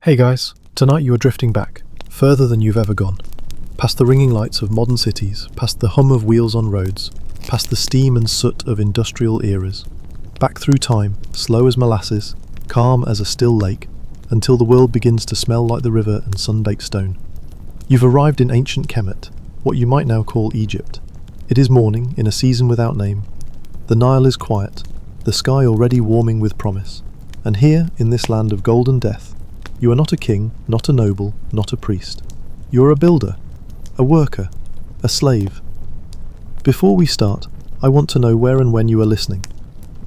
Hey guys, tonight you are drifting back, further than you've ever gone. Past the ringing lights of modern cities, past the hum of wheels on roads, past the steam and soot of industrial eras. Back through time, slow as molasses, calm as a still lake, until the world begins to smell like the river and sun-baked stone. You've arrived in ancient Kemet, what you might now call Egypt. It is morning, in a season without name. The Nile is quiet, the sky already warming with promise. And here, in this land of golden death, you are not a king, not a noble, not a priest. You are a builder, a worker, a slave. Before we start, I want to know where and when you are listening.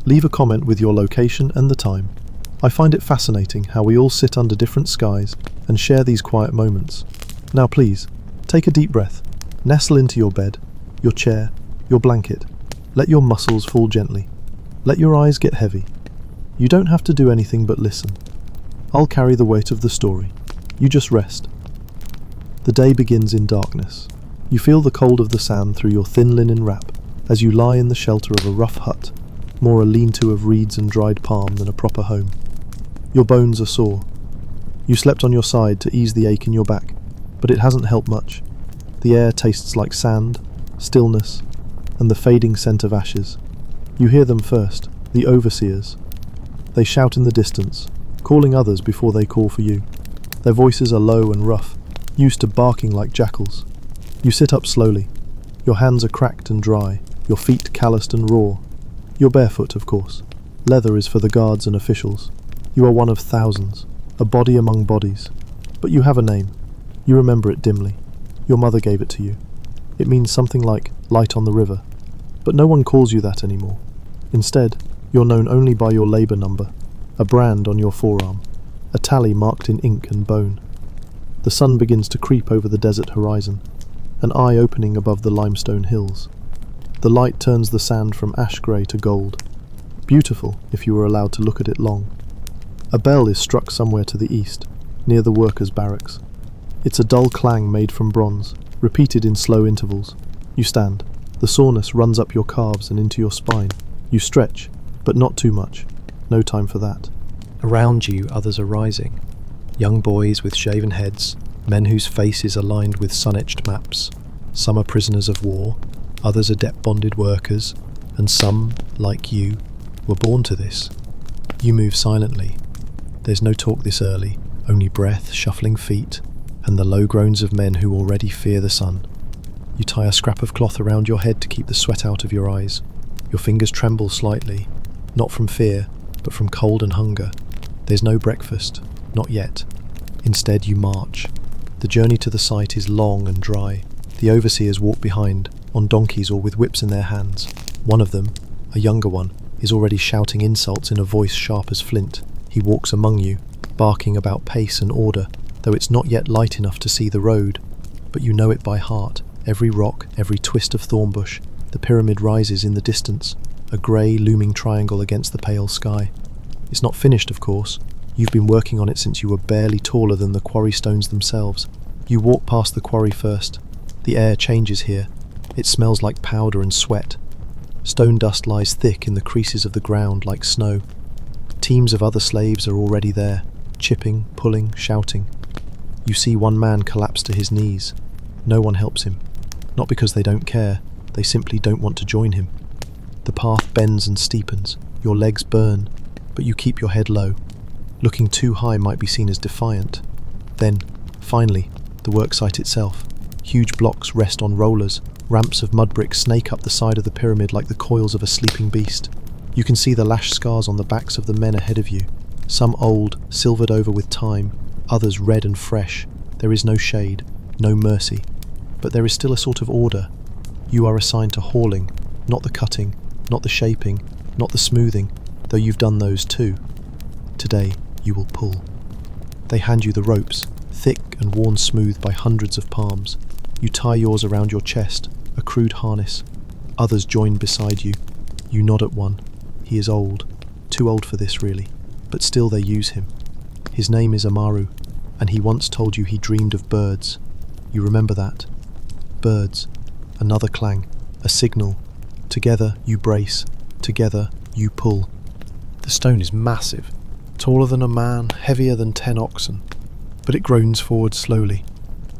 Leave a comment with your location and the time. I find it fascinating how we all sit under different skies and share these quiet moments. Now please, take a deep breath. Nestle into your bed, your chair, your blanket. Let your muscles fall gently. Let your eyes get heavy. You don't have to do anything but listen. I'll carry the weight of the story. You just rest. The day begins in darkness. You feel the cold of the sand through your thin linen wrap as you lie in the shelter of a rough hut, more a lean-to of reeds and dried palm than a proper home. Your bones are sore. You slept on your side to ease the ache in your back, but it hasn't helped much. The air tastes like sand, stillness, and the fading scent of ashes. You hear them first, the overseers. They shout in the distance, calling others before they call for you. Their voices are low and rough, used to barking like jackals. You sit up slowly. Your hands are cracked and dry, your feet calloused and raw. You're barefoot, of course. Leather is for the guards and officials. You are one of thousands, a body among bodies. But you have a name. You remember it dimly. Your mother gave it to you. It means something like light on the river. But no one calls you that anymore. Instead, you're known only by your labor number, a brand on your forearm, a tally marked in ink and bone. The sun begins to creep over the desert horizon, an eye opening above the limestone hills. The light turns the sand from ash grey to gold, beautiful if you were allowed to look at it long. A bell is struck somewhere to the east, near the workers' barracks. It's a dull clang made from bronze, repeated in slow intervals. You stand. The soreness runs up your calves and into your spine. You stretch, but not too much. No time for that. Around you, others are rising. Young boys with shaven heads, men whose faces are lined with sun-etched maps. Some are prisoners of war, others are debt-bonded workers, and some, like you, were born to this. You move silently. There's no talk this early, only breath, shuffling feet, and the low groans of men who already fear the sun. You tie a scrap of cloth around your head to keep the sweat out of your eyes. Your fingers tremble slightly, not from fear, but from cold and hunger. There's no breakfast, not yet. Instead you march. The journey to the site is long and dry. The overseers walk behind, on donkeys or with whips in their hands. One of them, a younger one, is already shouting insults in a voice sharp as flint. He walks among you, barking about pace and order, though it's not yet light enough to see the road. But you know it by heart. Every rock, every twist of thorn bush. The pyramid rises in the distance, a grey looming triangle against the pale sky. It's not finished, of course. You've been working on it since you were barely taller than the quarry stones themselves. You walk past the quarry first. The air changes here. It smells like powder and sweat. Stone dust lies thick in the creases of the ground like snow. Teams of other slaves are already there, chipping, pulling, shouting. You see one man collapse to his knees. No one helps him. Not because they don't care, they simply don't want to join him. The path bends and steepens. Your legs burn, but you keep your head low. Looking too high might be seen as defiant. Then, finally, the worksite itself. Huge blocks rest on rollers. Ramps of mud bricks snake up the side of the pyramid like the coils of a sleeping beast. You can see the lash scars on the backs of the men ahead of you. Some old, silvered over with time, others red and fresh. There is no shade, no mercy. But there is still a sort of order. You are assigned to hauling, not the cutting, not the shaping, not the smoothing, though you've done those too. Today, you will pull. They hand you the ropes, thick and worn smooth by hundreds of palms. You tie yours around your chest, a crude harness. Others join beside you. You nod at one. He is old, too old for this really, but still they use him. His name is Amaru, and he once told you he dreamed of birds. You remember that? Birds. Another clang, a signal. Together you brace, together you pull. The stone is massive, taller than a man, heavier than 10 oxen. but it groans forward slowly.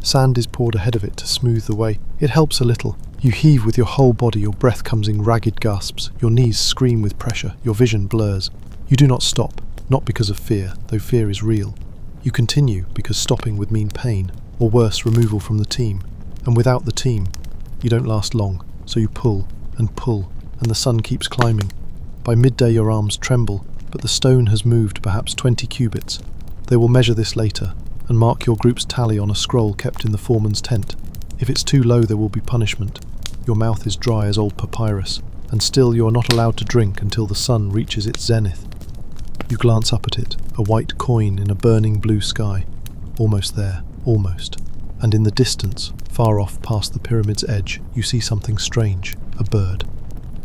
Sand is poured ahead of it to smooth the way. It helps a little. You heave with your whole body, your breath comes in ragged gasps, your knees scream with pressure, your vision blurs. You do not stop, not because of fear, though fear is real. You continue because stopping would mean pain, or worse, removal from the team. And without the team, you don't last long, so you pull, and the sun keeps climbing. By midday your arms tremble, but the stone has moved perhaps 20 cubits. They will measure this later, and mark your group's tally on a scroll kept in the foreman's tent. If it's too low there will be punishment. Your mouth is dry as old papyrus, and still you are not allowed to drink until the sun reaches its zenith. You glance up at it, a white coin in a burning blue sky. Almost there, almost. And in the distance, far off past the pyramid's edge, you see something strange, a bird.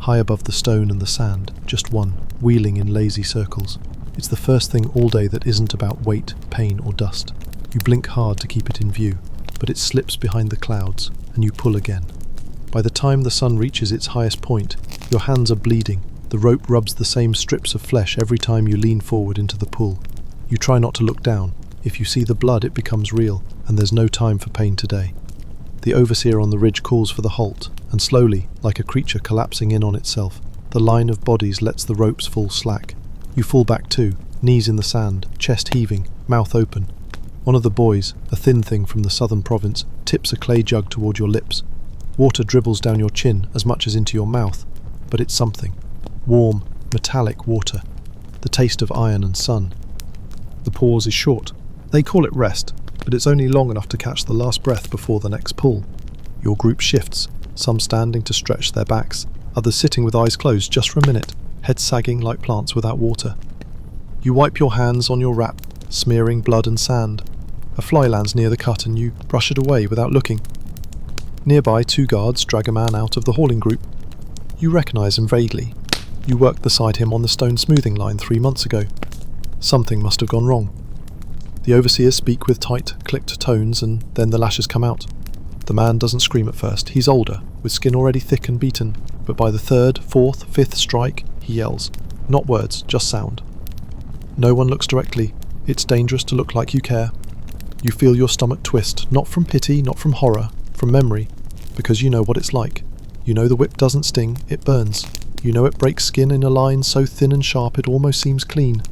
High above the stone and the sand, just one, wheeling in lazy circles. It's the first thing all day that isn't about weight, pain or dust. You blink hard to keep it in view, but it slips behind the clouds, and you pull again. By the time the sun reaches its highest point, your hands are bleeding. The rope rubs the same strips of flesh every time you lean forward into the pool. You try not to look down. If you see the blood, it becomes real, and there's no time for pain today. The overseer on the ridge calls for the halt, and slowly, like a creature collapsing in on itself, the line of bodies lets the ropes fall slack. You fall back too, knees in the sand, chest heaving, mouth open. One of the boys, a thin thing from the southern province, tips a clay jug toward your lips. Water dribbles down your chin as much as into your mouth, but it's something. Warm, metallic water. The taste of iron and sun. The pause is short. They call it rest, but it's only long enough to catch the last breath before the next pull. Your group shifts, some standing to stretch their backs, others sitting with eyes closed just for a minute, heads sagging like plants without water. You wipe your hands on your wrap, smearing blood and sand. A fly lands near the cut and you brush it away without looking. Nearby, 2 guards drag a man out of the hauling group. You recognise him vaguely. You worked beside him on the stone smoothing line 3 months ago. Something must have gone wrong. The overseers speak with tight, clicked tones, and then the lashes come out. The man doesn't scream at first. He's older, with skin already thick and beaten, but by the 3rd, 4th, 5th strike, he yells. Not words, just sound. No one looks directly. It's dangerous to look like you care. You feel your stomach twist, not from pity, not from horror, from memory, because you know what it's like. You know the whip doesn't sting, it burns. You know it breaks skin in a line so thin and sharp it almost seems clean.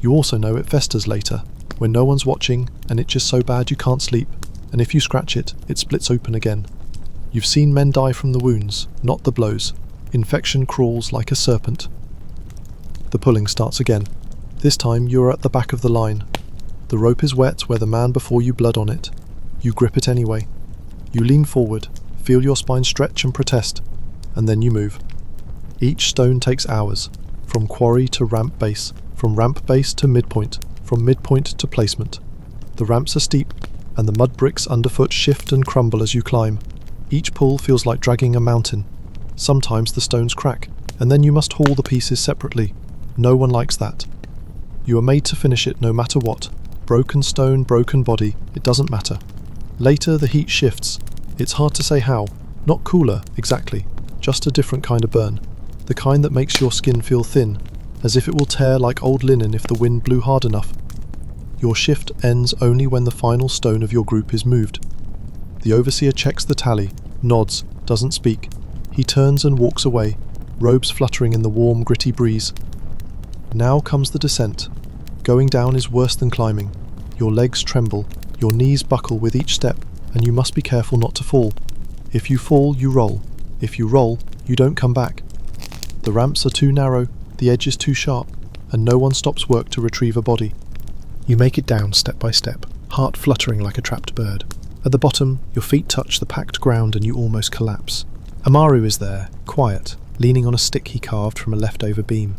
You also know it festers later, when no one's watching, and itches so bad you can't sleep, and if you scratch it, it splits open again. You've seen men die from the wounds, not the blows. Infection crawls like a serpent. The pulling starts again. This time you're at the back of the line. The rope is wet where the man before you bled on it. You grip it anyway. You lean forward, feel your spine stretch and protest, and then you move. Each stone takes hours, from quarry to ramp base, from ramp base to midpoint, from midpoint to placement. The ramps are steep, and the mud bricks underfoot shift and crumble as you climb. Each pull feels like dragging a mountain. Sometimes the stones crack, and then you must haul the pieces separately. No one likes that. You are made to finish it no matter what. Broken stone, broken body, it doesn't matter. Later the heat shifts. It's hard to say how. Not cooler, exactly. Just a different kind of burn. The kind that makes your skin feel thin, as if it will tear like old linen if the wind blew hard enough. Your shift ends only when the final stone of your group is moved. The overseer checks the tally, nods, doesn't speak. He turns and walks away, robes fluttering in the warm, gritty breeze. Now comes the descent. Going down is worse than climbing. Your legs tremble, your knees buckle with each step, and you must be careful not to fall. If you fall, you roll. If you roll, you don't come back. The ramps are too narrow, the edge is too sharp, and no one stops work to retrieve a body. You make it down step by step, heart fluttering like a trapped bird. At the bottom, your feet touch the packed ground and you almost collapse. Amaru is there, quiet, leaning on a stick he carved from a leftover beam.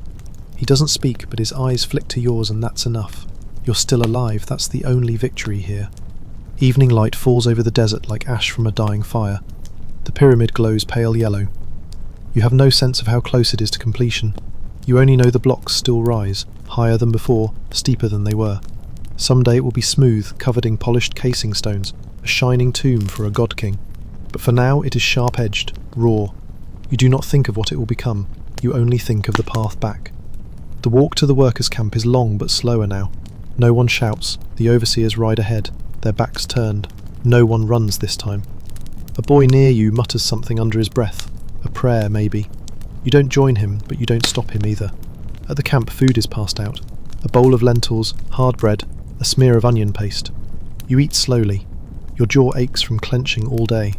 He doesn't speak, but his eyes flick to yours and that's enough. You're still alive, that's the only victory here. Evening light falls over the desert like ash from a dying fire. The pyramid glows pale yellow. You have no sense of how close it is to completion. You only know the blocks still rise, higher than before, steeper than they were. Someday it will be smooth, covered in polished casing stones, a shining tomb for a god king. But for now it is sharp-edged, raw. You do not think of what it will become, you only think of the path back. The walk to the workers' camp is long but slower now. No one shouts, The overseers ride ahead, their backs turned. No one runs this time. A boy near you mutters something under his breath. A prayer, maybe. You don't join him, but you don't stop him either. At the camp, food is passed out. A bowl of lentils, hard bread, a smear of onion paste. You eat slowly. Your jaw aches from clenching all day.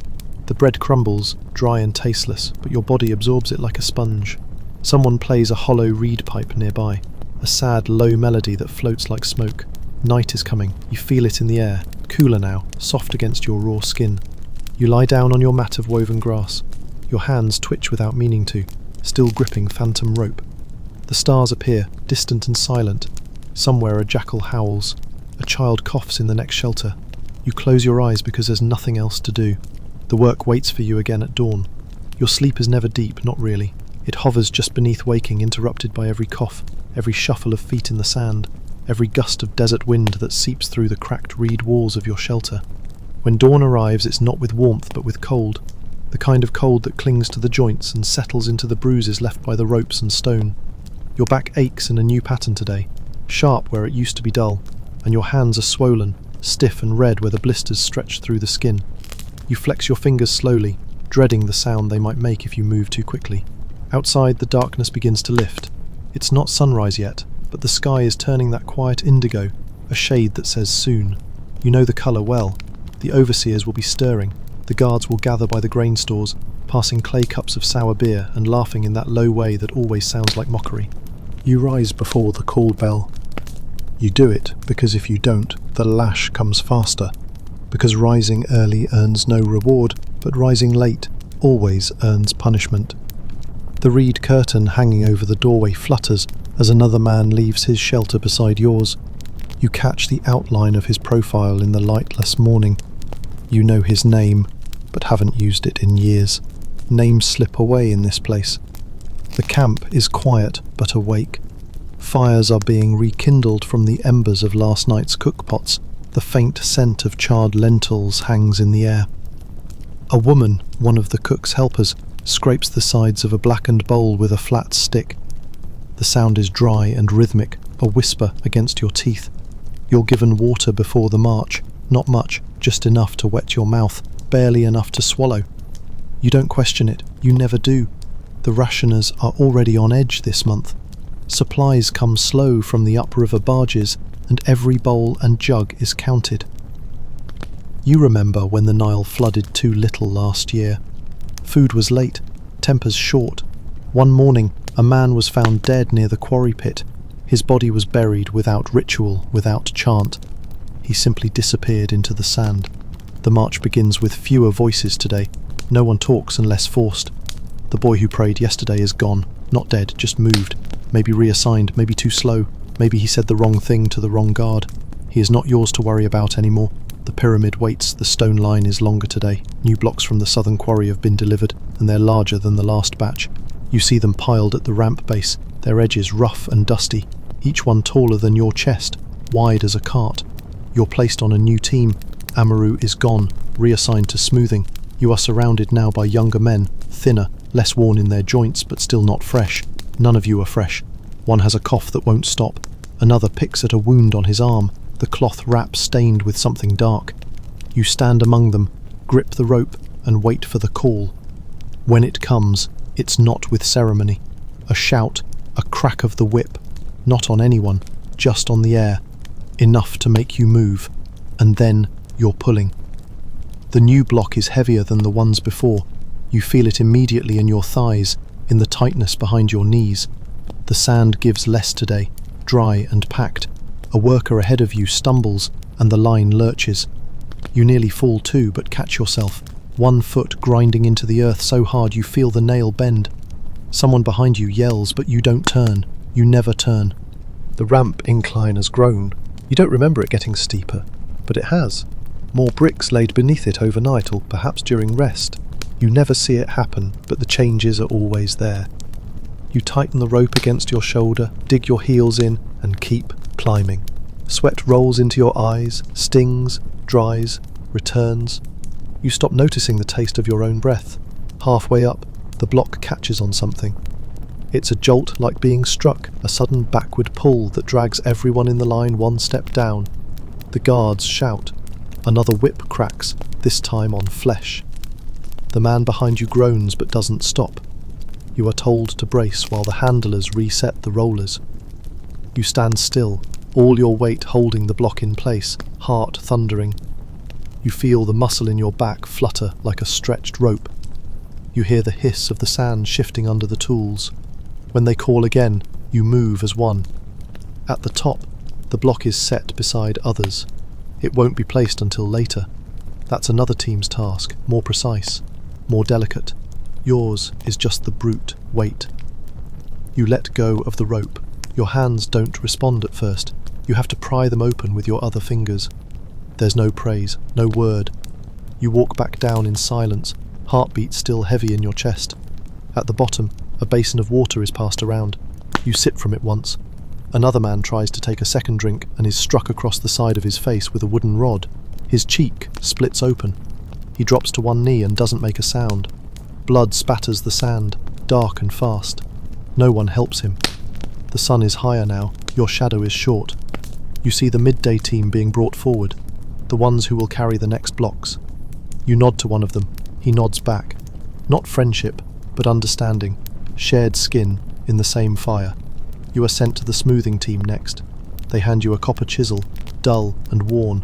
The bread crumbles, dry and tasteless, but your body absorbs it like a sponge. Someone plays a hollow reed pipe nearby, a sad, low melody that floats like smoke. Night is coming. You feel it in the air, cooler now, soft against your raw skin. You lie down on your mat of woven grass. Your hands twitch without meaning to, still gripping phantom rope. The stars appear, distant and silent. Somewhere a jackal howls. A child coughs in the next shelter. You close your eyes because there's nothing else to do. The work waits for you again at dawn. Your sleep is never deep, not really. It hovers just beneath waking, interrupted by every cough, every shuffle of feet in the sand, every gust of desert wind that seeps through the cracked reed walls of your shelter. When dawn arrives, it's not with warmth but with cold, the kind of cold that clings to the joints and settles into the bruises left by the ropes and stone. Your back aches in a new pattern today, sharp where it used to be dull, and your hands are swollen, stiff and red where the blisters stretch through the skin. You flex your fingers slowly, dreading the sound they might make if you move too quickly. Outside, the darkness begins to lift. It's not sunrise yet, but the sky is turning that quiet indigo, a shade that says soon. You know the colour well. The overseers will be stirring. The guards will gather by the grain stores, passing clay cups of sour beer and laughing in that low way that always sounds like mockery. You rise before the call bell. You do it because if you don't, the lash comes faster. Because rising early earns no reward, but rising late always earns punishment. The reed curtain hanging over the doorway flutters as another man leaves his shelter beside yours. You catch the outline of his profile in the lightless morning. You know his name, but haven't used it in years. Names slip away in this place. The camp is quiet but awake. Fires are being rekindled from the embers of last night's cookpots. The faint scent of charred lentils hangs in the air. A woman, one of the cook's helpers, scrapes the sides of a blackened bowl with a flat stick. The sound is dry and rhythmic, a whisper against your teeth. You're given water before the march, not much, just enough to wet your mouth, barely enough to swallow. You don't question it, you never do. The rationers are already on edge this month. Supplies come slow from the upriver barges, and every bowl and jug is counted. You remember when the Nile flooded too little last year. Food was late, tempers short. One morning, a man was found dead near the quarry pit. His body was buried without ritual, without chant. He simply disappeared into the sand. The march begins with fewer voices today. No one talks unless forced. The boy who prayed yesterday is gone, not dead, just moved. Maybe reassigned, maybe too slow. Maybe he said the wrong thing to the wrong guard. He is not yours to worry about anymore. The pyramid waits, the stone line is longer today. New blocks from the southern quarry have been delivered, and they're larger than the last batch. You see them piled at the ramp base, their edges rough and dusty, each one taller than your chest, wide as a cart. You're placed on a new team. Amaru is gone, reassigned to smoothing. You are surrounded now by younger men, thinner, less worn in their joints, but still not fresh. None of you are fresh. One has a cough that won't stop. Another picks at a wound on his arm, the cloth wrap stained with something dark. You stand among them, grip the rope, and wait for the call. When it comes, it's not with ceremony. A shout, a crack of the whip, not on anyone, just on the air, enough to make you move, and then you're pulling. The new block is heavier than the ones before. You feel it immediately in your thighs, in the tightness behind your knees. The sand gives less today, dry and packed. A worker ahead of you stumbles, and the line lurches. You nearly fall too, but catch yourself, one foot grinding into the earth so hard you feel the nail bend. Someone behind you yells, but you don't turn. You never turn. The ramp incline has grown. You don't remember it getting steeper, but it has. More bricks laid beneath it overnight, or perhaps during rest. You never see it happen, but the changes are always there. You tighten the rope against your shoulder, dig your heels in, and keep climbing. Sweat rolls into your eyes, stings, dries, returns. You stop noticing the taste of your own breath. Halfway up, the block catches on something. It's a jolt like being struck, a sudden backward pull that drags everyone in the line one step down. The guards shout. Another whip cracks, this time on flesh. The man behind you groans but doesn't stop. You are told to brace while the handlers reset the rollers. You stand still, all your weight holding the block in place, heart thundering. You feel the muscle in your back flutter like a stretched rope. You hear the hiss of the sand shifting under the tools. When they call again, you move as one. At the top, the block is set beside others. It won't be placed until later. That's another team's task, more precise, more delicate. Yours is just the brute weight. You let go of the rope. Your hands don't respond at first. You have to pry them open with your other fingers. There's no praise, no word. You walk back down in silence, heartbeat still heavy in your chest. At the bottom, a basin of water is passed around. You sip from it once. Another man tries to take a second drink and is struck across the side of his face with a wooden rod. His cheek splits open. He drops to one knee and doesn't make a sound. Blood spatters the sand, dark and fast. No one helps him. The sun is higher now, your shadow is short. You see the midday team being brought forward, the ones who will carry the next blocks. You nod to one of them, he nods back. Not friendship, but understanding, shared skin in the same fire. You are sent to the smoothing team next. They hand you a copper chisel, dull and worn.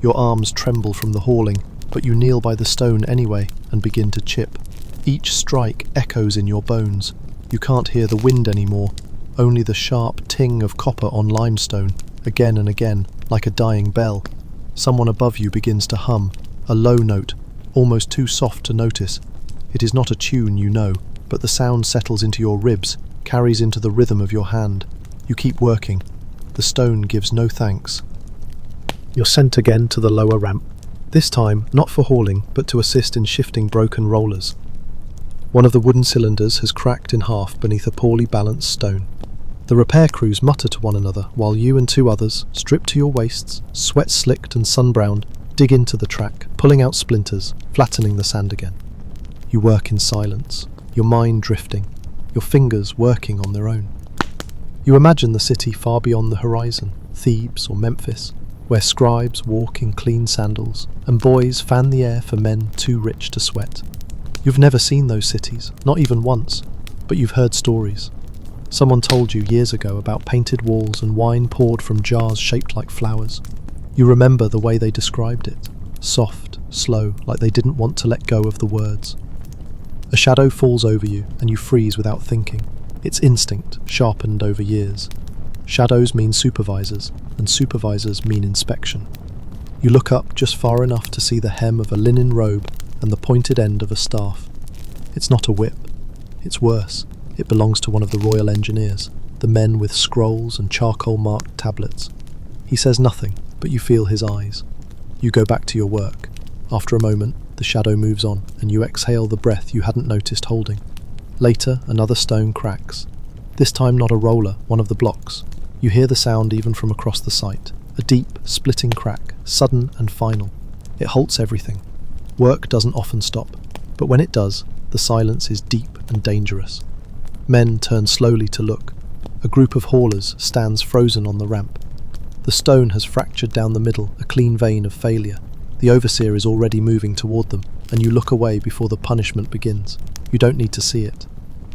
Your arms tremble from the hauling, but you kneel by the stone anyway and begin to chip. Each strike echoes in your bones. You can't hear the wind anymore, only the sharp ting of copper on limestone, again and again, like a dying bell. Someone above you begins to hum, a low note, almost too soft to notice. It is not a tune, you know, but the sound settles into your ribs, carries into the rhythm of your hand. You keep working. The stone gives no thanks. You're sent again to the lower ramp. This time, not for hauling, but to assist in shifting broken rollers. One of the wooden cylinders has cracked in half beneath a poorly balanced stone. The repair crews mutter to one another while you and two others, stripped to your waists, sweat-slicked and sun-browned, dig into the track, pulling out splinters, flattening the sand again. You work in silence, your mind drifting, your fingers working on their own. You imagine the city far beyond the horizon, Thebes or Memphis, where scribes walk in clean sandals and boys fan the air for men too rich to sweat. You've never seen those cities, not even once, but you've heard stories. Someone told you years ago about painted walls and wine poured from jars shaped like flowers. You remember the way they described it, soft, slow, like they didn't want to let go of the words. A shadow falls over you and you freeze without thinking. It's instinct, sharpened over years. Shadows mean supervisors, and supervisors mean inspection. You look up just far enough to see the hem of a linen robe and the pointed end of a staff. It's not a whip. It's worse. It belongs to one of the Royal Engineers, the men with scrolls and charcoal-marked tablets. He says nothing, but you feel his eyes. You go back to your work. After a moment, the shadow moves on, and you exhale the breath you hadn't noticed holding. Later, another stone cracks. This time not a roller, one of the blocks. You hear the sound even from across the site. A deep, splitting crack, sudden and final. It halts everything. Work doesn't often stop, but when it does, the silence is deep and dangerous. Men turn slowly to look. A group of haulers stands frozen on the ramp. The stone has fractured down the middle, a clean vein of failure. The overseer is already moving toward them, and you look away before the punishment begins. You don't need to see it.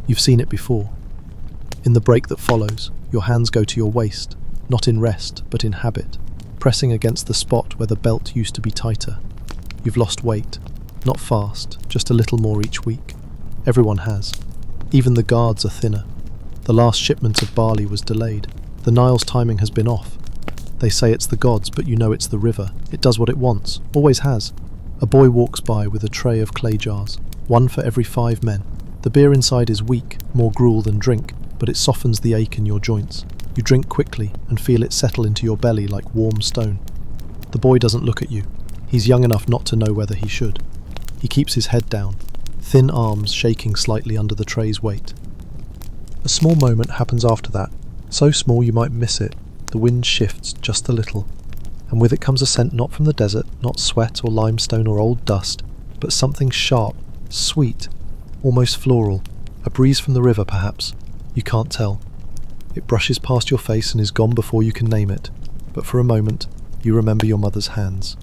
You've seen it before. In the break that follows, your hands go to your waist, not in rest, but in habit, pressing against the spot where the belt used to be tighter. You've lost weight, not fast, just a little more each week. Everyone has. Even the guards are thinner. The last shipment of barley was delayed. The Nile's timing has been off. They say it's the gods, but you know it's the river. It does what it wants, always has. A boy walks by with a tray of clay jars, one for every 5 men. The beer inside is weak, more gruel than drink, but it softens the ache in your joints. You drink quickly and feel it settle into your belly like warm stone. The boy doesn't look at you. He's young enough not to know whether he should. He keeps his head down, thin arms shaking slightly under the tray's weight. A small moment happens after that, so small you might miss it. The wind shifts just a little, and with it comes a scent not from the desert, not sweat or limestone or old dust, but something sharp, sweet, almost floral, a breeze from the river perhaps. You can't tell. It brushes past your face and is gone before you can name it, but for a moment, You remember your mother's hands.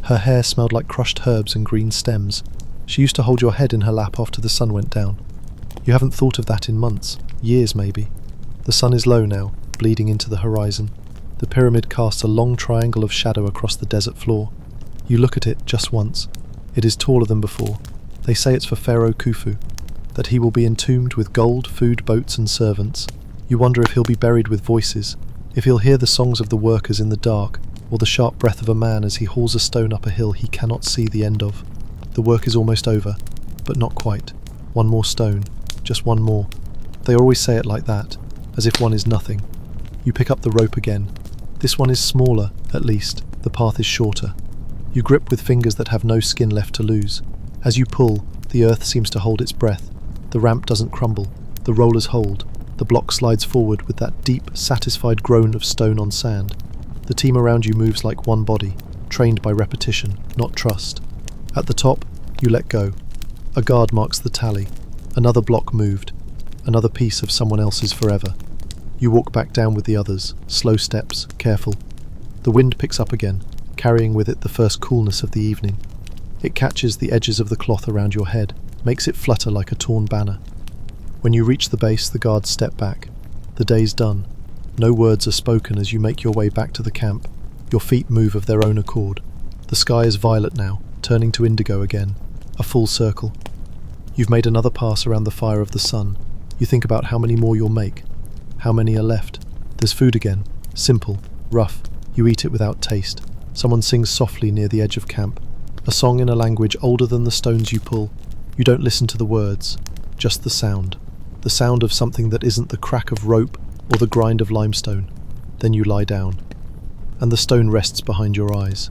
Her hair smelled like crushed herbs and green stems. She used to hold your head in her lap after the sun went down. You haven't thought of that in months, years maybe. The sun is low now, bleeding into the horizon. The pyramid casts a long triangle of shadow across the desert floor. You look at it just once. It is taller than before. They say it's for Pharaoh Khufu, that he will be entombed with gold, food, boats and servants. You wonder if he'll be buried with voices, if he'll hear the songs of the workers in the dark, or the sharp breath of a man as he hauls a stone up a hill he cannot see the end of. The work is almost over, but not quite. One more stone, just one more. They always say it like that, as if one is nothing. You pick up the rope again. This one is smaller, at least. The path is shorter. You grip with fingers that have no skin left to lose. As you pull, the earth seems to hold its breath. The ramp doesn't crumble. The rollers hold. The block slides forward with that deep, satisfied groan of stone on sand. The team around you moves like one body, trained by repetition, not trust. At the top, you let go. A guard marks the tally. Another block moved. Another piece of someone else's forever. You walk back down with the others, slow steps, careful. The wind picks up again, carrying with it the first coolness of the evening. It catches the edges of the cloth around your head, makes it flutter like a torn banner. When you reach the base, the guards step back. The day's done. No words are spoken as you make your way back to the camp. Your feet move of their own accord. The sky is violet now, turning to indigo again. A full circle. You've made another pass around the fire of the sun. You think about how many more you'll make. How many are left? There's food again. Simple, rough. You eat it without taste. Someone sings softly near the edge of camp. A song in a language older than the stones you pull. You don't listen to the words, just the sound. The sound of something that isn't the crack of rope or the grind of limestone. Then you lie down, and the stone rests behind your eyes.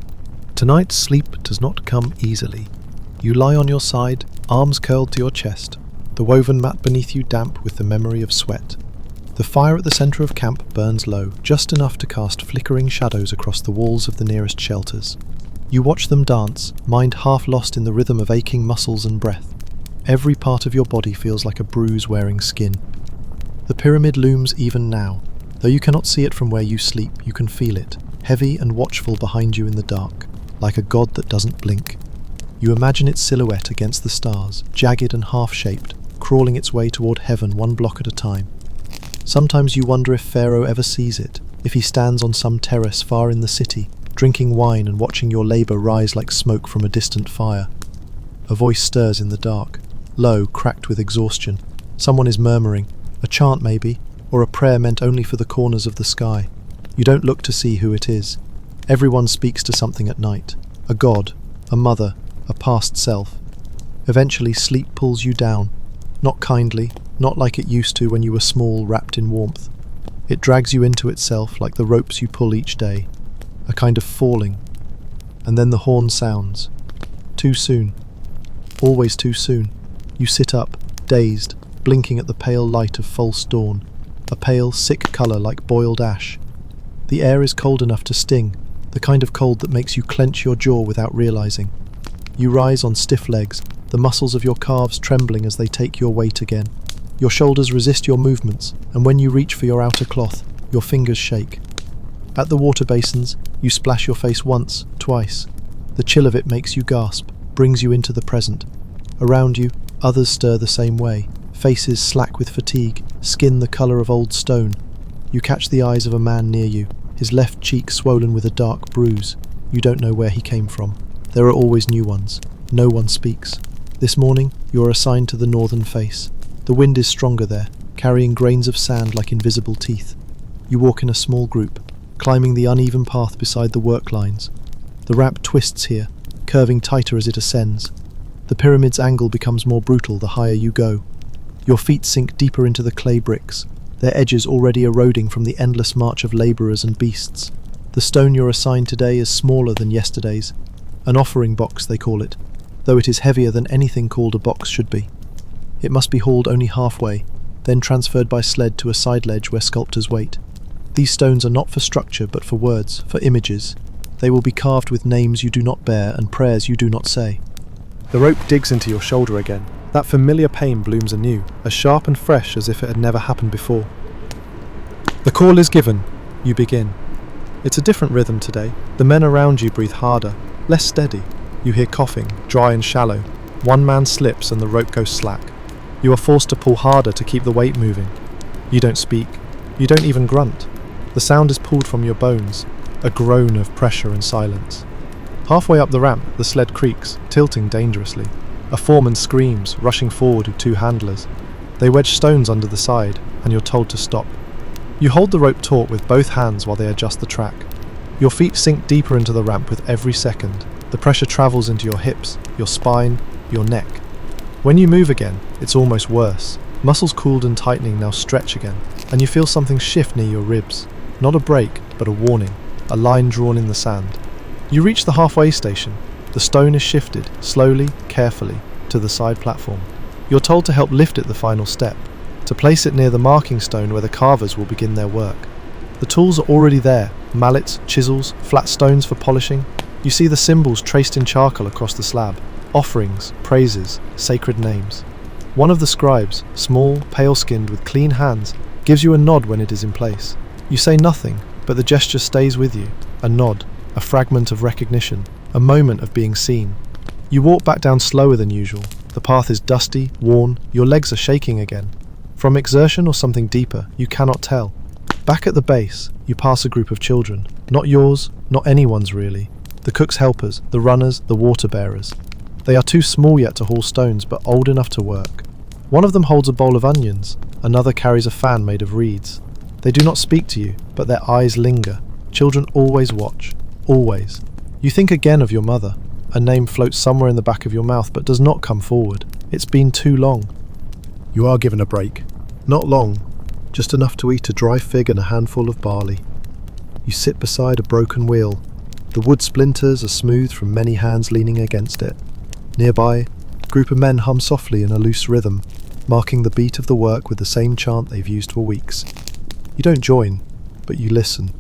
Tonight's sleep does not come easily. You lie on your side, arms curled to your chest, the woven mat beneath you damp with the memory of sweat. The fire at the centre of camp burns low, just enough to cast flickering shadows across the walls of the nearest shelters. You watch them dance, mind half lost in the rhythm of aching muscles and breath. Every part of your body feels like a bruise wearing skin. The pyramid looms even now. Though you cannot see it from where you sleep, you can feel it, heavy and watchful behind you in the dark, like a god that doesn't blink. You imagine its silhouette against the stars, jagged and half-shaped, crawling its way toward heaven one block at a time. Sometimes you wonder if Pharaoh ever sees it, if he stands on some terrace far in the city, drinking wine and watching your labour rise like smoke from a distant fire. A voice stirs in the dark, low, cracked with exhaustion. Someone is murmuring, a chant maybe, or a prayer meant only for the corners of the sky. You don't look to see who it is. Everyone speaks to something at night. A god, a mother, a past self. Eventually sleep pulls you down, not kindly, not like it used to when you were small, wrapped in warmth. It drags you into itself like the ropes you pull each day. A kind of falling. And then the horn sounds. Too soon. Always too soon. You sit up, dazed, blinking at the pale light of false dawn. A pale, sick colour like boiled ash. The air is cold enough to sting, the kind of cold that makes you clench your jaw without realising. You rise on stiff legs, the muscles of your calves trembling as they take your weight again. Your shoulders resist your movements, and when you reach for your outer cloth, your fingers shake. At the water basins, you splash your face once, twice. The chill of it makes you gasp, brings you into the present. Around you, others stir the same way, faces slack with fatigue, skin the colour of old stone. You catch the eyes of a man near you, his left cheek swollen with a dark bruise. You don't know where he came from. There are always new ones. No one speaks. This morning, you are assigned to the northern face. The wind is stronger there, carrying grains of sand like invisible teeth. You walk in a small group, climbing the uneven path beside the work lines. The ramp twists here, curving tighter as it ascends. The pyramid's angle becomes more brutal the higher you go. Your feet sink deeper into the clay bricks, their edges already eroding from the endless march of labourers and beasts. The stone you're assigned today is smaller than yesterday's. An offering box, they call it, though it is heavier than anything called a box should be. It must be hauled only halfway, then transferred by sled to a side ledge where sculptors wait. These stones are not for structure but for words, for images. They will be carved with names you do not bear and prayers you do not say. The rope digs into your shoulder again. That familiar pain blooms anew, as sharp and fresh as if it had never happened before. The call is given. You begin. It's a different rhythm today. The men around you breathe harder, less steady. You hear coughing, dry and shallow. One man slips and the rope goes slack. You are forced to pull harder to keep the weight moving. You don't speak. You don't even grunt. The sound is pulled from your bones, a groan of pressure and silence. Halfway up the ramp, the sled creaks, tilting dangerously. A foreman screams, rushing forward with two handlers. They wedge stones under the side, and you're told to stop. You hold the rope taut with both hands while they adjust the track. Your feet sink deeper into the ramp with every second. The pressure travels into your hips, your spine, your neck. When you move again, it's almost worse. Muscles cooled and tightening now stretch again, and you feel something shift near your ribs. Not a break, but a warning, a line drawn in the sand. You reach the halfway station. The stone is shifted, slowly, carefully, to the side platform. You're told to help lift it the final step, to place it near the marking stone where the carvers will begin their work. The tools are already there, mallets, chisels, flat stones for polishing. You see the symbols traced in charcoal across the slab, offerings, praises, sacred names. One of the scribes, small, pale-skinned with clean hands, gives you a nod when it is in place. You say nothing, but the gesture stays with you, a nod, a fragment of recognition, a moment of being seen. You walk back down slower than usual. The path is dusty, worn, your legs are shaking again. From exertion or something deeper, you cannot tell. Back at the base, you pass a group of children. Not yours, not anyone's really. The cook's helpers, the runners, the water bearers. They are too small yet to haul stones, but old enough to work. One of them holds a bowl of onions, another carries a fan made of reeds. They do not speak to you, but their eyes linger. Children always watch, always. You think again of your mother. A name floats somewhere in the back of your mouth but does not come forward. It's been too long. You are given a break. Not long, just enough to eat a dry fig and a handful of barley. You sit beside a broken wheel. The wood splinters are smooth from many hands leaning against it. Nearby, a group of men hum softly in a loose rhythm, marking the beat of the work with the same chant they've used for weeks. You don't join, but you listen.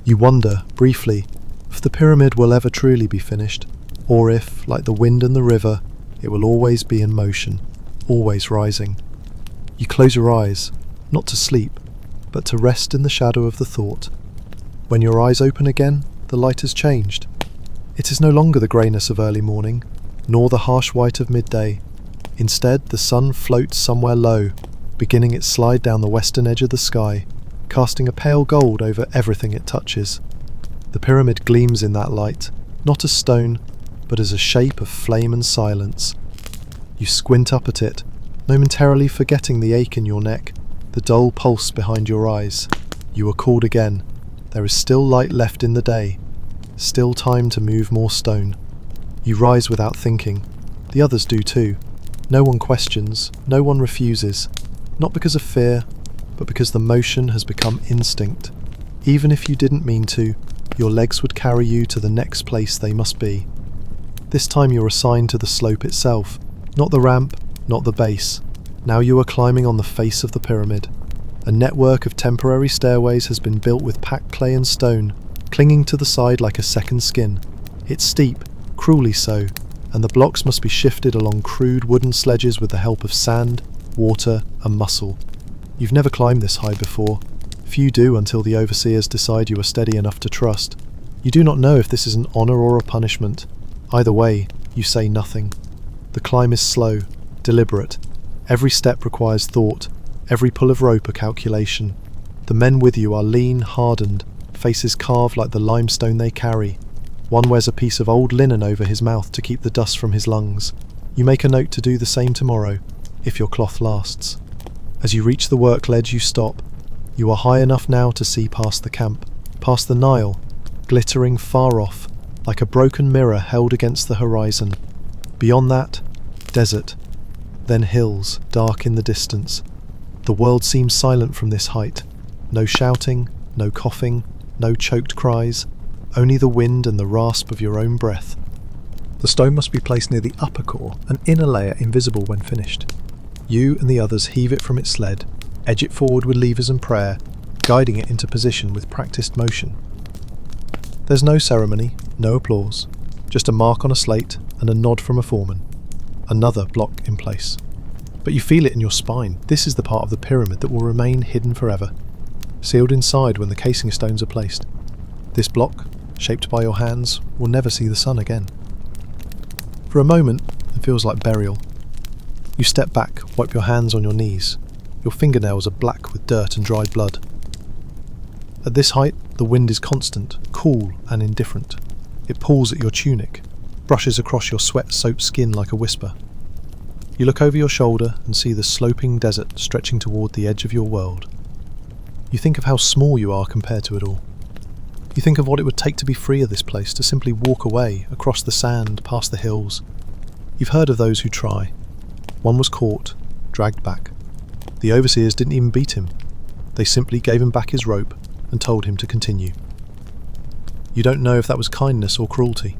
You wonder, briefly, if the pyramid will ever truly be finished, or if, like the wind and the river, it will always be in motion, always rising. You close your eyes, not to sleep, but to rest in the shadow of the thought. When your eyes open again, the light has changed. It is no longer the greyness of early morning, nor the harsh white of midday. Instead, the sun floats somewhere low, beginning its slide down the western edge of the sky, casting a pale gold over everything it touches. The pyramid gleams in that light, not as stone, but as a shape of flame and silence. You squint up at it, momentarily forgetting the ache in your neck, the dull pulse behind your eyes. You are called again. There is still light left in the day, still time to move more stone. You rise without thinking. The others do too. No one questions, no one refuses, not because of fear, but because the motion has become instinct. Even if you didn't mean to, your legs would carry you to the next place they must be. This time you're assigned to the slope itself, not the ramp, not the base. Now you are climbing on the face of the pyramid. A network of temporary stairways has been built with packed clay and stone, clinging to the side like a second skin. It's steep, cruelly so, and the blocks must be shifted along crude wooden sledges with the help of sand, water, and muscle. You've never climbed this high before. Few do until the overseers decide you are steady enough to trust. You do not know if this is an honour or a punishment. Either way, you say nothing. The climb is slow, deliberate. Every step requires thought, every pull of rope a calculation. The men with you are lean, hardened, faces carved like the limestone they carry. One wears a piece of old linen over his mouth to keep the dust from his lungs. You make a note to do the same tomorrow, if your cloth lasts. As you reach the work ledge, you stop. You are high enough now to see past the camp, past the Nile, glittering far off, like a broken mirror held against the horizon. Beyond that, desert, then hills, dark in the distance. The world seems silent from this height. No shouting, no coughing, no choked cries, only the wind and the rasp of your own breath. The stone must be placed near the upper core, an inner layer invisible when finished. You and the others heave it from its sled, edge it forward with levers and prayer, guiding it into position with practiced motion. There's no ceremony, no applause, just a mark on a slate and a nod from a foreman. Another block in place. But you feel it in your spine. This is the part of the pyramid that will remain hidden forever, sealed inside when the casing stones are placed. This block, shaped by your hands, will never see the sun again. For a moment, it feels like burial. You step back, wipe your hands on your knees. Your fingernails are black with dirt and dried blood. At this height, the wind is constant, cool and indifferent. It pulls at your tunic, brushes across your sweat-soaked skin like a whisper. You look over your shoulder and see the sloping desert stretching toward the edge of your world. You think of how small you are compared to it all. You think of what it would take to be free of this place, to simply walk away, across the sand, past the hills. You've heard of those who try. One was caught, dragged back. The overseers didn't even beat him. They simply gave him back his rope and told him to continue. You don't know if that was kindness or cruelty.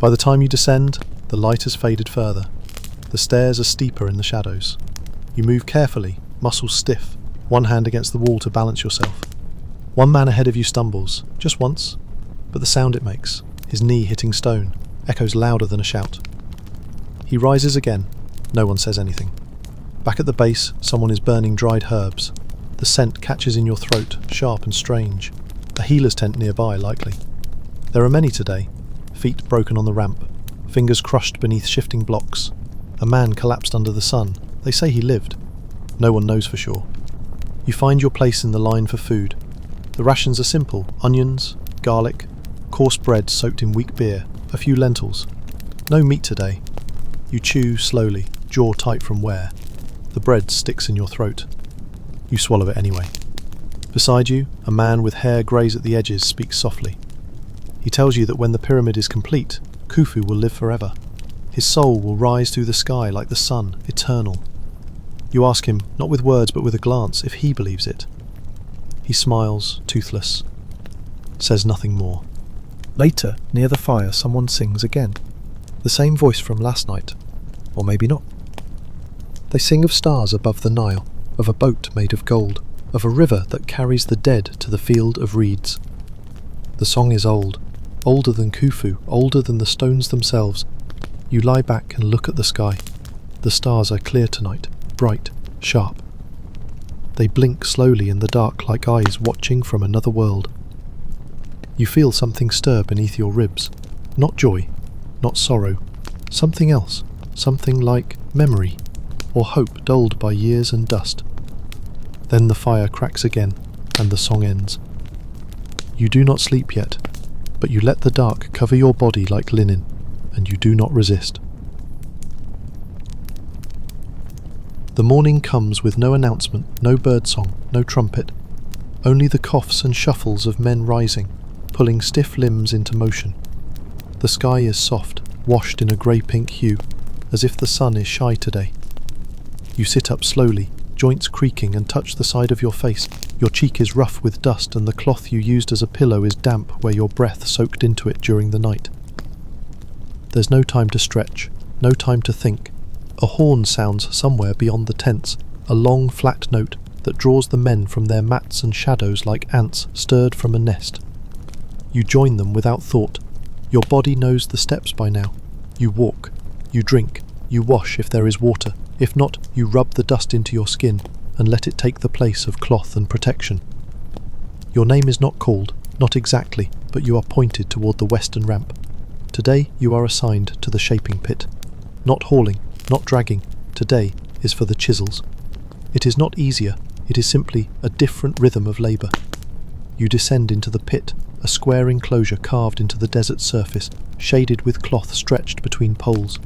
By the time you descend, the light has faded further. The stairs are steeper in the shadows. You move carefully, muscles stiff, one hand against the wall to balance yourself. One man ahead of you stumbles, just once, but the sound it makes, his knee hitting stone, echoes louder than a shout. He rises again. No one says anything. Back at the base, someone is burning dried herbs. The scent catches in your throat, sharp and strange. A healer's tent nearby, likely. There are many today. Feet broken on the ramp, fingers crushed beneath shifting blocks. A man collapsed under the sun. They say he lived. No one knows for sure. You find your place in the line for food. The rations are simple: onions, garlic, coarse bread soaked in weak beer, a few lentils. No meat today. You chew slowly, jaw tight from wear. The bread sticks in your throat. You swallow it anyway. Beside you, a man with hair greys at the edges speaks softly. He tells you that when the pyramid is complete, Khufu will live forever. His soul will rise through the sky like the sun, eternal. You ask him, not with words but with a glance, if he believes it. He smiles, toothless, says nothing more. Later, near the fire, someone sings again. The same voice from last night, or maybe not. They sing of stars above the Nile, of a boat made of gold, of a river that carries the dead to the field of reeds. The song is old, older than Khufu, older than the stones themselves. You lie back and look at the sky. The stars are clear tonight, bright, sharp. They blink slowly in the dark like eyes watching from another world. You feel something stir beneath your ribs. Not joy, not sorrow. Something else, something like memory, or hope dulled by years and dust. Then the fire cracks again, and the song ends. You do not sleep yet, but you let the dark cover your body like linen, and you do not resist. The morning comes with no announcement, no birdsong, no trumpet, only the coughs and shuffles of men rising, pulling stiff limbs into motion. The sky is soft, washed in a grey-pink hue, as if the sun is shy today. You sit up slowly, joints creaking, and touch the side of your face. Your cheek is rough with dust, and the cloth you used as a pillow is damp where your breath soaked into it during the night. There's no time to stretch, no time to think. A horn sounds somewhere beyond the tents, a long flat note that draws the men from their mats and shadows like ants stirred from a nest. You join them without thought. Your body knows the steps by now. You walk, you drink, you wash if there is water. If not, you rub the dust into your skin and let it take the place of cloth and protection. Your name is not called, not exactly, but you are pointed toward the western ramp. Today you are assigned to the shaping pit. Not hauling, not dragging. Today is for the chisels. It is not easier, it is simply a different rhythm of labour. You descend into the pit, a square enclosure carved into the desert surface, shaded with cloth stretched between poles.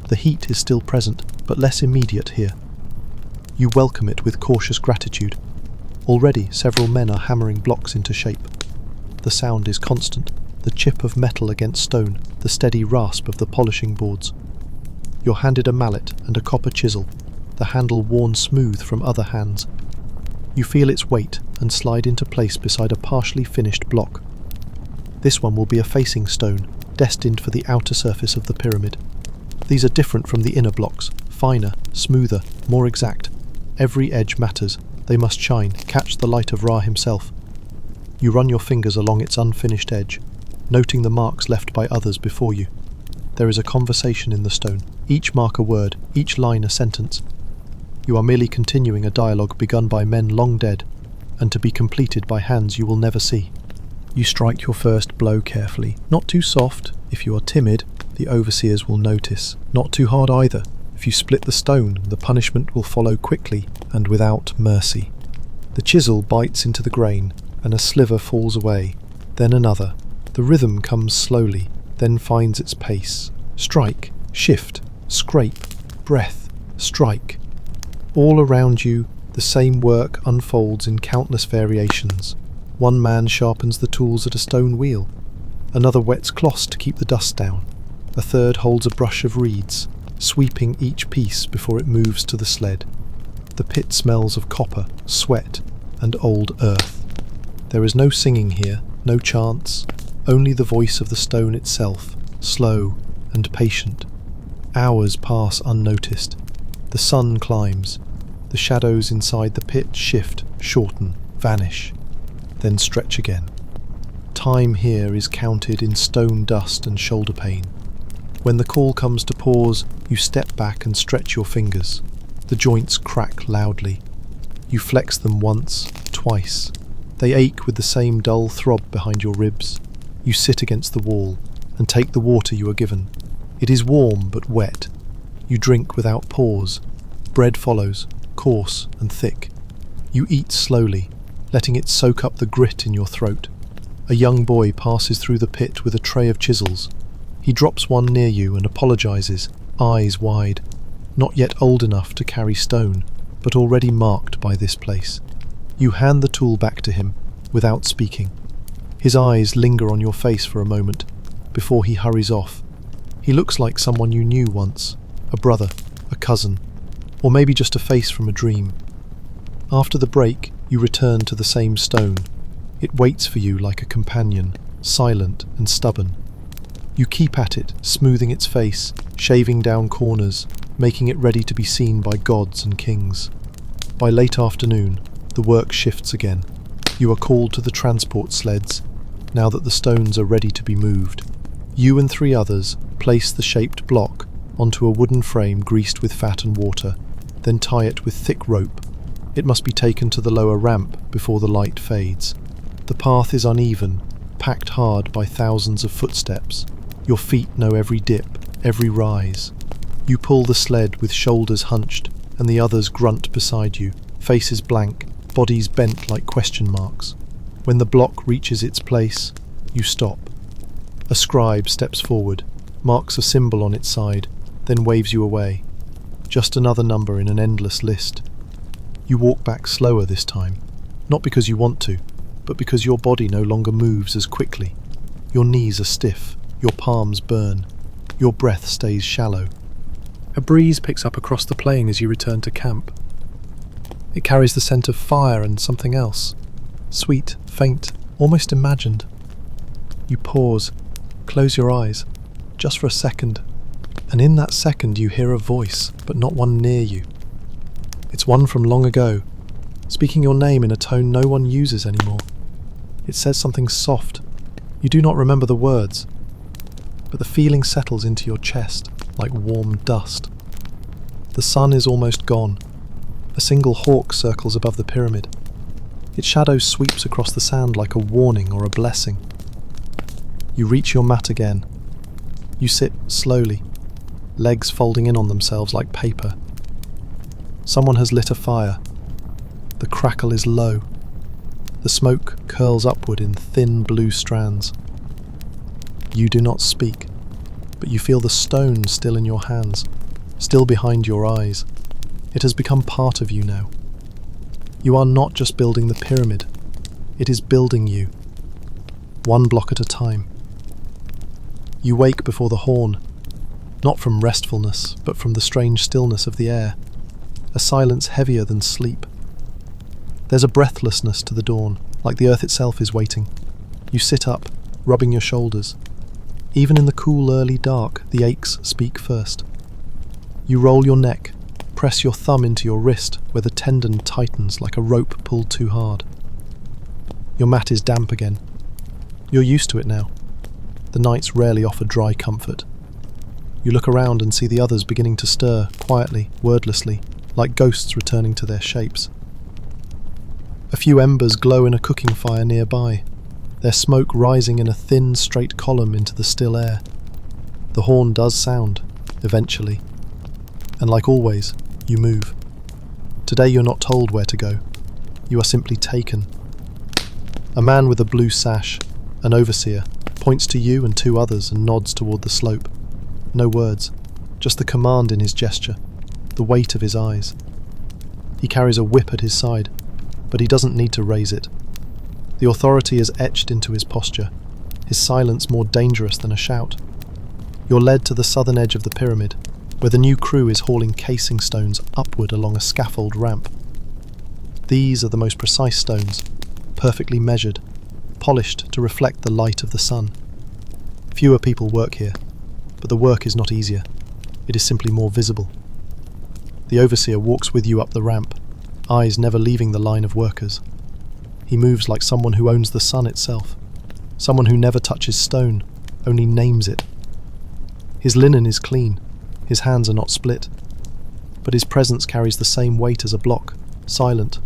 The heat is still present, but less immediate here. You welcome it with cautious gratitude. Already several men are hammering blocks into shape. The sound is constant, the chip of metal against stone, the steady rasp of the polishing boards. You're handed a mallet and a copper chisel, the handle worn smooth from other hands. You feel its weight and slide into place beside a partially finished block. This one will be a facing stone, destined for the outer surface of the pyramid. These are different from the inner blocks, finer, smoother, more exact. Every edge matters. They must shine, catch the light of Ra himself. You run your fingers along its unfinished edge, noting the marks left by others before you. There is a conversation in the stone, each mark a word, each line a sentence. You are merely continuing a dialogue begun by men long dead, and to be completed by hands you will never see. You strike your first blow carefully, not too soft. If you are timid, the overseers will notice. Not too hard either. If you split the stone, the punishment will follow quickly and without mercy. The chisel bites into the grain, and a sliver falls away, then another. The rhythm comes slowly, then finds its pace. Strike, shift, scrape, breath, strike. All around you, the same work unfolds in countless variations. One man sharpens the tools at a stone wheel. Another wets cloths to keep the dust down. A third holds a brush of reeds, sweeping each piece before it moves to the sled. The pit smells of copper, sweat, and old earth. There is no singing here, no chants, only the voice of the stone itself, slow and patient. Hours pass unnoticed. The sun climbs. The shadows inside the pit shift, shorten, vanish, then stretch again. Time here is counted in stone dust and shoulder pain. When the call comes to pause, you step back and stretch your fingers. The joints crack loudly. You flex them once, twice. They ache with the same dull throb behind your ribs. You sit against the wall and take the water you are given. It is warm but wet. You drink without pause. Bread follows, coarse and thick. You eat slowly, letting it soak up the grit in your throat. A young boy passes through the pit with a tray of chisels. He drops one near you and apologizes, eyes wide. Not yet old enough to carry stone, but already marked by this place. You hand the tool back to him, without speaking. His eyes linger on your face for a moment, before he hurries off. He looks like someone you knew once, a brother, a cousin, or maybe just a face from a dream. After the break, you return to the same stone. It waits for you like a companion, silent and stubborn. You keep at it, smoothing its face, shaving down corners, making it ready to be seen by gods and kings. By late afternoon, the work shifts again. You are called to the transport sleds, now that the stones are ready to be moved. You and 3 others place the shaped block onto a wooden frame greased with fat and water, then tie it with thick rope. It must be taken to the lower ramp before the light fades. The path is uneven, packed hard by thousands of footsteps. Your feet know every dip, every rise. You pull the sled with shoulders hunched, and the others grunt beside you, faces blank, bodies bent like question marks. When the block reaches its place, you stop. A scribe steps forward, marks a symbol on its side, then waves you away. Just another number in an endless list. You walk back slower this time, not because you want to, but because your body no longer moves as quickly. Your knees are stiff, your palms burn, your breath stays shallow. A breeze picks up across the plain as you return to camp. It carries the scent of fire and something else, sweet, faint, almost imagined. You pause, close your eyes, just for a second, and in that second you hear a voice, but not one near you. It's one from long ago, speaking your name in a tone no one uses anymore. It says something soft. You do not remember the words, but the feeling settles into your chest like warm dust. The sun is almost gone. A single hawk circles above the pyramid. Its shadow sweeps across the sand like a warning or a blessing. You reach your mat again. You sit slowly, legs folding in on themselves like paper. Someone has lit a fire. The crackle is low. The smoke curls upward in thin blue strands. You do not speak, but you feel the stone still in your hands, still behind your eyes. It has become part of you now. You are not just building the pyramid, it is building you, one block at a time. You wake before the horn, not from restfulness, but from the strange stillness of the air, a silence heavier than sleep. There's a breathlessness to the dawn, like the earth itself is waiting. You sit up, rubbing your shoulders. Even in the cool early dark, the aches speak first. You roll your neck, press your thumb into your wrist where the tendon tightens like a rope pulled too hard. Your mat is damp again. You're used to it now. The nights rarely offer dry comfort. You look around and see the others beginning to stir, quietly, wordlessly, like ghosts returning to their shapes. A few embers glow in a cooking fire nearby. their smoke rising in a thin, straight column into the still air. The horn does sound, eventually. And like always, you move. Today you're not told where to go. You are simply taken. A man with a blue sash, an overseer, points to you and two others and nods toward the slope. No words, just the command in his gesture, the weight of his eyes. He carries a whip at his side, but he doesn't need to raise it. The authority is etched into his posture, his silence more dangerous than a shout. You're led to the southern edge of the pyramid, where the new crew is hauling casing stones upward along a scaffold ramp. These are the most precise stones, perfectly measured, polished to reflect the light of the sun. Fewer people work here, but the work is not easier. It is simply more visible. The overseer walks with you up the ramp, eyes never leaving the line of workers. He moves like someone who owns the sun itself, someone who never touches stone, only names it. His linen is clean, his hands are not split, but his presence carries the same weight as a block, silent,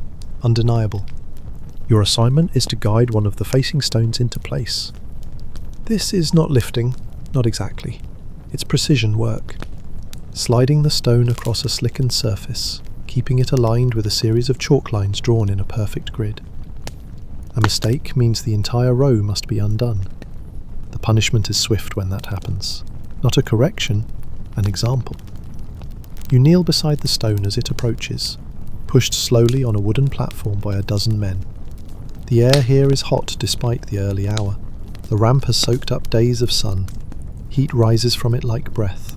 undeniable. Your assignment is to guide one of the facing stones into place. This is not lifting, not exactly. It's precision work. Sliding the stone across a slickened surface, keeping it aligned with a series of chalk lines drawn in a perfect grid. A mistake means the entire row must be undone. The punishment is swift when that happens. Not a correction, an example. You kneel beside the stone as it approaches, pushed slowly on a wooden platform by a dozen men. The air here is hot despite the early hour. The ramp has soaked up days of sun. Heat rises from it like breath.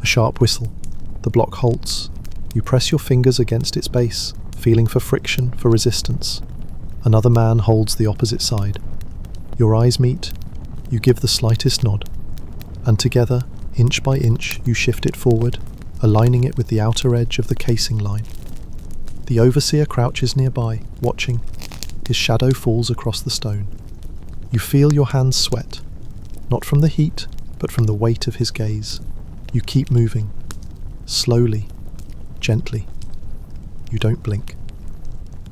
A sharp whistle. The block halts. You press your fingers against its base, feeling for friction, for resistance. Another man holds the opposite side. Your eyes meet. You give the slightest nod. And together, inch by inch, you shift it forward, aligning it with the outer edge of the casing line. The overseer crouches nearby, watching. His shadow falls across the stone. You feel your hands sweat, not from the heat, but from the weight of his gaze. You keep moving, slowly, gently. You don't blink.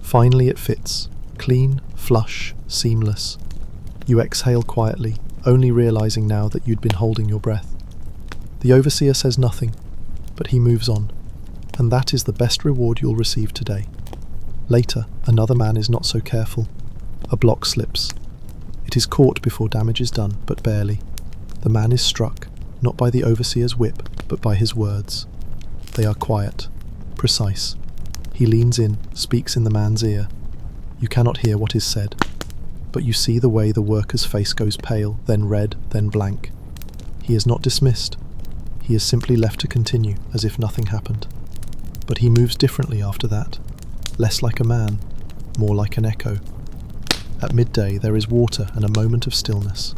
Finally it fits, clean, flush, seamless. You exhale quietly, only realizing now that you'd been holding your breath. The overseer says nothing, but he moves on, and that is the best reward you'll receive today. Later, another man is not so careful. A block slips. It is caught before damage is done, but barely. The man is struck, not by the overseer's whip, but by his words. They are quiet, precise. He leans in, speaks in the man's ear. You cannot hear what is said, but you see the way the worker's face goes pale, then red, then blank. He is not dismissed. He is simply left to continue, as if nothing happened. But he moves differently after that. Less like a man, more like an echo. At midday there is water and a moment of stillness.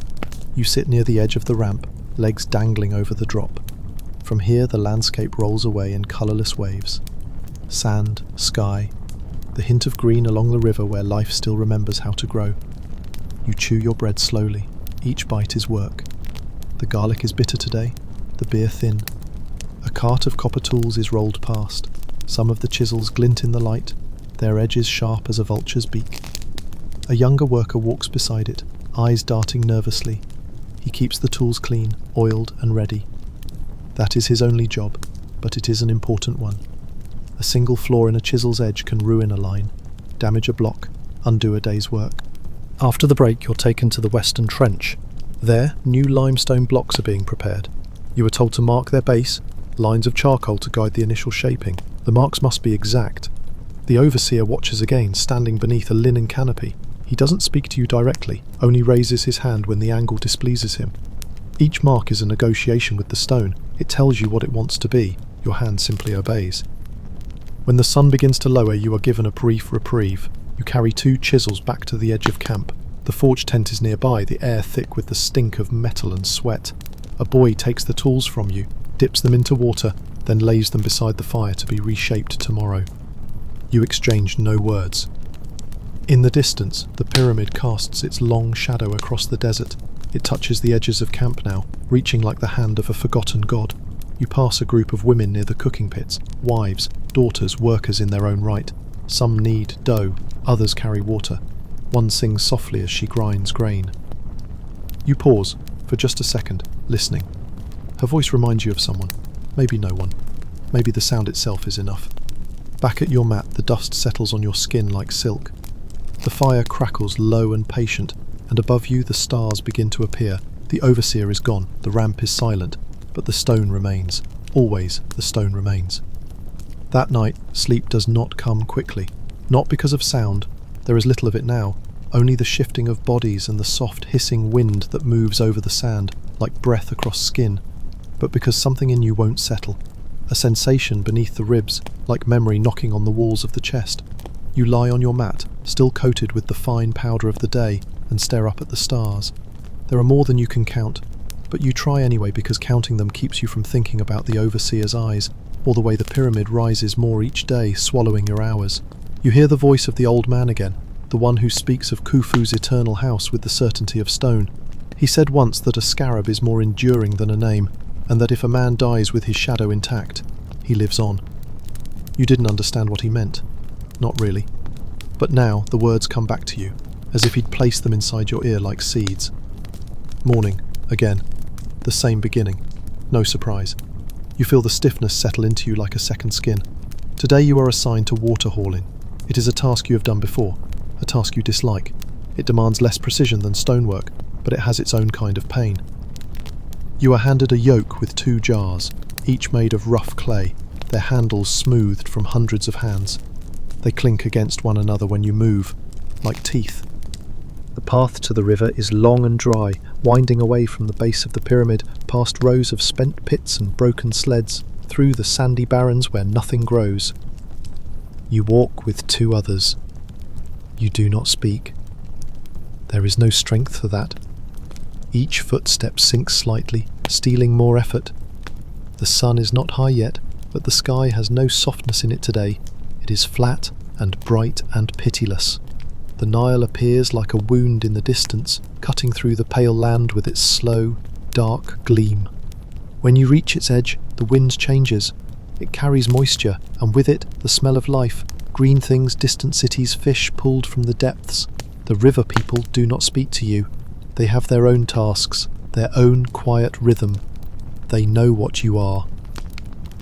You sit near the edge of the ramp, legs dangling over the drop. From here the landscape rolls away in colourless waves. Sand, sky, the hint of green along the river where life still remembers how to grow. You chew your bread slowly, each bite is work. The garlic is bitter today, the beer thin. A cart of copper tools is rolled past. Some of the chisels glint in the light, their edges sharp as a vulture's beak. A younger worker walks beside it, eyes darting nervously. He keeps the tools clean, oiled and ready. That is his only job, but it is an important one. A single flaw in a chisel's edge can ruin a line, damage a block, undo a day's work. After the break, you're taken to the western trench. There, new limestone blocks are being prepared. You are told to mark their base, lines of charcoal to guide the initial shaping. The marks must be exact. The overseer watches again, standing beneath a linen canopy. He doesn't speak to you directly, only raises his hand when the angle displeases him. Each mark is a negotiation with the stone. It tells you what it wants to be. Your hand simply obeys. When the sun begins to lower, you are given a brief reprieve. You carry 2 chisels back to the edge of camp. The forge tent is nearby, the air thick with the stink of metal and sweat. A boy takes the tools from you, dips them into water, then lays them beside the fire to be reshaped tomorrow. You exchange no words. In the distance, the pyramid casts its long shadow across the desert. It touches the edges of camp now, reaching like the hand of a forgotten god. You pass a group of women near the cooking pits, wives, daughters, workers in their own right. Some knead dough, others carry water. One sings softly as she grinds grain. You pause, for just a second, listening. Her voice reminds you of someone. Maybe no one. Maybe the sound itself is enough. Back at your mat, the dust settles on your skin like silk. The fire crackles low and patient, and above you the stars begin to appear. The overseer is gone, the ramp is silent, but the stone remains. Always the stone remains. That night, sleep does not come quickly. Not because of sound. There is little of it now, only the shifting of bodies and the soft hissing wind that moves over the sand, like breath across skin, but because something in you won't settle. A sensation beneath the ribs, like memory knocking on the walls of the chest. You lie on your mat, still coated with the fine powder of the day, and stare up at the stars. There are more than you can count, but you try anyway because counting them keeps you from thinking about the overseer's eyes, or the way the pyramid rises more each day, swallowing your hours. You hear the voice of the old man again, the one who speaks of Khufu's eternal house with the certainty of stone. He said once that a scarab is more enduring than a name, and that if a man dies with his shadow intact, he lives on. You didn't understand what he meant. Not really. But now the words come back to you, as if he'd placed them inside your ear like seeds. Morning, again. The same beginning. No surprise. You feel the stiffness settle into you like a second skin. Today you are assigned to water hauling. It is a task you have done before, a task you dislike. It demands less precision than stonework, but it has its own kind of pain. You are handed a yoke with 2 jars, each made of rough clay, their handles smoothed from hundreds of hands. They clink against one another when you move, like teeth. The path to the river is long and dry, winding away from the base of the pyramid, past rows of spent pits and broken sleds, through the sandy barrens where nothing grows. You walk with 2 others. You do not speak. There is no strength for that. Each footstep sinks slightly, stealing more effort. The sun is not high yet, but the sky has no softness in it today. It is flat and bright and pitiless. The Nile appears like a wound in the distance, cutting through the pale land with its slow, dark gleam. When you reach its edge, the wind changes. It carries moisture, and with it, the smell of life. Green things, distant cities, fish pulled from the depths. The river people do not speak to you. They have their own tasks, their own quiet rhythm. They know what you are.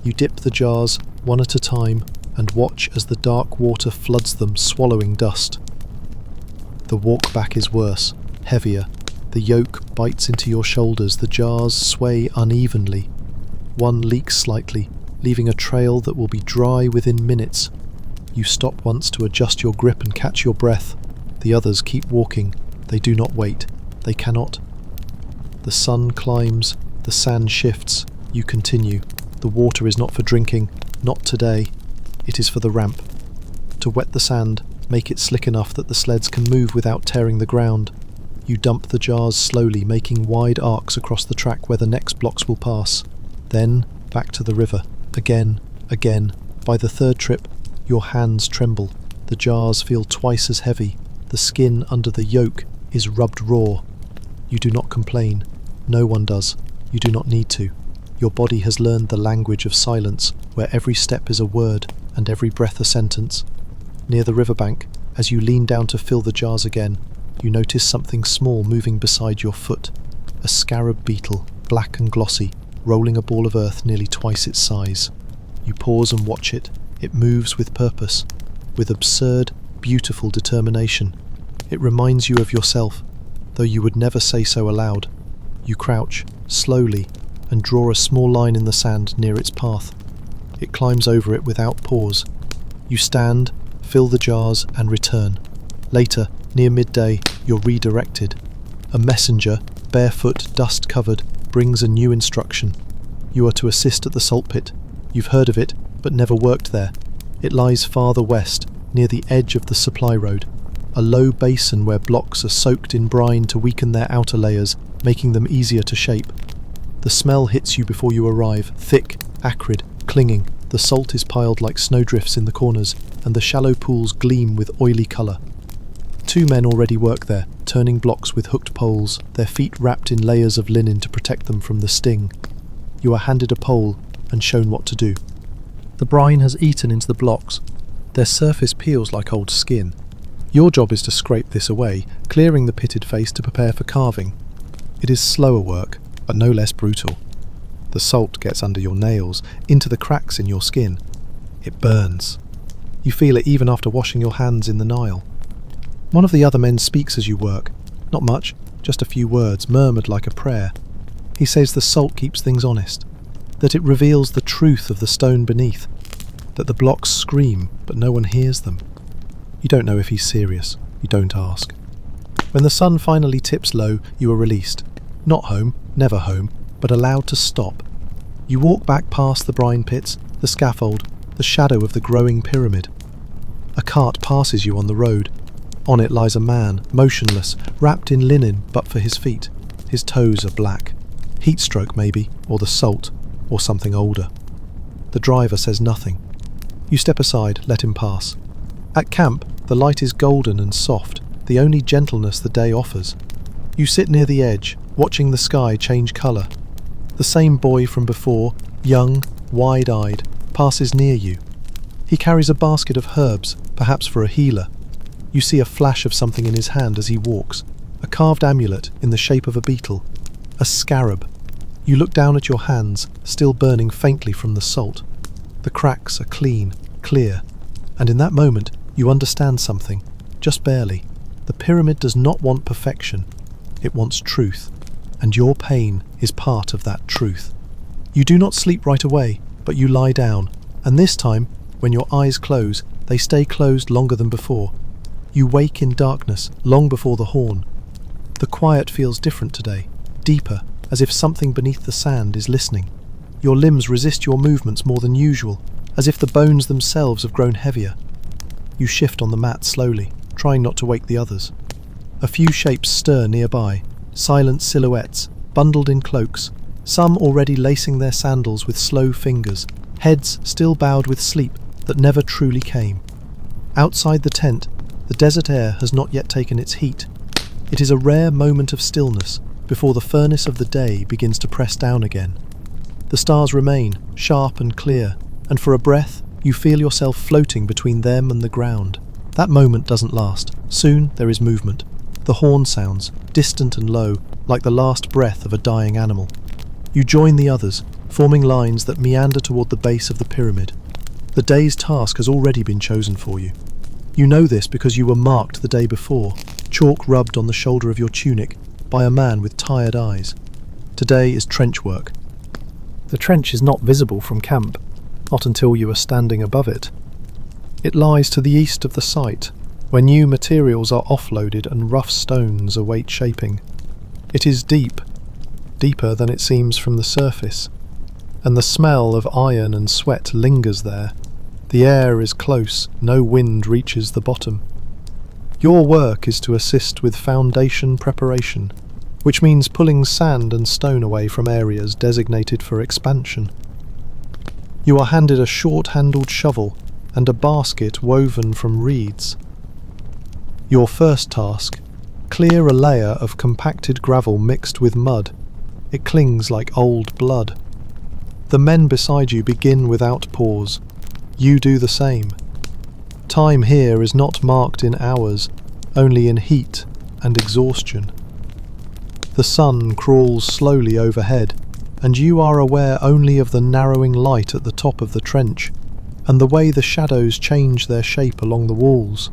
You dip the jars, one at a time, and watch as the dark water floods them, swallowing dust. The walk back is worse, heavier. The yoke bites into your shoulders, the jars sway unevenly. One leaks slightly, leaving a trail that will be dry within minutes. You stop once to adjust your grip and catch your breath. The others keep walking. They do not wait. They cannot. The sun climbs, the sand shifts. You continue. The water is not for drinking, not today. It is for the ramp. To wet the sand, make it slick enough that the sleds can move without tearing the ground. You dump the jars slowly, making wide arcs across the track where the next blocks will pass. Then, back to the river. Again, again. By the 3rd trip, your hands tremble. The jars feel twice as heavy. The skin under the yoke is rubbed raw. You do not complain. No one does. You do not need to. Your body has learned the language of silence, where every step is a word and every breath a sentence. Near the riverbank, as you lean down to fill the jars again, you notice something small moving beside your foot. A scarab beetle, black and glossy, rolling a ball of earth nearly twice its size. You pause and watch it. It moves with purpose, with absurd, beautiful determination. It reminds you of yourself, though you would never say so aloud. You crouch, slowly, and draw a small line in the sand near its path. It climbs over it without pause. You stand, fill the jars, and return. Later, near midday, you're redirected. A messenger, barefoot, dust-covered, brings a new instruction. You are to assist at the salt pit. You've heard of it, but never worked there. It lies farther west, near the edge of the supply road. A low basin where blocks are soaked in brine to weaken their outer layers, making them easier to shape. The smell hits you before you arrive, thick, acrid, clinging. The salt is piled like snowdrifts in the corners, and the shallow pools gleam with oily colour. 2 men already work there, turning blocks with hooked poles, their feet wrapped in layers of linen to protect them from the sting. You are handed a pole and shown what to do. The brine has eaten into the blocks. Their surface peels like old skin. Your job is to scrape this away, clearing the pitted face to prepare for carving. It is slower work, but no less brutal. The salt gets under your nails, into the cracks in your skin. It burns. You feel it even after washing your hands in the Nile. One of the other men speaks as you work. Not much, just a few words, murmured like a prayer. He says the salt keeps things honest, that it reveals the truth of the stone beneath, that the blocks scream, but no one hears them. You don't know if he's serious. You don't ask. When the sun finally tips low, you are released. Not home, never home, but allowed to stop. You walk back past the brine pits, the scaffold, the shadow of the growing pyramid. A cart passes you on the road. On it lies a man, motionless, wrapped in linen but for his feet. His toes are black. Heat stroke maybe, or the salt, or something older. The driver says nothing. You step aside, let him pass. At camp, the light is golden and soft, the only gentleness the day offers. You sit near the edge, watching the sky change colour. The same boy from before, young, wide-eyed, passes near you. He carries a basket of herbs, perhaps for a healer. You see a flash of something in his hand as he walks, a carved amulet in the shape of a beetle, a scarab. You look down at your hands, still burning faintly from the salt. The cracks are clean, clear, and in that moment you understand something, just barely. The pyramid does not want perfection, it wants truth, and your pain is part of that truth. You do not sleep right away, but you lie down, and this time, when your eyes close, they stay closed longer than before. You wake in darkness, long before the horn. The quiet feels different today, deeper, as if something beneath the sand is listening. Your limbs resist your movements more than usual, as if the bones themselves have grown heavier. You shift on the mat slowly, trying not to wake the others. A few shapes stir nearby, silent silhouettes, bundled in cloaks, some already lacing their sandals with slow fingers, heads still bowed with sleep that never truly came. Outside the tent, the desert air has not yet taken its heat. It is a rare moment of stillness before the furnace of the day begins to press down again. The stars remain, sharp and clear, and for a breath you feel yourself floating between them and the ground. That moment doesn't last. Soon there is movement. The horn sounds, distant and low, like the last breath of a dying animal. You join the others, forming lines that meander toward the base of the pyramid. The day's task has already been chosen for you. You know this because you were marked the day before, chalk rubbed on the shoulder of your tunic, by a man with tired eyes. Today is trench work. The trench is not visible from camp, not until you are standing above it. It lies to the east of the site, where new materials are offloaded and rough stones await shaping. It is deep, deeper than it seems from the surface, and the smell of iron and sweat lingers there. The air is close, no wind reaches the bottom. Your work is to assist with foundation preparation, which means pulling sand and stone away from areas designated for expansion. You are handed a short-handled shovel and a basket woven from reeds. Your first task: clear a layer of compacted gravel mixed with mud. It clings like old blood. The men beside you begin without pause. You do the same. Time here is not marked in hours, only in heat and exhaustion. The sun crawls slowly overhead, and you are aware only of the narrowing light at the top of the trench, and the way the shadows change their shape along the walls.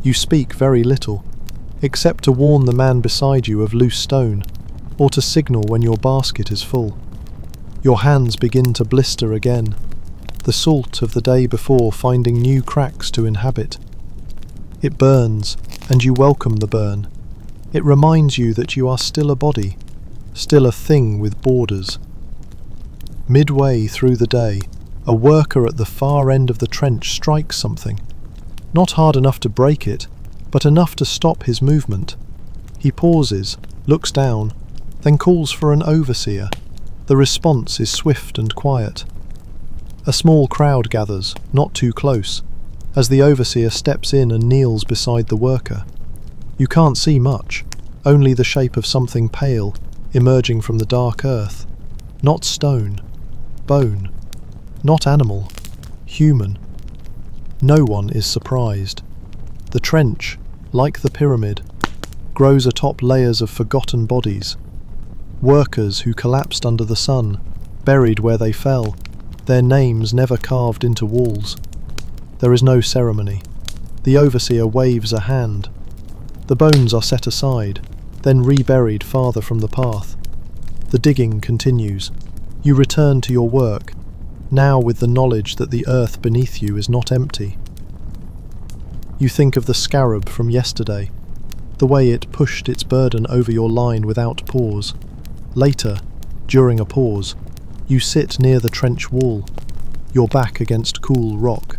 You speak very little, except to warn the man beside you of loose stone, or to signal when your basket is full. Your hands begin to blister again, the salt of the day before finding new cracks to inhabit. It burns, and you welcome the burn. It reminds you that you are still a body, still a thing with borders. Midway through the day, a worker at the far end of the trench strikes something. Not hard enough to break it, but enough to stop his movement. He pauses, looks down, then calls for an overseer. The response is swift and quiet. A small crowd gathers, not too close, as the overseer steps in and kneels beside the worker. You can't see much, only the shape of something pale emerging from the dark earth. Not stone, bone, not animal, human. No one is surprised. The trench, like the pyramid, grows atop layers of forgotten bodies. Workers who collapsed under the sun, buried where they fell, their names never carved into walls. There is no ceremony. The overseer waves a hand. The bones are set aside, then reburied farther from the path. The digging continues. You return to your work, now with the knowledge that the earth beneath you is not empty. You think of the scarab from yesterday, the way it pushed its burden over your line without pause. Later, during a pause, you sit near the trench wall, your back against cool rock.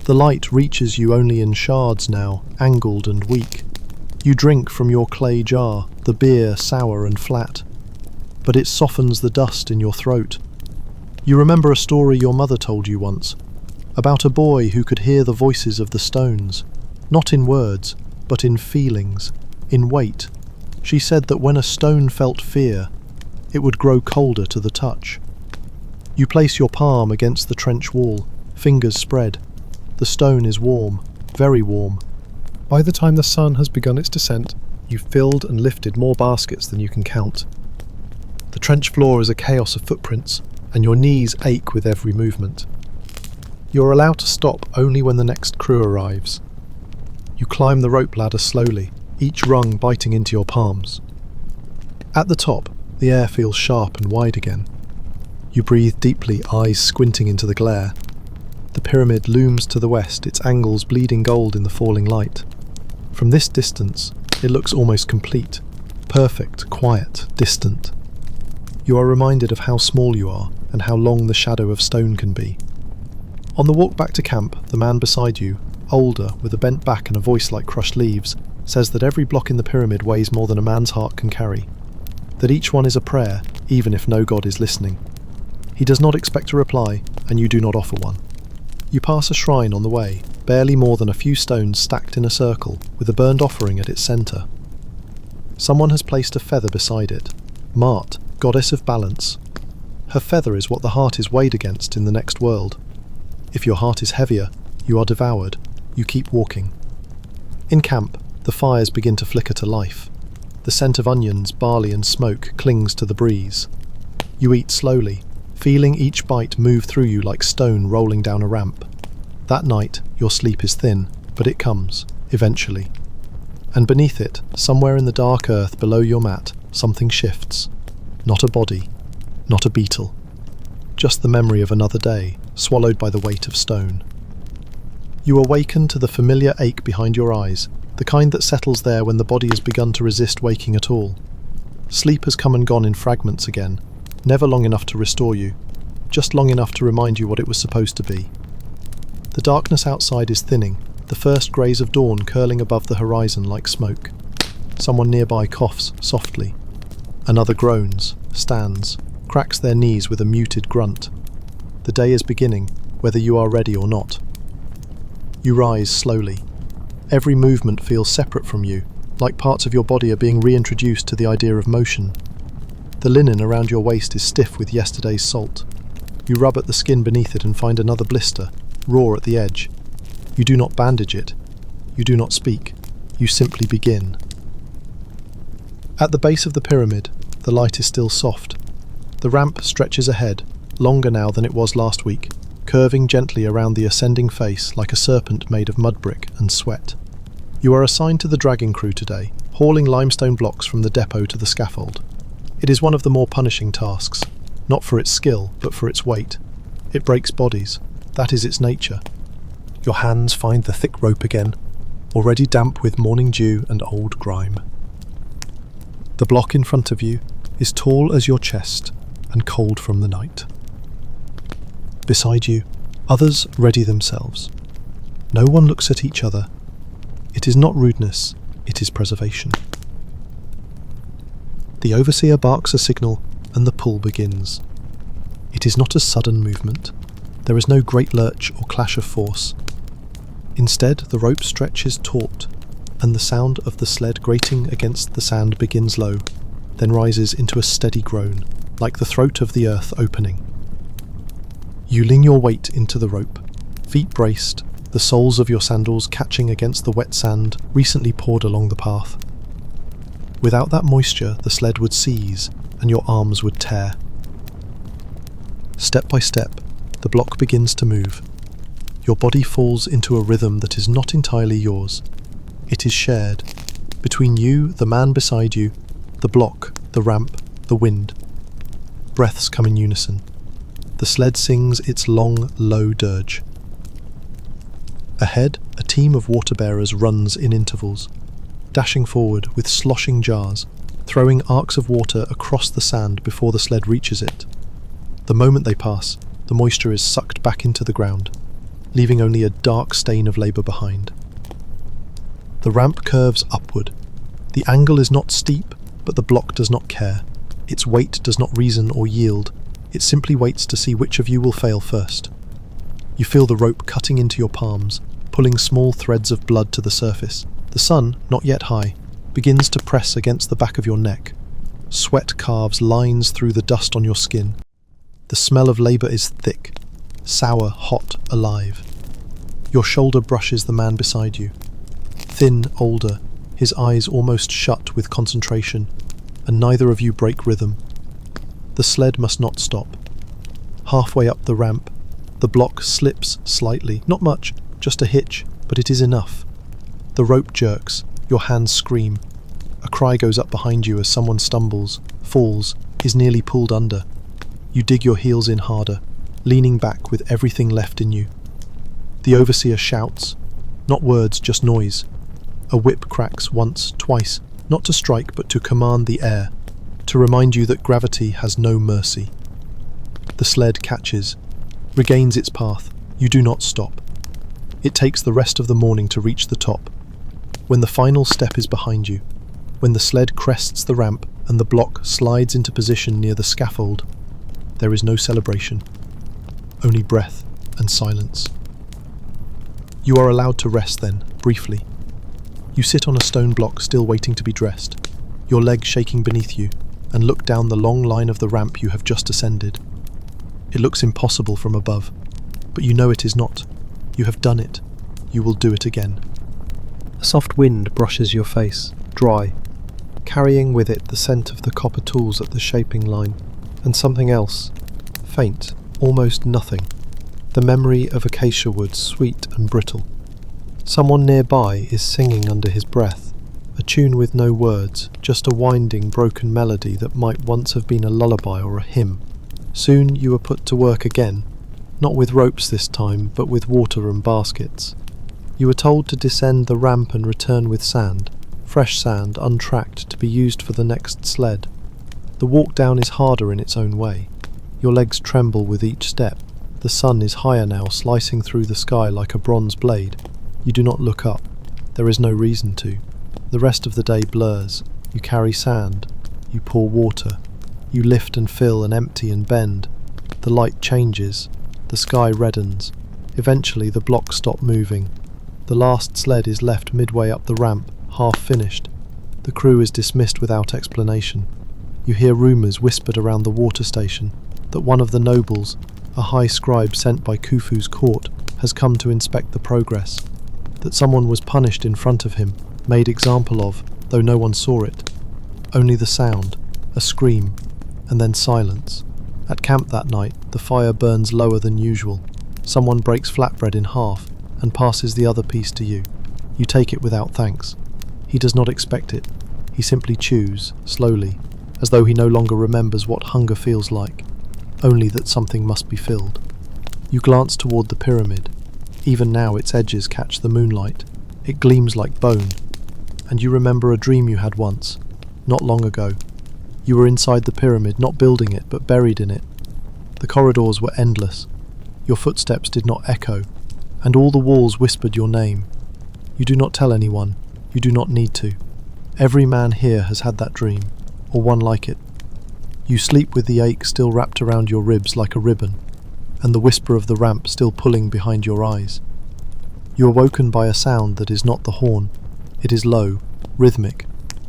The light reaches you only in shards now, angled and weak. You drink from your clay jar, the beer sour and flat, but it softens the dust in your throat. You remember a story your mother told you once, about a boy who could hear the voices of the stones, not in words, but in feelings, in weight. She said that when a stone felt fear, it would grow colder to the touch. You place your palm against the trench wall, fingers spread. The stone is warm, very warm. By the time the sun has begun its descent, you've filled and lifted more baskets than you can count. The trench floor is a chaos of footprints, and your knees ache with every movement. You're allowed to stop only when the next crew arrives. You climb the rope ladder slowly, each rung biting into your palms. At the top, the air feels sharp and wide again. You breathe deeply, eyes squinting into the glare. The pyramid looms to the west, its angles bleeding gold in the falling light. From this distance, it looks almost complete, perfect, quiet, distant. You are reminded of how small you are and how long the shadow of stone can be. On the walk back to camp, the man beside you, older, with a bent back and a voice like crushed leaves, says that every block in the pyramid weighs more than a man's heart can carry, that each one is a prayer, even if no God is listening. He does not expect a reply, and you do not offer one. You pass a shrine on the way, barely more than a few stones stacked in a circle, with a burned offering at its centre. Someone has placed a feather beside it. Mart, goddess of balance. Her feather is what the heart is weighed against in the next world. If your heart is heavier, you are devoured. You keep walking. In camp, the fires begin to flicker to life. The scent of onions, barley and smoke clings to the breeze. You eat slowly, feeling each bite move through you like stone rolling down a ramp. That night, your sleep is thin, but it comes, eventually. And beneath it, somewhere in the dark earth below your mat, something shifts. Not a body, not a beetle. Just the memory of another day, swallowed by the weight of stone. You awaken to the familiar ache behind your eyes, the kind that settles there when the body has begun to resist waking at all. Sleep has come and gone in fragments again, never long enough to restore you, just long enough to remind you what it was supposed to be. The darkness outside is thinning, the first greys of dawn curling above the horizon like smoke. Someone nearby coughs softly. Another groans, stands, cracks their knees with a muted grunt. The day is beginning, whether you are ready or not. You rise slowly. Every movement feels separate from you, like parts of your body are being reintroduced to the idea of motion. The linen around your waist is stiff with yesterday's salt. You rub at the skin beneath it and find another blister, raw at the edge. You do not bandage it. You do not speak. You simply begin. At the base of the pyramid, the light is still soft. The ramp stretches ahead, longer now than it was last week, curving gently around the ascending face like a serpent made of mud brick and sweat. You are assigned to the dragging crew today, hauling limestone blocks from the depot to the scaffold. It is one of the more punishing tasks, not for its skill, but for its weight. It breaks bodies. That is its nature. Your hands find the thick rope again, already damp with morning dew and old grime. The block in front of you is tall as your chest and cold from the night. Beside you, others ready themselves. No one looks at each other. It is not rudeness, it is preservation. The overseer barks a signal and the pull begins. It is not a sudden movement. There is no great lurch or clash of force. Instead, the rope stretches taut, and the sound of the sled grating against the sand begins low, then rises into a steady groan, like the throat of the earth opening. You lean your weight into the rope, feet braced, the soles of your sandals catching against the wet sand recently poured along the path. Without that moisture, the sled would seize and your arms would tear. Step by step, the block begins to move. Your body falls into a rhythm that is not entirely yours. It is shared. Between you, the man beside you, the block, the ramp, the wind. Breaths come in unison. The sled sings its long, low dirge. Ahead, a team of water bearers runs in intervals, dashing forward with sloshing jars, throwing arcs of water across the sand before the sled reaches it. The moment they pass, the moisture is sucked back into the ground, leaving only a dark stain of labour behind. The ramp curves upward. The angle is not steep, but the block does not care. Its weight does not reason or yield. It simply waits to see which of you will fail first. You feel the rope cutting into your palms, pulling small threads of blood to the surface. The sun, not yet high, begins to press against the back of your neck. Sweat carves lines through the dust on your skin. The smell of labour is thick, sour, hot, alive. Your shoulder brushes the man beside you. Thin, older, his eyes almost shut with concentration, and neither of you break rhythm. The sled must not stop. Halfway up the ramp, the block slips slightly, not much, just a hitch, but it is enough. The rope jerks, your hands scream. A cry goes up behind you as someone stumbles, falls, is nearly pulled under. You dig your heels in harder, leaning back with everything left in you. The overseer shouts, not words, just noise. A whip cracks once, twice, not to strike but to command the air, to remind you that gravity has no mercy. The sled catches, regains its path. You do not stop. It takes the rest of the morning to reach the top. When the final step is behind you, when the sled crests the ramp and the block slides into position near the scaffold, there is no celebration, only breath and silence. You are allowed to rest then, briefly. You sit on a stone block still waiting to be dressed, your legs shaking beneath you, and look down the long line of the ramp you have just ascended. It looks impossible from above, but you know it is not. You have done it. You will do it again. A soft wind brushes your face, dry, carrying with it the scent of the copper tools at the shaping line, and something else, faint, almost nothing, the memory of acacia wood, sweet and brittle. Someone nearby is singing under his breath, a tune with no words, just a winding, broken melody that might once have been a lullaby or a hymn. Soon you are put to work again, not with ropes this time, but with water and baskets. You are told to descend the ramp and return with sand, fresh sand, untracked, to be used for the next sled. The walk down is harder in its own way. Your legs tremble with each step. The sun is higher now, slicing through the sky like a bronze blade. You do not look up. There is no reason to. The rest of the day blurs. You carry sand. You pour water. You lift and fill and empty and bend. The light changes. The sky reddens. Eventually the blocks stop moving. The last sled is left midway up the ramp, half finished. The crew is dismissed without explanation. You hear rumours whispered around the water station that one of the nobles, a high scribe sent by Khufu's court, has come to inspect the progress. That someone was punished in front of him, made example of, though no one saw it. Only the sound, a scream, and then silence. At camp that night, the fire burns lower than usual. Someone breaks flatbread in half and passes the other piece to you. You take it without thanks. He does not expect it. He simply chews, slowly, as though he no longer remembers what hunger feels like, only that something must be filled. You glance toward the pyramid. Even now its edges catch the moonlight. It gleams like bone. And you remember a dream you had once, not long ago. You were inside the pyramid, not building it, but buried in it. The corridors were endless. Your footsteps did not echo, and all the walls whispered your name. You do not tell anyone. You do not need to. Every man here has had that dream, or one like it. You sleep with the ache still wrapped around your ribs like a ribbon, and the whisper of the ramp still pulling behind your eyes. You are woken by a sound that is not the horn. It is low, rhythmic,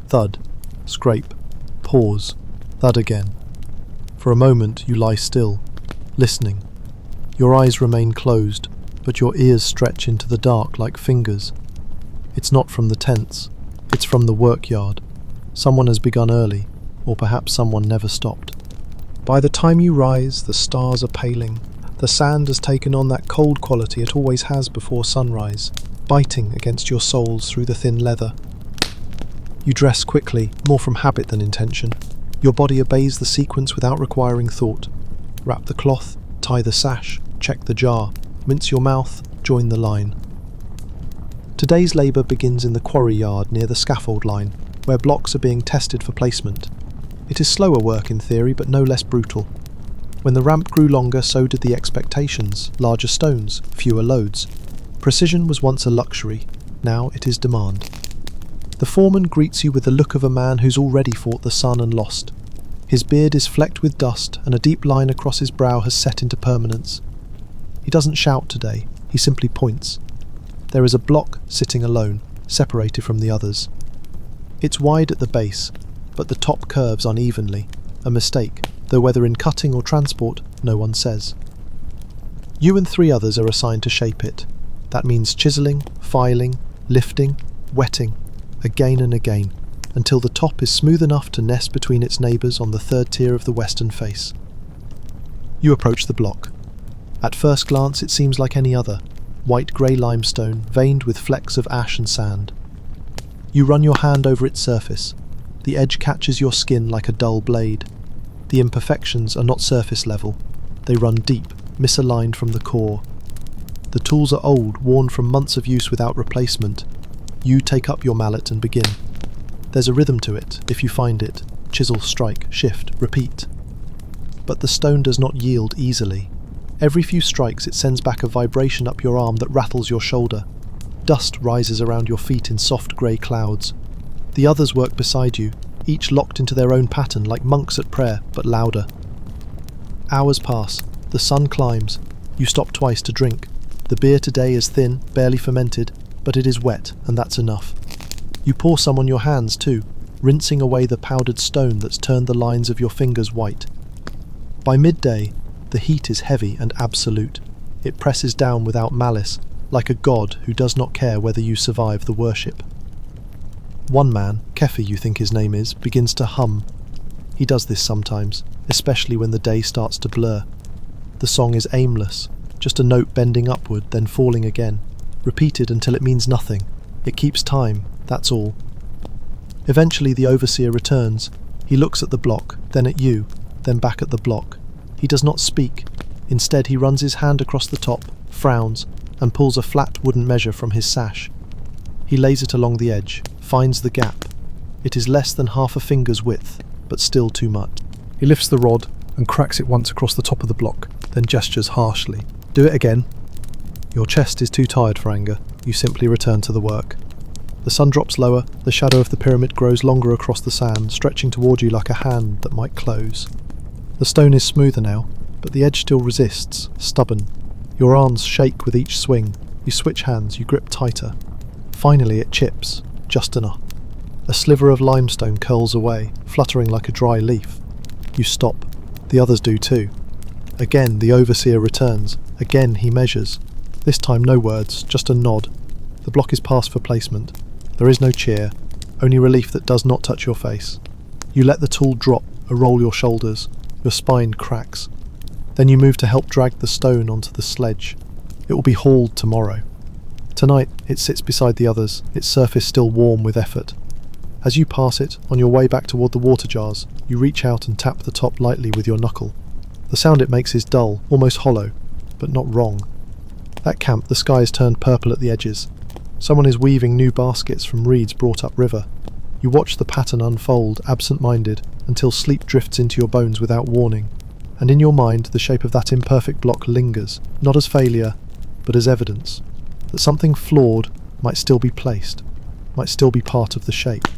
thud, scrape, pause, thud again. For a moment you lie still, listening. Your eyes remain closed, but your ears stretch into the dark like fingers. It's not from the tents, it's from the workyard. Someone has begun early, or perhaps someone never stopped. By the time you rise, the stars are paling. The sand has taken on that cold quality it always has before sunrise, biting against your soles through the thin leather. You dress quickly, more from habit than intention. Your body obeys the sequence without requiring thought. Wrap the cloth, tie the sash, check the jar, mince your mouth, join the line. Today's labour begins in the quarry yard near the scaffold line, where blocks are being tested for placement. It is slower work in theory, but no less brutal. When the ramp grew longer, so did the expectations. Larger stones, fewer loads. Precision was once a luxury, now it is demand. The foreman greets you with the look of a man who's already fought the sun and lost. His beard is flecked with dust, and a deep line across his brow has set into permanence. He doesn't shout today, he simply points. There is a block sitting alone, separated from the others. It's wide at the base, but the top curves unevenly, a mistake, though whether in cutting or transport, no one says. You and 3 others are assigned to shape it. That means chiselling, filing, lifting, wetting, again and again, until the top is smooth enough to nest between its neighbours on the 3rd tier of the western face. You approach the block. At first glance it seems like any other, white-grey limestone, veined with flecks of ash and sand. You run your hand over its surface. The edge catches your skin like a dull blade. The imperfections are not surface level. They run deep, misaligned from the core. The tools are old, worn from months of use without replacement. You take up your mallet and begin. There's a rhythm to it, if you find it. Chisel, strike, shift, repeat. But the stone does not yield easily. Every few strikes it sends back a vibration up your arm that rattles your shoulder. Dust rises around your feet in soft grey clouds. The others work beside you, each locked into their own pattern like monks at prayer, but louder. Hours pass. The sun climbs. You stop twice to drink. The beer today is thin, barely fermented, but it is wet, and that's enough. You pour some on your hands too, rinsing away the powdered stone that's turned the lines of your fingers white. By midday, the heat is heavy and absolute. It presses down without malice, like a god who does not care whether you survive the worship. One man, Kefi you think his name is, begins to hum. He does this sometimes, especially when the day starts to blur. The song is aimless, just a note bending upward, then falling again, repeated until it means nothing. It keeps time, that's all. Eventually the overseer returns. He looks at the block, then at you, then back at the block. He does not speak. Instead he runs his hand across the top, frowns, and pulls a flat wooden measure from his sash. He lays it along the edge, finds the gap. It is less than half a finger's width, but still too much. He lifts the rod and cracks it once across the top of the block, then gestures harshly. Do it again. Your chest is too tired for anger. You simply return to the work. The sun drops lower, the shadow of the pyramid grows longer across the sand, stretching toward you like a hand that might close. The stone is smoother now, but the edge still resists, stubborn. Your arms shake with each swing. You switch hands, you grip tighter. Finally it chips, just enough. A sliver of limestone curls away, fluttering like a dry leaf. You stop. The others do too. Again the overseer returns. Again he measures. This time no words, just a nod. The block is passed for placement. There is no cheer, only relief that does not touch your face. You let the tool drop, roll your shoulders. Your spine cracks. Then you move to help drag the stone onto the sledge. It will be hauled tomorrow. Tonight it sits beside the others, its surface still warm with effort. As you pass it, on your way back toward the water jars, you reach out and tap the top lightly with your knuckle. The sound it makes is dull, almost hollow, but not wrong. At camp, the sky is turned purple at the edges. Someone is weaving new baskets from reeds brought up river. You watch the pattern unfold, absent-minded, until sleep drifts into your bones without warning. And in your mind, the shape of that imperfect block lingers, not as failure, but as evidence that something flawed might still be placed, might still be part of the shape.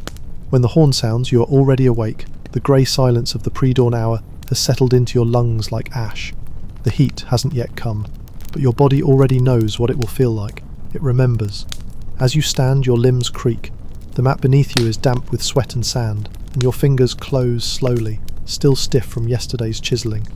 When the horn sounds, you are already awake. The grey silence of the pre-dawn hour has settled into your lungs like ash. The heat hasn't yet come, but your body already knows what it will feel like. It remembers. As you stand, your limbs creak. The mat beneath you is damp with sweat and sand, and your fingers close slowly, still stiff from yesterday's chiselling.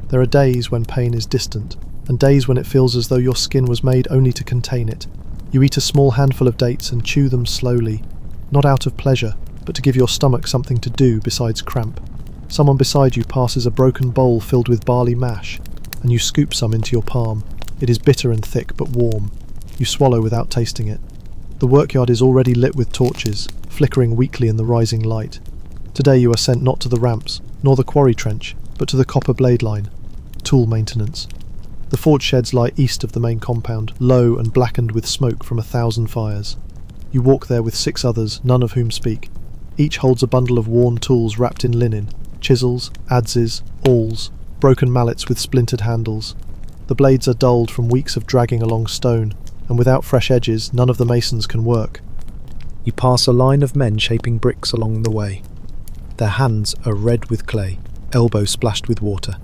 There are days when pain is distant, and days when it feels as though your skin was made only to contain it. You eat a small handful of dates and chew them slowly, not out of pleasure, but to give your stomach something to do besides cramp. Someone beside you passes a broken bowl filled with barley mash, and you scoop some into your palm. It is bitter and thick, but warm. You swallow without tasting it. The workyard is already lit with torches, flickering weakly in the rising light. Today you are sent not to the ramps, nor the quarry trench, but to the copper blade line. Tool maintenance. The forge sheds lie east of the main compound, low and blackened with smoke from 1,000 fires. You walk there with 6 others, none of whom speak. Each holds a bundle of worn tools wrapped in linen, chisels, adzes, awls, broken mallets with splintered handles. The blades are dulled from weeks of dragging along stone, and without fresh edges, none of the masons can work. You pass a line of men shaping bricks along the way. Their hands are red with clay, elbows splashed with water.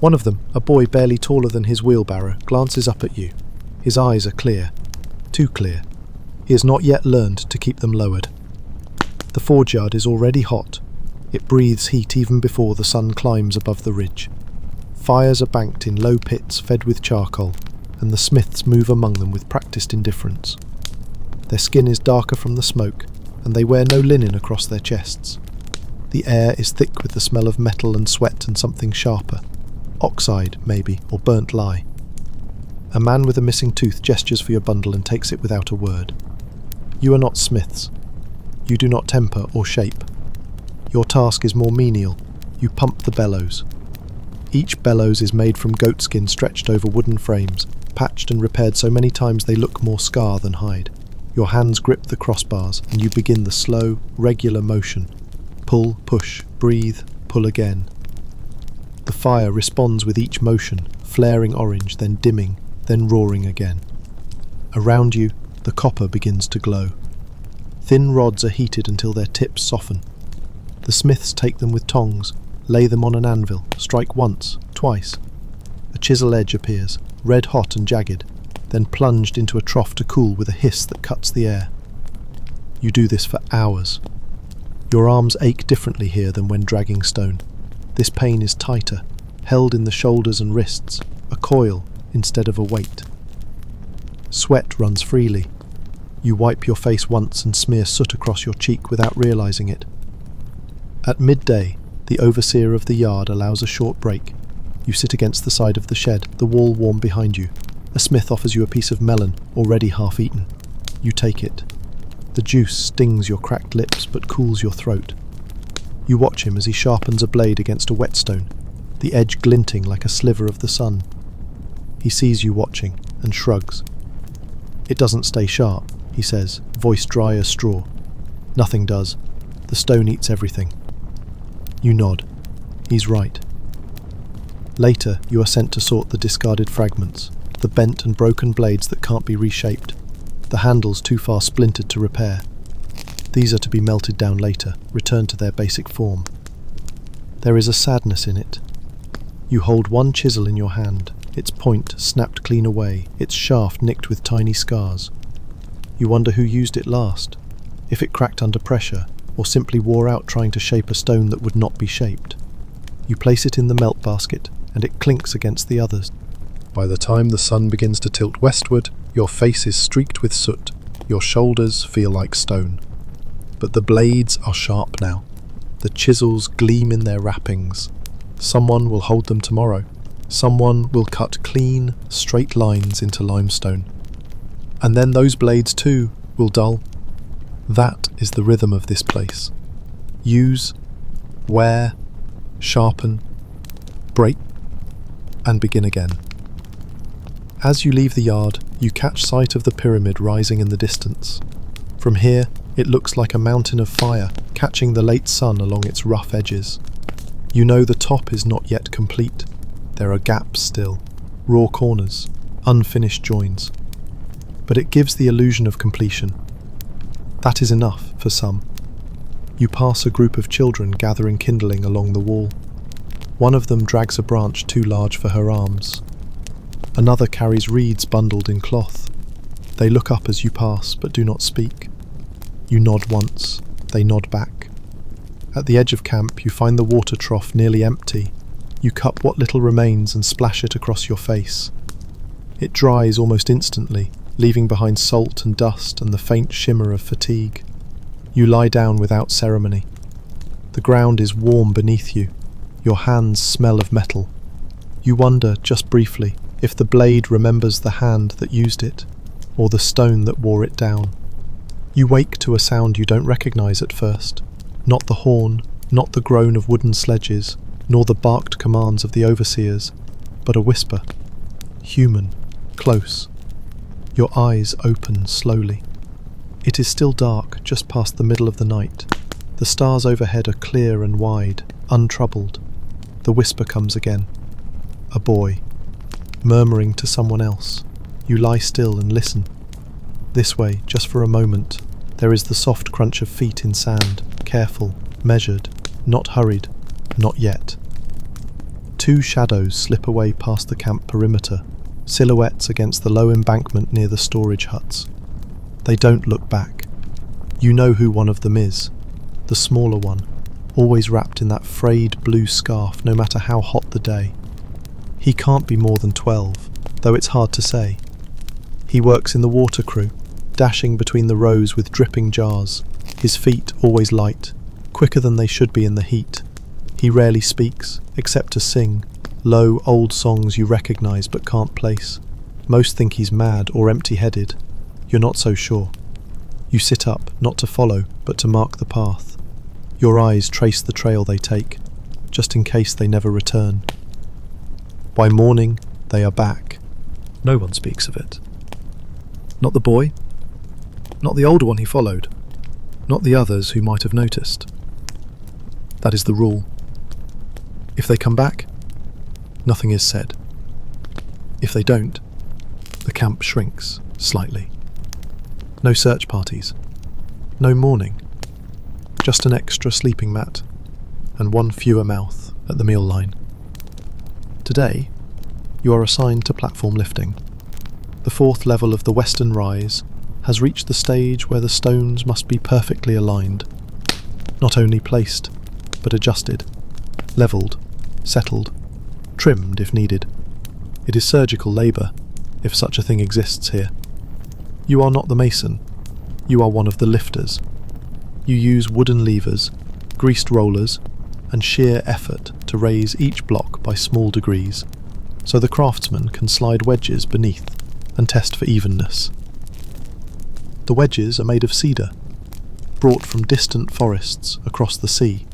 One of them, a boy barely taller than his wheelbarrow, glances up at you. His eyes are clear. Too clear. He has not yet learned to keep them lowered. The forge yard is already hot. It breathes heat even before the sun climbs above the ridge. Fires are banked in low pits fed with charcoal, and the smiths move among them with practiced indifference. Their skin is darker from the smoke, and they wear no linen across their chests. The air is thick with the smell of metal and sweat and something sharper. Oxide, maybe, or burnt lye. A man with a missing tooth gestures for your bundle and takes it without a word. You are not smiths. You do not temper or shape. Your task is more menial. You pump the bellows. Each bellows is made from goatskin stretched over wooden frames, patched and repaired so many times they look more scar than hide. Your hands grip the crossbars, and you begin the slow, regular motion. Pull, push, breathe, pull again. The fire responds with each motion, flaring orange, then dimming, then roaring again. Around you, the copper begins to glow. Thin rods are heated until their tips soften. The smiths take them with tongs, lay them on an anvil, strike once, twice. A chisel edge appears, red hot and jagged, then plunged into a trough to cool with a hiss that cuts the air. You do this for hours. Your arms ache differently here than when dragging stone. This pain is tighter, held in the shoulders and wrists, a coil instead of a weight. Sweat runs freely. You wipe your face once and smear soot across your cheek without realizing it. At midday, the overseer of the yard allows a short break. You sit against the side of the shed, the wall warm behind you. A smith offers you a piece of melon, already half eaten. You take it. The juice stings your cracked lips but cools your throat. You watch him as he sharpens a blade against a whetstone, the edge glinting like a sliver of the sun. He sees you watching and shrugs. "It doesn't stay sharp," he says, voice dry as straw. "Nothing does. The stone eats everything." You nod. He's right. Later, you are sent to sort the discarded fragments, the bent and broken blades that can't be reshaped, the handles too far splintered to repair. These are to be melted down later, returned to their basic form. There is a sadness in it. You hold one chisel in your hand, its point snapped clean away, its shaft nicked with tiny scars. You wonder who used it last, if it cracked under pressure, or simply wore out trying to shape a stone that would not be shaped. You place it in the melt basket, and it clinks against the others. By the time the sun begins to tilt westward, your face is streaked with soot, your shoulders feel like stone. But the blades are sharp now. The chisels gleam in their wrappings. Someone will hold them tomorrow. Someone will cut clean, straight lines into limestone. And then those blades too will dull. That is the rhythm of this place. Use, wear, sharpen, break, and begin again. As you leave the yard, you catch sight of the pyramid rising in the distance. From here, it looks like a mountain of fire, catching the late sun along its rough edges. You know the top is not yet complete. There are gaps still, raw corners, unfinished joins. But it gives the illusion of completion. That is enough for some. You pass a group of children gathering kindling along the wall. One of them drags a branch too large for her arms. Another carries reeds bundled in cloth. They look up as you pass, but do not speak. You nod once, they nod back. At the edge of camp, you find the water trough nearly empty. You cup what little remains and splash it across your face. It dries almost instantly, leaving behind salt and dust and the faint shimmer of fatigue. You lie down without ceremony. The ground is warm beneath you. Your hands smell of metal. You wonder, just briefly, if the blade remembers the hand that used it, or the stone that wore it down. You wake to a sound you don't recognize at first. Not the horn, not the groan of wooden sledges, nor the barked commands of the overseers, but a whisper. Human, close. Your eyes open slowly. It is still dark, just past the middle of the night. The stars overhead are clear and wide, untroubled. The whisper comes again. A boy, murmuring to someone else. You lie still and listen. This way, just for a moment, there is the soft crunch of feet in sand, careful, measured, not hurried, not yet. Two shadows slip away past the camp perimeter, silhouettes against the low embankment near the storage huts. They don't look back. You know who one of them is, the smaller one, always wrapped in that frayed blue scarf no matter how hot the day. He can't be more than 12, though it's hard to say. He works in the water crew, dashing between the rows with dripping jars, his feet always light, quicker than they should be in the heat. He rarely speaks, except to sing, low, old songs you recognise but can't place. Most think he's mad or empty-headed. You're not so sure. You sit up, not to follow, but to mark the path. Your eyes trace the trail they take, just in case they never return. By morning, they are back. No one speaks of it. Not the boy, not the older one he followed, not the others who might have noticed. That is the rule. If they come back, nothing is said. If they don't, the camp shrinks slightly. No search parties, no mourning, just an extra sleeping mat and one fewer mouth at the meal line. Today, you are assigned to platform lifting. The fourth level of the western rise has reached the stage where the stones must be perfectly aligned, not only placed, but adjusted, levelled, settled, trimmed if needed. It is surgical labour, if such a thing exists here. You are not the mason, you are one of the lifters. You use wooden levers, greased rollers, and sheer effort to raise each block by small degrees, so the craftsman can slide wedges beneath and test for evenness. The wedges are made of cedar, brought from distant forests across the sea.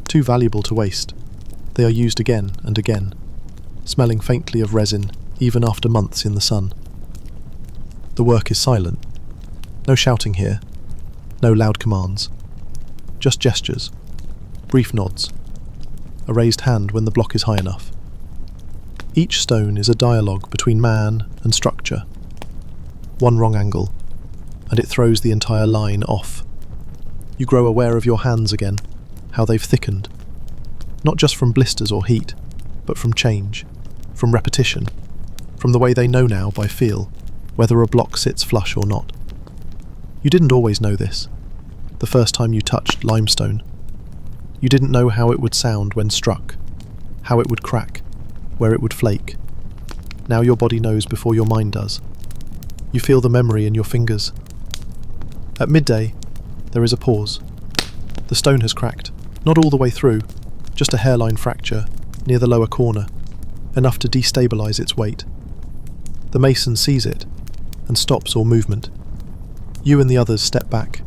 Too valuable to waste, they are used again and again, smelling faintly of resin even after months in the sun. The work is silent. No shouting here, no loud commands. Just gestures, brief nods, a raised hand when the block is high enough. Each stone is a dialogue between man and structure. One wrong angle, and it throws the entire line off. You grow aware of your hands again, how they've thickened. Not just from blisters or heat, but from change, from repetition, from the way they know now by feel, whether a block sits flush or not. You didn't always know this. The first time you touched limestone, you didn't know how it would sound when struck, how it would crack, where it would flake. Now your body knows before your mind does. You feel the memory in your fingers. At midday, there is a pause. The stone has cracked, not all the way through, just a hairline fracture near the lower corner, enough to destabilize its weight. The mason sees it and stops all movement. You and the others step back.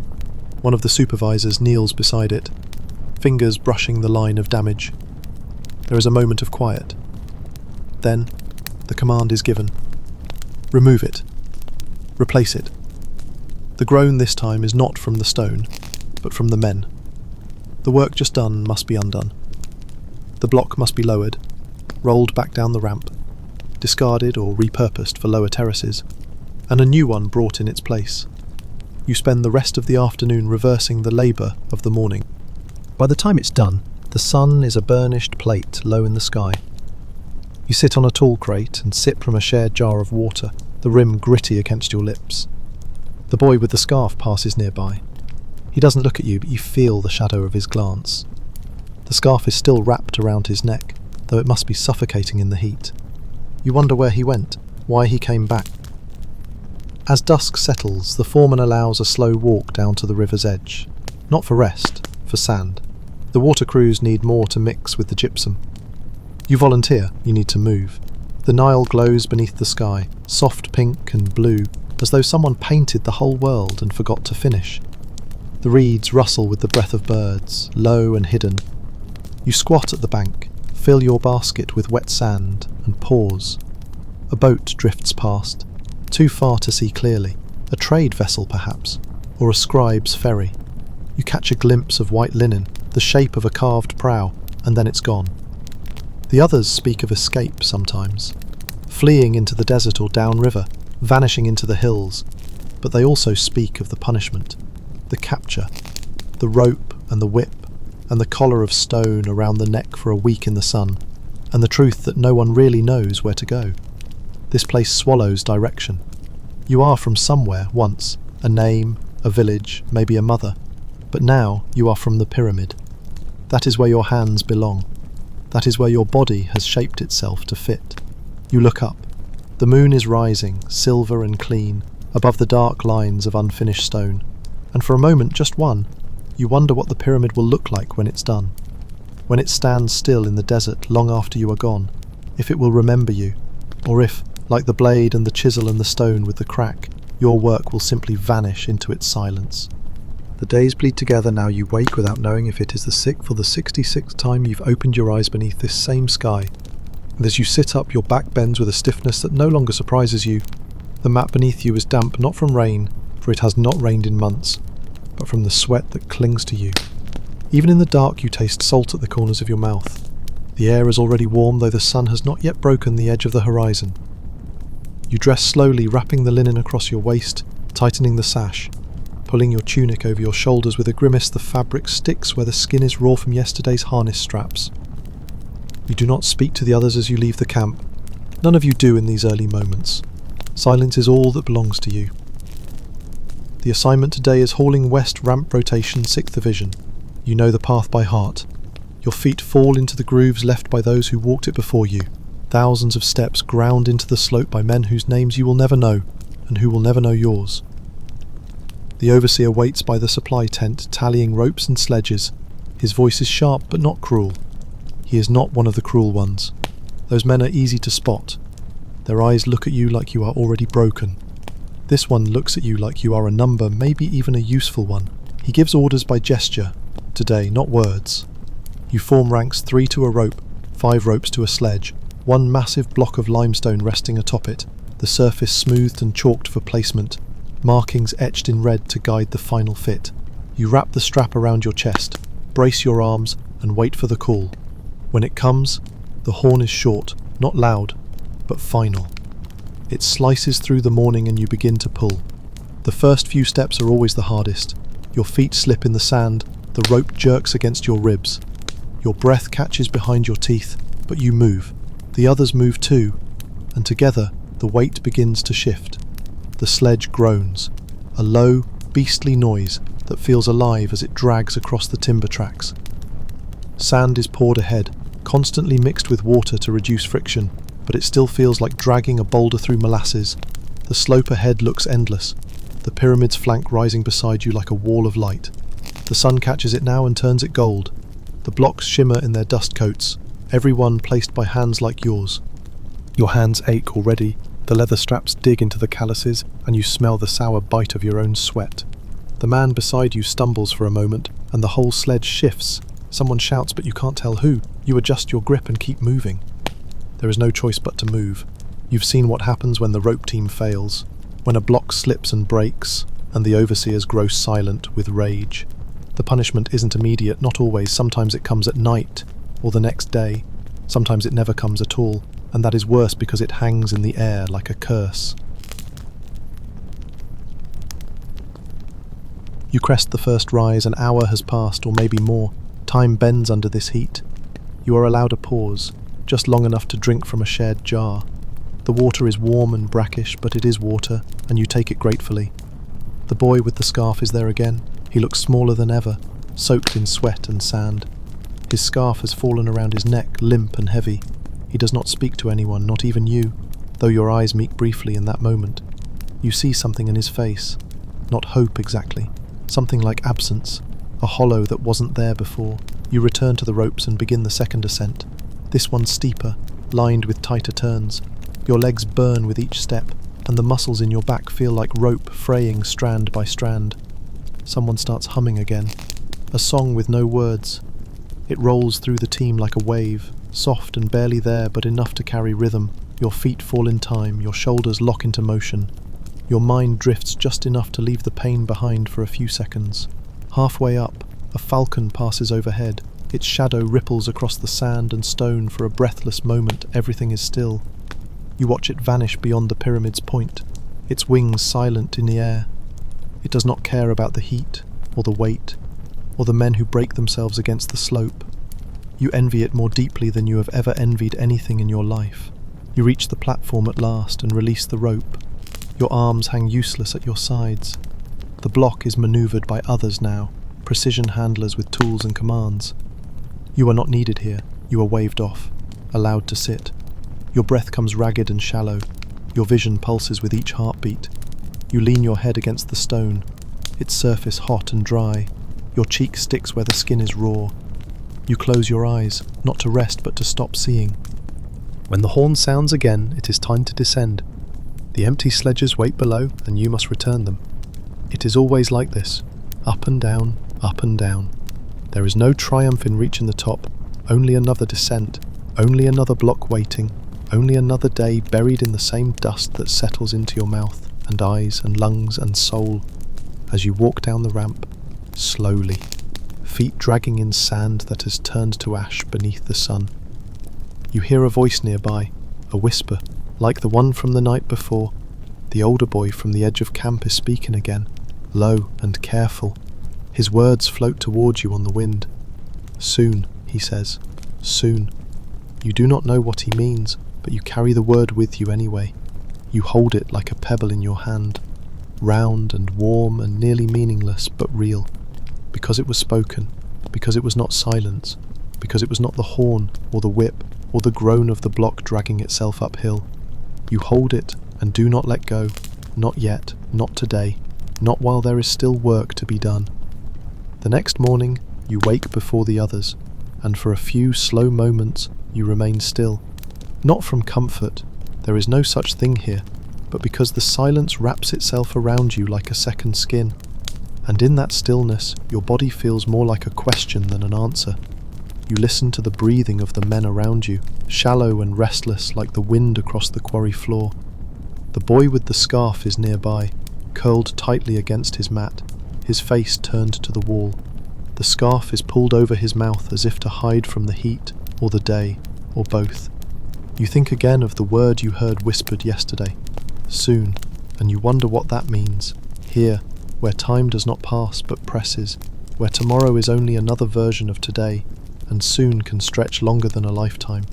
One of the supervisors kneels beside it, fingers brushing the line of damage. There is a moment of quiet. Then, the command is given. Remove it. Replace it. The groan this time is not from the stone, but from the men. The work just done must be undone. The block must be lowered, rolled back down the ramp, discarded or repurposed for lower terraces, and a new one brought in its place. You spend the rest of the afternoon reversing the labour of the morning. By the time it's done, the sun is a burnished plate low in the sky. You sit on a tall crate and sip from a shared jar of water, the rim gritty against your lips. The boy with the scarf passes nearby. He doesn't look at you, but you feel the shadow of his glance. The scarf is still wrapped around his neck, though it must be suffocating in the heat. You wonder where he went. why he came back. As dusk settles, the foreman allows a slow walk down to the river's edge. Not for rest, for sand. The water crews need more to mix with the gypsum. You volunteer, you need to move. The Nile glows beneath the sky, soft pink and blue, as though someone painted the whole world and forgot to finish. The reeds rustle with the breath of birds, low and hidden. You squat at the bank, fill your basket with wet sand, and pause. A boat drifts past, too far to see clearly. A trade vessel, perhaps, or a scribe's ferry. You catch a glimpse of white linen, the shape of a carved prow, and then it's gone. The others speak of escape sometimes, fleeing into the desert or downriver, vanishing into the hills, but they also speak of the punishment, the capture, the rope and the whip, and the collar of stone around the neck for a week in the sun, and the truth that no one really knows where to go. This place swallows direction. You are from somewhere once, a name, a village, maybe a mother, but now you are from the pyramid. That is where your hands belong. That is where your body has shaped itself to fit. You look up. The moon is rising, silver and clean, above the dark lines of unfinished stone, and for a moment, just one, you wonder what the pyramid will look like when it's done. When it stands still in the desert long after you are gone, if it will remember you, or if, like the blade and the chisel and the stone with the crack, your work will simply vanish into its silence. The days bleed together. Now you wake without knowing if it is the 6th or the 66th time you've opened your eyes beneath this same sky. And as you sit up, your back bends with a stiffness that no longer surprises you. The mat beneath you is damp not from rain, for it has not rained in months, but from the sweat that clings to you. Even in the dark you taste salt at the corners of your mouth. The air is already warm, though the sun has not yet broken the edge of the horizon. You dress slowly, wrapping the linen across your waist, tightening the sash. Pulling your tunic over your shoulders with a grimace, the fabric sticks where the skin is raw from yesterday's harness straps. You do not speak to the others as you leave the camp. None of you do in these early moments. Silence is all that belongs to you. The assignment today is hauling west ramp rotation 6th Division. You know the path by heart. Your feet fall into the grooves left by those who walked it before you. Thousands of steps ground into the slope by men whose names you will never know, and who will never know yours. The overseer waits by the supply tent, tallying ropes and sledges. His voice is sharp but not cruel. He is not one of the cruel ones. Those men are easy to spot. Their eyes look at you like you are already broken. This one looks at you like you are a number, maybe even a useful one. He gives orders by gesture, today, not words. You form ranks 3 to a rope, 5 ropes to a sledge, one massive block of limestone resting atop it, the surface smoothed and chalked for placement, markings etched in red to guide the final fit. You wrap the strap around your chest, brace your arms, and wait for the call. When it comes, the horn is short, not loud, but final. It slices through the morning and you begin to pull. The first few steps are always the hardest. Your feet slip in the sand, the rope jerks against your ribs. Your breath catches behind your teeth, but you move. The others move too, and together the weight begins to shift. The sledge groans, a low, beastly noise that feels alive as it drags across the timber tracks. Sand is poured ahead, constantly mixed with water to reduce friction, but it still feels like dragging a boulder through molasses. The slope ahead looks endless, the pyramid's flank rising beside you like a wall of light. The sun catches it now and turns it gold. The blocks shimmer in their dust coats, every one placed by hands like yours. Your hands ache already, the leather straps dig into the calluses, and you smell the sour bite of your own sweat. The man beside you stumbles for a moment, and the whole sledge shifts. Someone shouts, but you can't tell who. You adjust your grip and keep moving. There is no choice but to move. You've seen what happens when the rope team fails, when a block slips and breaks, and the overseers grow silent with rage. The punishment isn't immediate, not always. Sometimes it comes at night, or the next day. Sometimes it never comes at all, and that is worse because it hangs in the air like a curse. You crest the first rise, an hour has passed, or maybe more. Time bends under this heat. You are allowed a pause, just long enough to drink from a shared jar. The water is warm and brackish, but it is water, and you take it gratefully. The boy with the scarf is there again. He looks smaller than ever, soaked in sweat and sand. His scarf has fallen around his neck, limp and heavy. He does not speak to anyone, not even you, Though your eyes meet briefly in that moment, you see something in his face. Not hope exactly, something like absence, a hollow that wasn't there before. You return to the ropes and begin the second ascent. This one steeper, lined with tighter turns. Your legs burn with each step, and the muscles in your back feel like rope fraying strand by strand. Someone starts humming again, a song with no words. It rolls through the team like a wave, soft and barely there, but enough to carry rhythm. Your feet fall in time, your shoulders lock into motion. Your mind drifts just enough to leave the pain behind for a few seconds. Halfway up, a falcon passes overhead. Its shadow ripples across the sand and stone. For a breathless moment, everything is still. You watch it vanish beyond the pyramid's point, its wings silent in the air. It does not care about the heat, or the weight, or the men who break themselves against the slope. You envy it more deeply than you have ever envied anything in your life. You reach the platform at last and release the rope. Your arms hang useless at your sides. The block is maneuvered by others now, precision handlers with tools and commands. You are not needed here. You are waved off, allowed to sit. Your breath comes ragged and shallow. Your vision pulses with each heartbeat. You lean your head against the stone, its surface hot and dry. Your cheek sticks where the skin is raw. You close your eyes, not to rest but to stop seeing. When the horn sounds again, it is time to descend. The empty sledges wait below, and you must return them. It is always like this, up and down, up and down. There is no triumph in reaching the top, only another descent, only another block waiting, only another day buried in the same dust that settles into your mouth and eyes and lungs and soul as you walk down the ramp, slowly, feet dragging in sand that has turned to ash beneath the sun. You hear a voice nearby, a whisper, like the one from the night before. The older boy from the edge of camp is speaking again, low and careful. His words float towards you on the wind. Soon, he says, soon. You do not know what he means, but you carry the word with you anyway. You hold it like a pebble in your hand, round and warm and nearly meaningless, but real. Because it was spoken, because it was not silence, because it was not the horn or the whip or the groan of the block dragging itself uphill. You hold it and do not let go, not yet, not today, not while there is still work to be done. The next morning, you wake before the others, and for a few slow moments you remain still. Not from comfort, there is no such thing here, but because the silence wraps itself around you like a second skin. And in that stillness, your body feels more like a question than an answer. You listen to the breathing of the men around you, shallow and restless like the wind across the quarry floor. The boy with the scarf is nearby, curled tightly against his mat, his face turned to the wall. The scarf is pulled over his mouth as if to hide from the heat, or the day, or both. You think again of the word you heard whispered yesterday, soon, and you wonder what that means. Here, where time does not pass but presses, where tomorrow is only another version of today, and soon can stretch longer than a lifetime.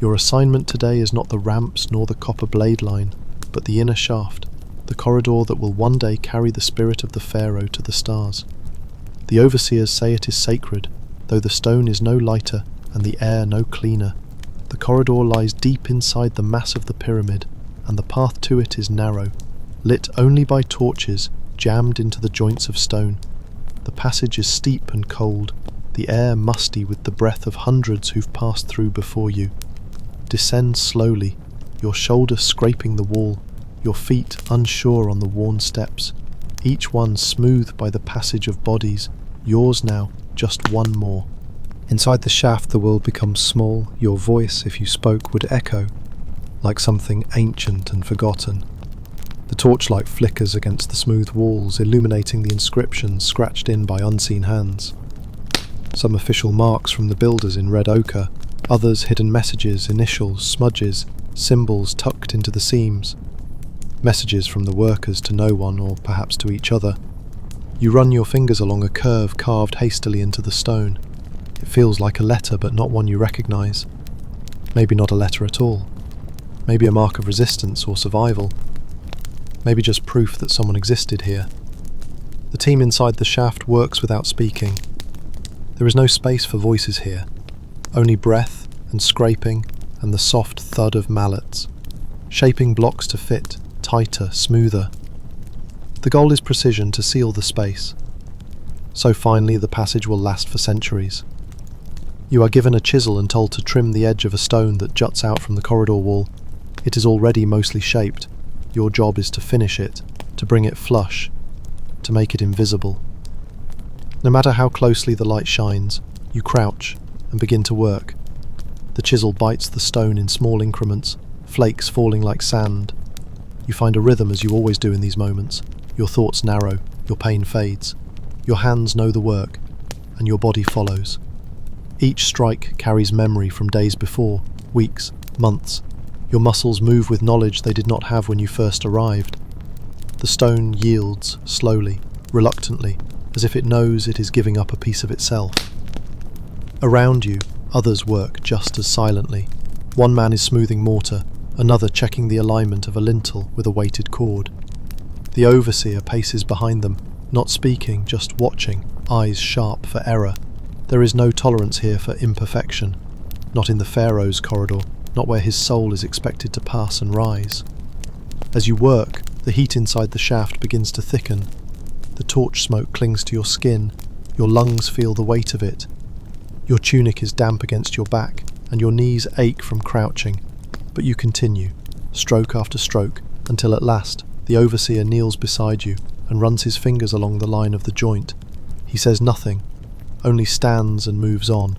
Your assignment today is not the ramps nor the copper blade line, but the inner shaft, the corridor that will one day carry the spirit of the pharaoh to the stars. The overseers say it is sacred, though the stone is no lighter and the air no cleaner. The corridor lies deep inside the mass of the pyramid, and the path to it is narrow, lit only by torches jammed into the joints of stone. The passage is steep and cold, the air musty with the breath of hundreds who've passed through before you. Descend slowly, your shoulders scraping the wall, your feet unsure on the worn steps, each one smooth by the passage of bodies, yours now, just one more. Inside the shaft the world becomes small, your voice, if you spoke, would echo, like something ancient and forgotten. The torchlight flickers against the smooth walls, illuminating the inscriptions scratched in by unseen hands. Some official marks from the builders in red ochre, others hidden messages, initials, smudges, symbols tucked into the seams. Messages from the workers to no one, or perhaps to each other. You run your fingers along a curve carved hastily into the stone. It feels like a letter, but not one you recognize. Maybe not a letter at all. Maybe a mark of resistance or survival. Maybe just proof that someone existed here. The team inside the shaft works without speaking. There is no space for voices here, only breath and scraping and the soft thud of mallets. shaping blocks to fit, tighter, smoother. The goal is precision to seal the space, so finally the passage will last for centuries. You are given a chisel and told to trim the edge of a stone that juts out from the corridor wall. It is already mostly shaped. Your job is to finish it, to bring it flush, to make it invisible. No matter how closely the light shines, you crouch and begin to work. The chisel bites the stone in small increments, flakes falling like sand. You find a rhythm as you always do in these moments. Your thoughts narrow, your pain fades. Your hands know the work, and your body follows. Each strike carries memory from days before, weeks, months. Your muscles move with knowledge they did not have when you first arrived. The stone yields slowly, reluctantly, as if it knows it is giving up a piece of itself. Around you, others work just as silently. One man is smoothing mortar, another checking the alignment of a lintel with a weighted cord. The overseer paces behind them, not speaking, just watching, eyes sharp for error. There is no tolerance here for imperfection, not in the Pharaoh's corridor, not where his soul is expected to pass and rise. As you work, the heat inside the shaft begins to thicken. The torch smoke clings to your skin, your lungs feel the weight of it. Your tunic is damp against your back, and your knees ache from crouching. But you continue, stroke after stroke, until at last the overseer kneels beside you and runs his fingers along the line of the joint. He says nothing, only stands and moves on.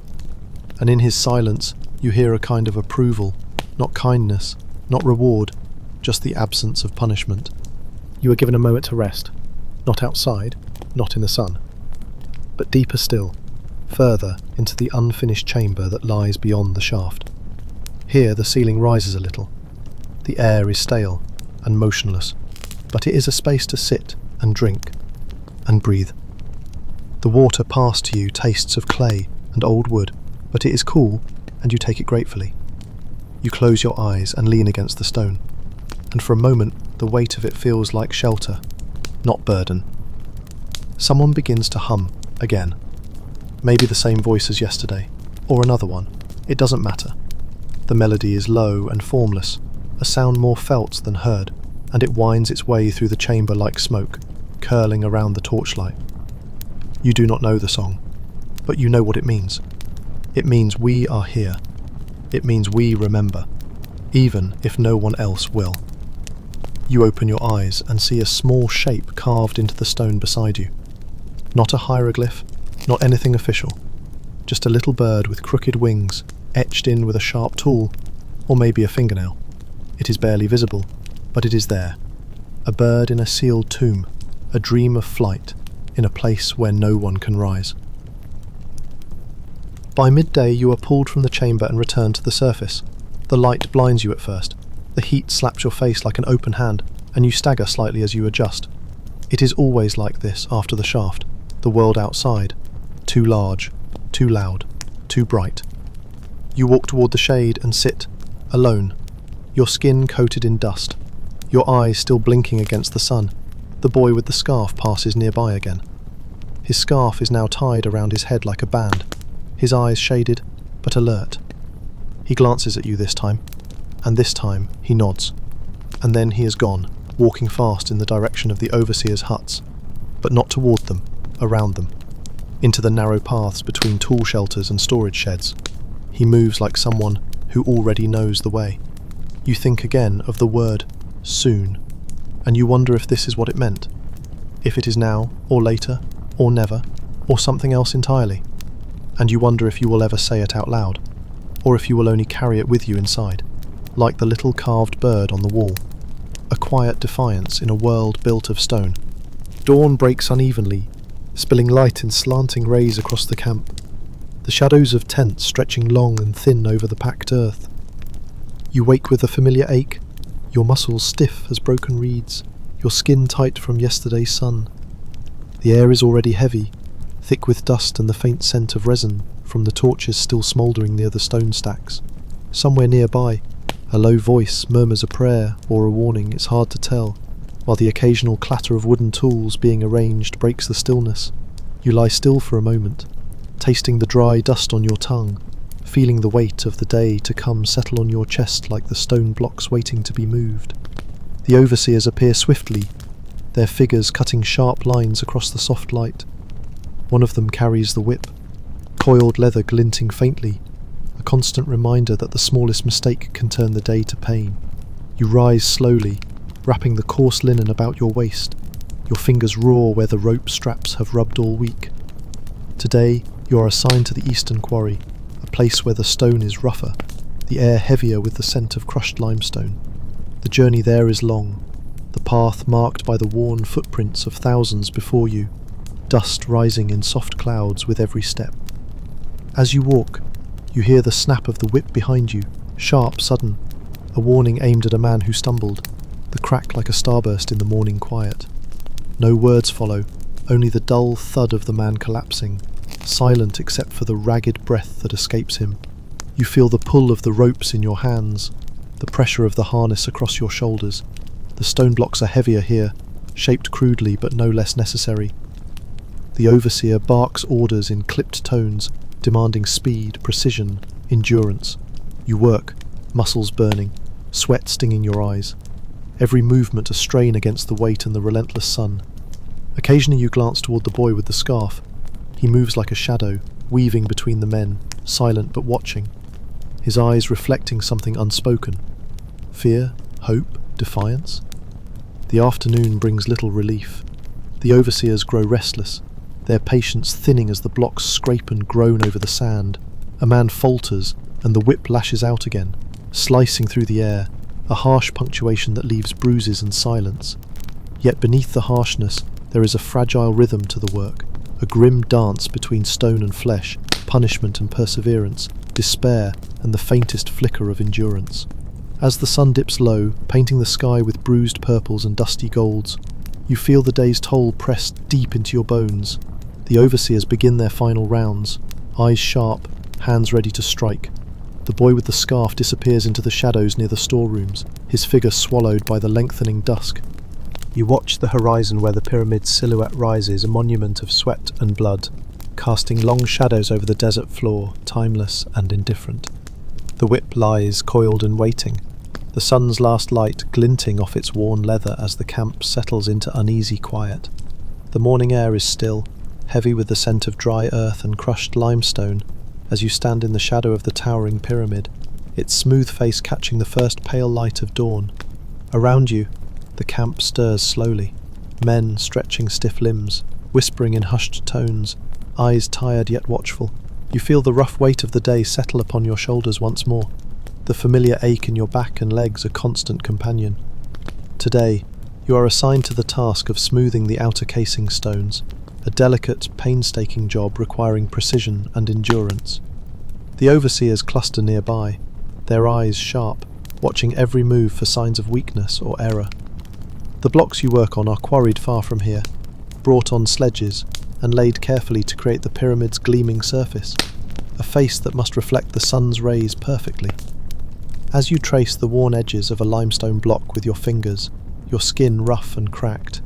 And in his silence, you hear a kind of approval, not kindness, not reward, just the absence of punishment. You are given a moment to rest, not outside, not in the sun, but deeper still, further into the unfinished chamber that lies beyond the shaft. Here the ceiling rises a little. The air is stale and motionless, but it is a space to sit and drink and breathe. The water passed to you tastes of clay and old wood, but it is cool and you take it gratefully. You close your eyes and lean against the stone, and for a moment the weight of it feels like shelter, not burden. Someone begins to hum again. Maybe the same voice as yesterday, or another one. It doesn't matter. The melody is low and formless, a sound more felt than heard, and it winds its way through the chamber like smoke, curling around the torchlight. You do not know the song, but you know what it means. It means we are here. It means we remember, even if no one else will. You open your eyes and see a small shape carved into the stone beside you. Not a hieroglyph, not anything official. Just a little bird with crooked wings, etched in with a sharp tool, or maybe a fingernail. It is barely visible, but it is there. A bird in a sealed tomb, a dream of flight, in a place where no one can rise. By midday you are pulled from the chamber and returned to the surface. The light blinds you at first. The heat slaps your face like an open hand, and you stagger slightly as you adjust. It is always like this after the shaft. The world outside. Too large, too loud, too bright. You walk toward the shade and sit, alone, your skin coated in dust, your eyes still blinking against the sun. The boy with the scarf passes nearby again. His scarf is now tied around his head like a band, his eyes shaded, but alert. He glances at you this time, and this time he nods. And then he is gone, walking fast in the direction of the overseer's huts, but not toward them, around them, into the narrow paths between tool shelters and storage sheds. He moves like someone who already knows the way. You think again of the word soon, and you wonder if this is what it meant. If it is now, or later, or never, or something else entirely. And you wonder if you will ever say it out loud, or if you will only carry it with you inside, like the little carved bird on the wall. A quiet defiance in a world built of stone. Dawn breaks unevenly, spilling light in slanting rays across the camp. The shadows of tents stretching long and thin over the packed earth. You wake with a familiar ache, your muscles stiff as broken reeds, your skin tight from yesterday's sun. The air is already heavy, thick with dust and the faint scent of resin from the torches still smouldering near the stone stacks. Somewhere nearby, a low voice murmurs a prayer or a warning, it's hard to tell, while the occasional clatter of wooden tools being arranged breaks the stillness. You lie still for a moment, tasting the dry dust on your tongue, feeling the weight of the day to come settle on your chest like the stone blocks waiting to be moved. The overseers appear swiftly, their figures cutting sharp lines across the soft light. One of them carries the whip, coiled leather glinting faintly, a constant reminder that the smallest mistake can turn the day to pain. You rise slowly, wrapping the coarse linen about your waist, your fingers raw where the rope straps have rubbed all week. Today, you are assigned to the eastern quarry, a place where the stone is rougher, the air heavier with the scent of crushed limestone. The journey there is long, the path marked by the worn footprints of thousands before you, dust rising in soft clouds with every step. As you walk, you hear the snap of the whip behind you, sharp, sudden, a warning aimed at a man who stumbled, the crack like a starburst in the morning quiet. No words follow, only the dull thud of the man collapsing, silent except for the ragged breath that escapes him. You feel the pull of the ropes in your hands, the pressure of the harness across your shoulders. The stone blocks are heavier here, shaped crudely but no less necessary. The overseer barks orders in clipped tones, demanding speed, precision, endurance. You work, muscles burning, sweat stinging your eyes. Every movement a strain against the weight and the relentless sun. Occasionally you glance toward the boy with the scarf. He moves like a shadow, weaving between the men, silent but watching, his eyes reflecting something unspoken. Fear, hope, defiance? The afternoon brings little relief. The overseers grow restless, their patience thinning as the blocks scrape and groan over the sand. A man falters, and the whip lashes out again, slicing through the air, a harsh punctuation that leaves bruises and silence. Yet beneath the harshness, there is a fragile rhythm to the work, a grim dance between stone and flesh, punishment and perseverance, despair and the faintest flicker of endurance. As the sun dips low, painting the sky with bruised purples and dusty golds, you feel the day's toll press deep into your bones. The overseers begin their final rounds, eyes sharp, hands ready to strike. The boy with the scarf disappears into the shadows near the storerooms, his figure swallowed by the lengthening dusk. You watch the horizon where the pyramid's silhouette rises, a monument of sweat and blood, casting long shadows over the desert floor, timeless and indifferent. The whip lies coiled and waiting, the sun's last light glinting off its worn leather as the camp settles into uneasy quiet. The morning air is still, heavy with the scent of dry earth and crushed limestone, as you stand in the shadow of the towering pyramid, its smooth face catching the first pale light of dawn. Around you, the camp stirs slowly, men stretching stiff limbs, whispering in hushed tones, eyes tired yet watchful. You feel the rough weight of the day settle upon your shoulders once more, the familiar ache in your back and legs a constant companion. Today, you are assigned to the task of smoothing the outer casing stones, a delicate, painstaking job requiring precision and endurance. The overseers cluster nearby, their eyes sharp, watching every move for signs of weakness or error. The blocks you work on are quarried far from here, brought on sledges, and laid carefully to create the pyramid's gleaming surface, a face that must reflect the sun's rays perfectly. As you trace the worn edges of a limestone block with your fingers, your skin rough and cracked,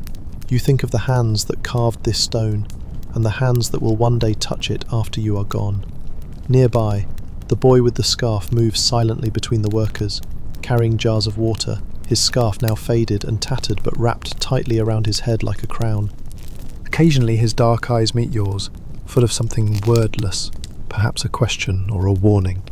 you think of the hands that carved this stone, and the hands that will one day touch it after you are gone. Nearby, the boy with the scarf moves silently between the workers, carrying jars of water, his scarf now faded and tattered but wrapped tightly around his head like a crown. Occasionally his dark eyes meet yours, full of something wordless, perhaps a question or a warning.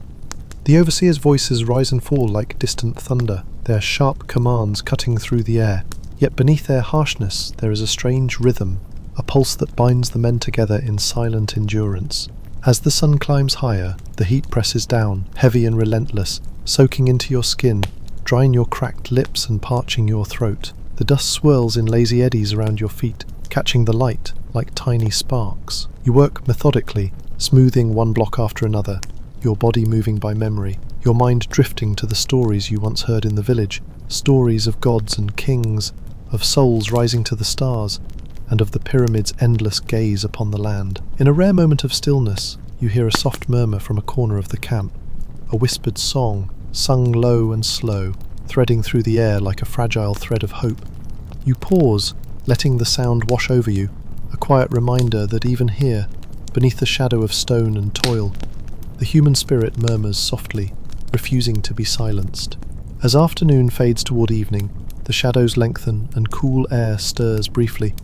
The overseers' voices rise and fall like distant thunder, their sharp commands cutting through the air, yet beneath their harshness there is a strange rhythm, a pulse that binds the men together in silent endurance. As the sun climbs higher, the heat presses down, heavy and relentless, soaking into your skin, drying your cracked lips and parching your throat. The dust swirls in lazy eddies around your feet, catching the light like tiny sparks. You work methodically, smoothing one block after another, your body moving by memory, your mind drifting to the stories you once heard in the village, stories of gods and kings, of souls rising to the stars, and of the pyramid's endless gaze upon the land. In a rare moment of stillness, you hear a soft murmur from a corner of the camp, a whispered song, sung low and slow, threading through the air like a fragile thread of hope. You pause, letting the sound wash over you, a quiet reminder that even here, beneath the shadow of stone and toil, The human spirit murmurs softly, refusing to be silenced. As afternoon fades toward evening, the shadows lengthen and cool air stirs briefly,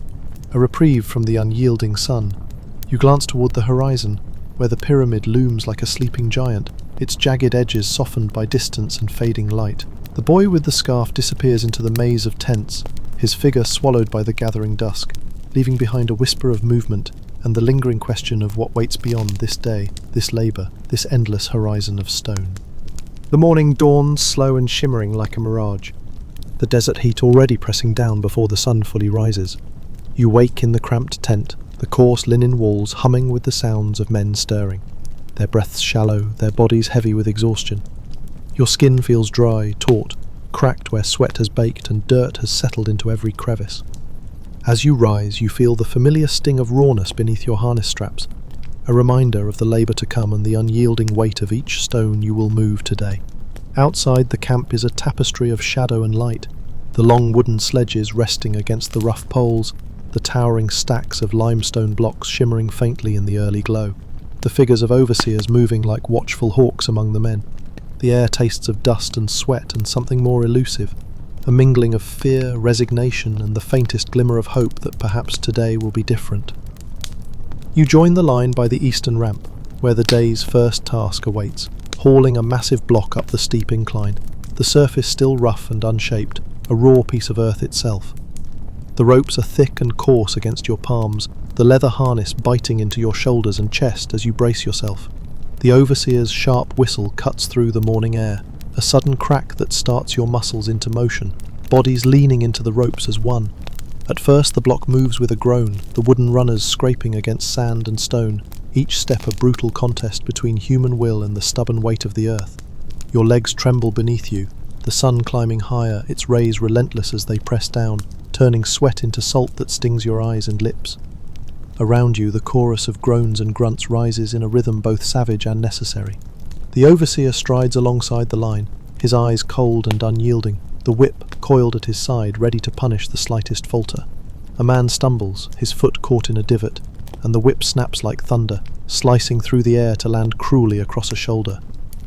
a reprieve from the unyielding sun. You glance toward the horizon, where the pyramid looms like a sleeping giant, its jagged edges softened by distance and fading light. The boy with the scarf disappears into the maze of tents, his figure swallowed by the gathering dusk, leaving behind a whisper of movement and the lingering question of what waits beyond this day, this labour, this endless horizon of stone. The morning dawns slow and shimmering like a mirage, the desert heat already pressing down before the sun fully rises. You wake in the cramped tent, the coarse linen walls humming with the sounds of men stirring, their breaths shallow, their bodies heavy with exhaustion. Your skin feels dry, taut, cracked where sweat has baked and dirt has settled into every crevice. As you rise, you feel the familiar sting of rawness beneath your harness straps, a reminder of the labour to come and the unyielding weight of each stone you will move today. Outside the camp is a tapestry of shadow and light, the long wooden sledges resting against the rough poles, the towering stacks of limestone blocks shimmering faintly in the early glow, the figures of overseers moving like watchful hawks among the men. The air tastes of dust and sweat and something more elusive, a mingling of fear, resignation, and the faintest glimmer of hope that perhaps today will be different. You join the line by the eastern ramp, where the day's first task awaits, hauling a massive block up the steep incline, the surface still rough and unshaped, a raw piece of earth itself. The ropes are thick and coarse against your palms, the leather harness biting into your shoulders and chest as you brace yourself. The overseer's sharp whistle cuts through the morning air, a sudden crack that starts your muscles into motion, bodies leaning into the ropes as one. At first the block moves with a groan, the wooden runners scraping against sand and stone, each step a brutal contest between human will and the stubborn weight of the earth. Your legs tremble beneath you, the sun climbing higher, its rays relentless as they press down, turning sweat into salt that stings your eyes and lips. Around you, the chorus of groans and grunts rises in a rhythm both savage and necessary. The overseer strides alongside the line, his eyes cold and unyielding, the whip coiled at his side, ready to punish the slightest falter. A man stumbles, his foot caught in a divot, and the whip snaps like thunder, slicing through the air to land cruelly across a shoulder.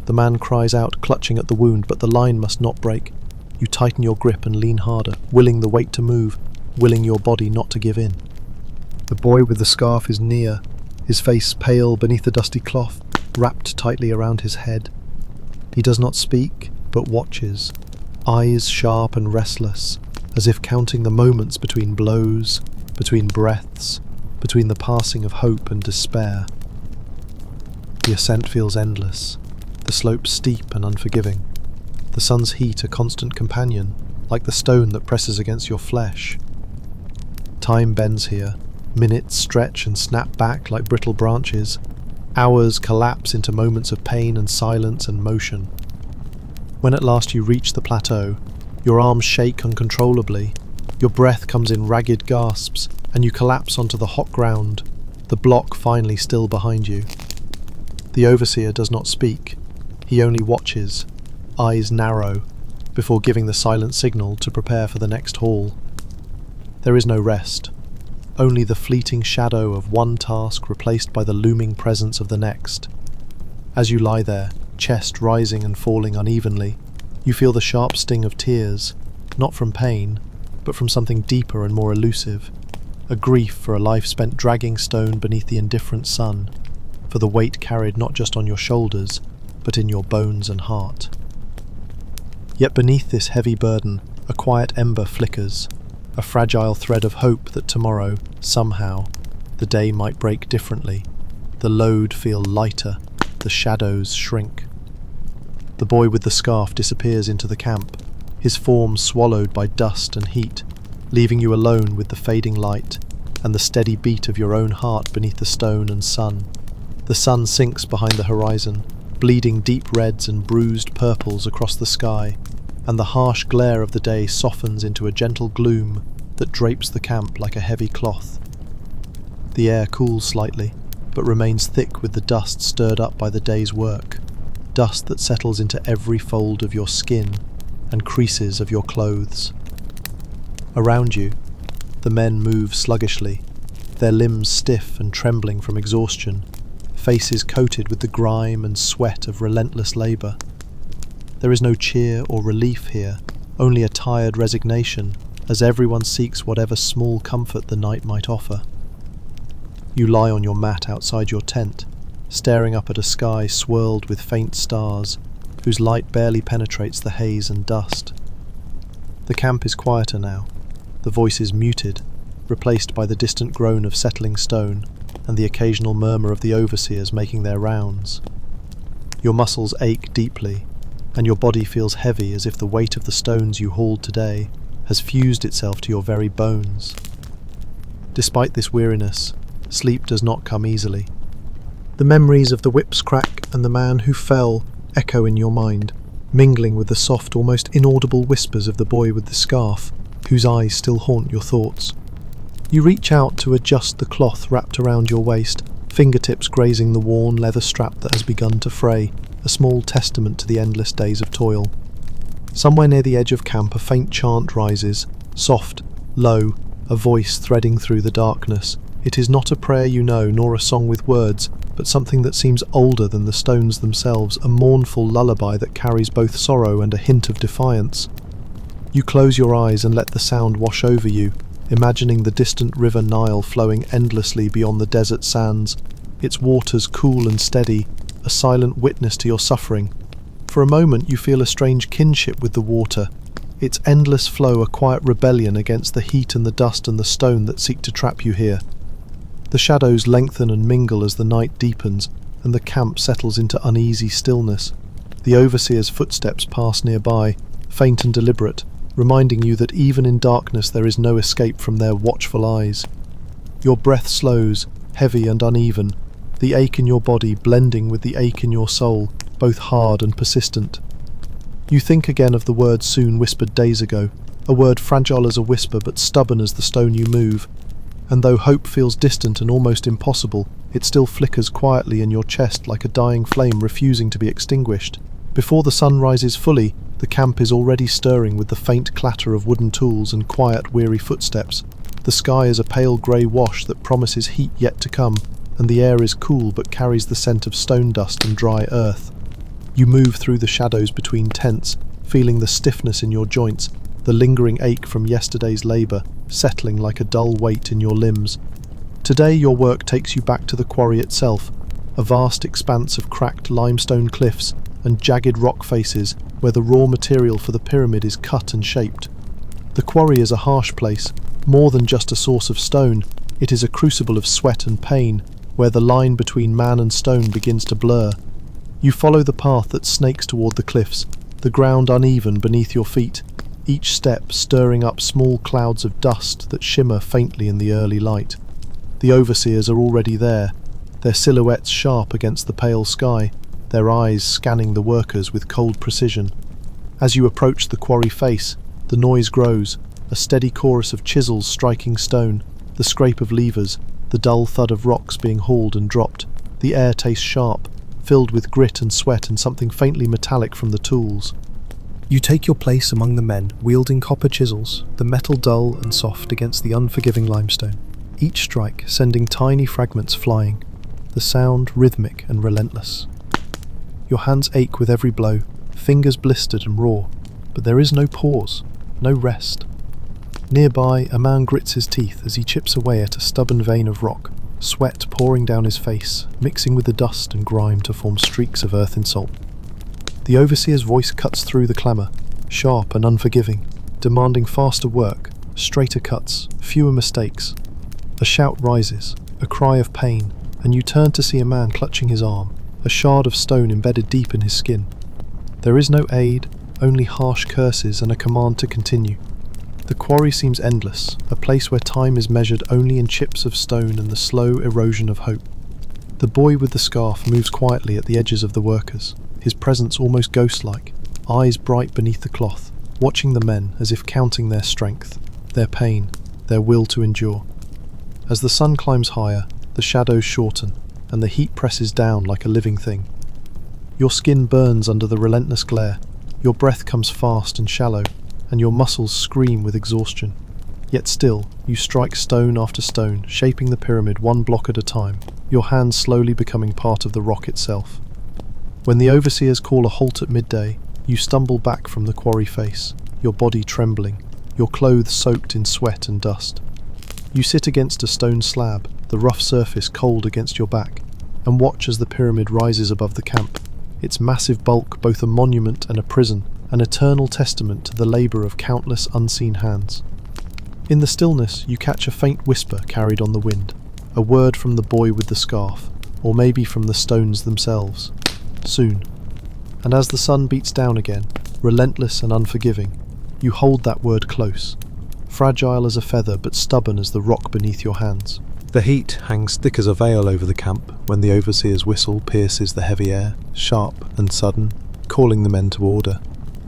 The man cries out, clutching at the wound, but the line must not break. You tighten your grip and lean harder, willing the weight to move, willing your body not to give in. The boy with the scarf is near, his face pale beneath the dusty cloth, wrapped tightly around his head. He does not speak, but watches, eyes sharp and restless, as if counting the moments between blows, between breaths, between the passing of hope and despair. The ascent feels endless, the slope steep and unforgiving, the sun's heat a constant companion, like the stone that presses against your flesh. Time bends here, minutes stretch and snap back like brittle branches, hours collapse into moments of pain and silence and motion. When at last you reach the plateau, your arms shake uncontrollably, your breath comes in ragged gasps, and you collapse onto the hot ground, the block finally still behind you. The overseer does not speak, he only watches, eyes narrow, before giving the silent signal to prepare for the next haul. There is no rest, only the fleeting shadow of one task replaced by the looming presence of the next. As you lie there, chest rising and falling unevenly, you feel the sharp sting of tears, not from pain, but from something deeper and more elusive, a grief for a life spent dragging stone beneath the indifferent sun, for the weight carried not just on your shoulders, but in your bones and heart. Yet beneath this heavy burden, a quiet ember flickers, a fragile thread of hope that tomorrow, somehow, the day might break differently, the load feel lighter, the shadows shrink. The boy with the scarf disappears into the camp, his form swallowed by dust and heat, leaving you alone with the fading light and the steady beat of your own heart beneath the stone and sun. The sun sinks behind the horizon, bleeding deep reds and bruised purples across the sky, and the harsh glare of the day softens into a gentle gloom that drapes the camp like a heavy cloth. The air cools slightly, but remains thick with the dust stirred up by the day's work, dust that settles into every fold of your skin and creases of your clothes. Around you, the men move sluggishly, their limbs stiff and trembling from exhaustion, faces coated with the grime and sweat of relentless labour. There is no cheer or relief here, only a tired resignation, as everyone seeks whatever small comfort the night might offer. You lie on your mat outside your tent, staring up at a sky swirled with faint stars, whose light barely penetrates the haze and dust. The camp is quieter now, the voices muted, replaced by the distant groan of settling stone and the occasional murmur of the overseers making their rounds. Your muscles ache deeply, and your body feels heavy as if the weight of the stones you hauled today has fused itself to your very bones. Despite this weariness, sleep does not come easily. The memories of the whip's crack and the man who fell echo in your mind, mingling with the soft, almost inaudible whispers of the boy with the scarf, whose eyes still haunt your thoughts. You reach out to adjust the cloth wrapped around your waist, fingertips grazing the worn leather strap that has begun to fray, a small testament to the endless days of toil. Somewhere near the edge of camp, a faint chant rises, soft, low, a voice threading through the darkness. It is not a prayer you know, nor a song with words, but something that seems older than the stones themselves, a mournful lullaby that carries both sorrow and a hint of defiance. You close your eyes and let the sound wash over you, imagining the distant river Nile flowing endlessly beyond the desert sands, its waters cool and steady, a silent witness to your suffering. For a moment you feel a strange kinship with the water, its endless flow a quiet rebellion against the heat and the dust and the stone that seek to trap you here. The shadows lengthen and mingle as the night deepens, and the camp settles into uneasy stillness. The overseer's footsteps pass nearby, faint and deliberate, reminding you that even in darkness there is no escape from their watchful eyes. Your breath slows, heavy and uneven, the ache in your body blending with the ache in your soul, both hard and persistent. You think again of the word soon whispered days ago, a word fragile as a whisper but stubborn as the stone you move, and though hope feels distant and almost impossible, it still flickers quietly in your chest like a dying flame refusing to be extinguished. Before the sun rises fully, the camp is already stirring with the faint clatter of wooden tools and quiet, weary footsteps. The sky is a pale grey wash that promises heat yet to come, and the air is cool but carries the scent of stone dust and dry earth. You move through the shadows between tents, feeling the stiffness in your joints, the lingering ache from yesterday's labour, settling like a dull weight in your limbs. Today your work takes you back to the quarry itself, a vast expanse of cracked limestone cliffs and jagged rock faces where the raw material for the pyramid is cut and shaped. The quarry is a harsh place, more than just a source of stone. It is a crucible of sweat and pain, where the line between man and stone begins to blur. You follow the path that snakes toward the cliffs, the ground uneven beneath your feet, each step stirring up small clouds of dust that shimmer faintly in the early light. The overseers are already there, their silhouettes sharp against the pale sky, their eyes scanning the workers with cold precision. As you approach the quarry face, the noise grows, a steady chorus of chisels striking stone, the scrape of levers, the dull thud of rocks being hauled and dropped. The air tastes sharp, filled with grit and sweat and something faintly metallic from the tools. You take your place among the men, wielding copper chisels, the metal dull and soft against the unforgiving limestone, each strike sending tiny fragments flying, the sound rhythmic and relentless. Your hands ache with every blow, fingers blistered and raw, but there is no pause, no rest. Nearby, a man grits his teeth as he chips away at a stubborn vein of rock, sweat pouring down his face, mixing with the dust and grime to form streaks of earth and salt. The overseer's voice cuts through the clamour, sharp and unforgiving, demanding faster work, straighter cuts, fewer mistakes. A shout rises, a cry of pain, and you turn to see a man clutching his arm, a shard of stone embedded deep in his skin. There is no aid, only harsh curses and a command to continue. The quarry seems endless, a place where time is measured only in chips of stone and the slow erosion of hope. The boy with the scarf moves quietly at the edges of the workers, his presence almost ghost-like, eyes bright beneath the cloth, watching the men as if counting their strength, their pain, their will to endure. As the sun climbs higher, the shadows shorten, and the heat presses down like a living thing. Your skin burns under the relentless glare, your breath comes fast and shallow, and your muscles scream with exhaustion. Yet still, you strike stone after stone, shaping the pyramid one block at a time, your hands slowly becoming part of the rock itself. When the overseers call a halt at midday, you stumble back from the quarry face, your body trembling, your clothes soaked in sweat and dust. You sit against a stone slab, the rough surface cold against your back, and watch as the pyramid rises above the camp, its massive bulk both a monument and a prison, an eternal testament to the labour of countless unseen hands. In the stillness, you catch a faint whisper carried on the wind, a word from the boy with the scarf, or maybe from the stones themselves. Soon. And as the sun beats down again, relentless and unforgiving, you hold that word close, fragile as a feather but stubborn as the rock beneath your hands. The heat hangs thick as a veil over the camp when the overseer's whistle pierces the heavy air, sharp and sudden, calling the men to order.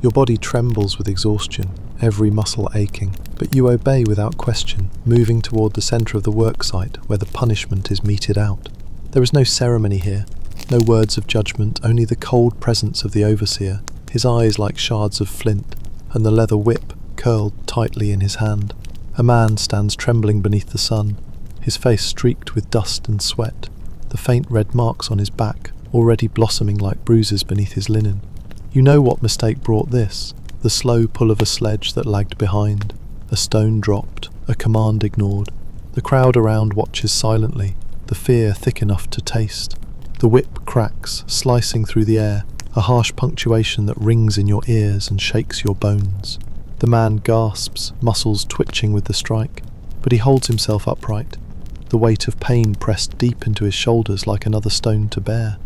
Your body trembles with exhaustion, every muscle aching, but you obey without question, moving toward the centre of the worksite where the punishment is meted out. There is no ceremony here, no words of judgment, only the cold presence of the overseer, his eyes like shards of flint, and the leather whip curled tightly in his hand. A man stands trembling beneath the sun, his face streaked with dust and sweat, the faint red marks on his back already blossoming like bruises beneath his linen. You know what mistake brought this, the slow pull of a sledge that lagged behind, a stone dropped, a command ignored. The crowd around watches silently, the fear thick enough to taste. The whip cracks, slicing through the air, a harsh punctuation that rings in your ears and shakes your bones. The man gasps, muscles twitching with the strike, but he holds himself upright, the weight of pain pressed deep into his shoulders like another stone to bear.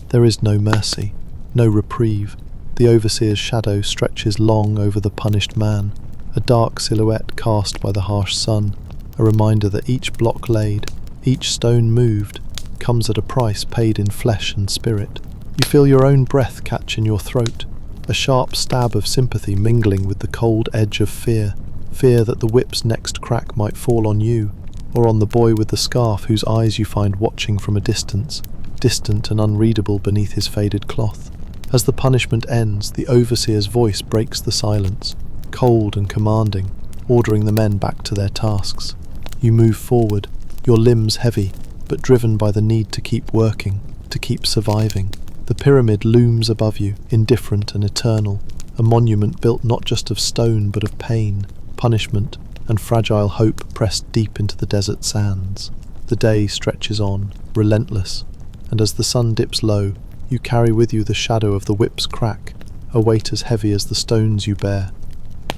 There is no mercy, no reprieve. The overseer's shadow stretches long over the punished man, a dark silhouette cast by the harsh sun, a reminder that each block laid, each stone moved, comes at a price paid in flesh and spirit. You feel your own breath catch in your throat, a sharp stab of sympathy mingling with the cold edge of fear that the whip's next crack might fall on you, or on the boy with the scarf whose eyes you find watching from a distance, distant and unreadable beneath his faded cloth. As the punishment ends, the overseer's voice breaks the silence, cold and commanding, ordering the men back to their tasks. You move forward, your limbs heavy, but driven by the need to keep working, to keep surviving. The pyramid looms above you, indifferent and eternal, a monument built not just of stone but of pain, punishment, and fragile hope pressed deep into the desert sands. The day stretches on, relentless, and as the sun dips low, you carry with you the shadow of the whip's crack, a weight as heavy as the stones you bear.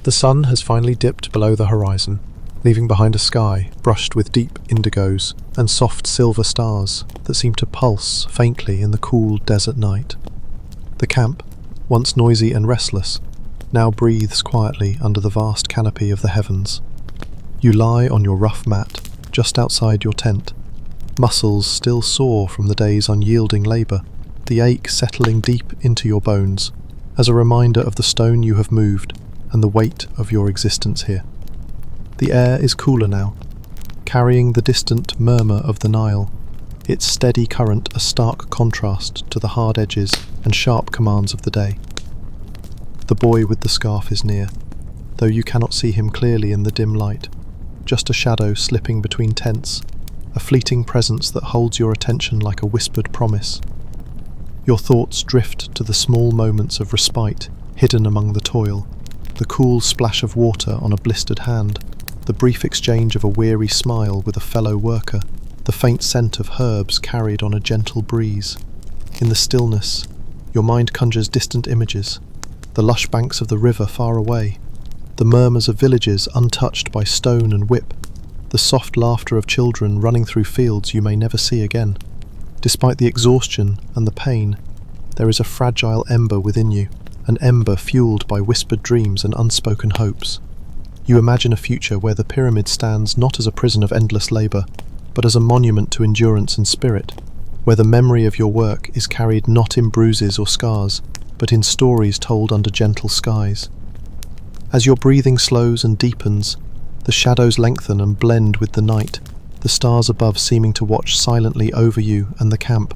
The sun has finally dipped below the horizon, leaving behind a sky brushed with deep indigos and soft silver stars that seem to pulse faintly in the cool desert night. The camp, once noisy and restless, now breathes quietly under the vast canopy of the heavens. You lie on your rough mat, just outside your tent, muscles still sore from the day's unyielding labour, the ache settling deep into your bones, as a reminder of the stone you have moved and the weight of your existence here. The air is cooler now, carrying the distant murmur of the Nile, its steady current a stark contrast to the hard edges and sharp commands of the day. The boy with the scarf is near, though you cannot see him clearly in the dim light, just a shadow slipping between tents, a fleeting presence that holds your attention like a whispered promise. Your thoughts drift to the small moments of respite hidden among the toil, the cool splash of water on a blistered hand, the brief exchange of a weary smile with a fellow worker, the faint scent of herbs carried on a gentle breeze. In the stillness, your mind conjures distant images, the lush banks of the river far away, the murmurs of villages untouched by stone and whip, the soft laughter of children running through fields you may never see again. Despite the exhaustion and the pain, there is a fragile ember within you, an ember fueled by whispered dreams and unspoken hopes. You imagine a future where the pyramid stands not as a prison of endless labour, but as a monument to endurance and spirit, where the memory of your work is carried not in bruises or scars, but in stories told under gentle skies. As your breathing slows and deepens, the shadows lengthen and blend with the night, the stars above seeming to watch silently over you and the camp.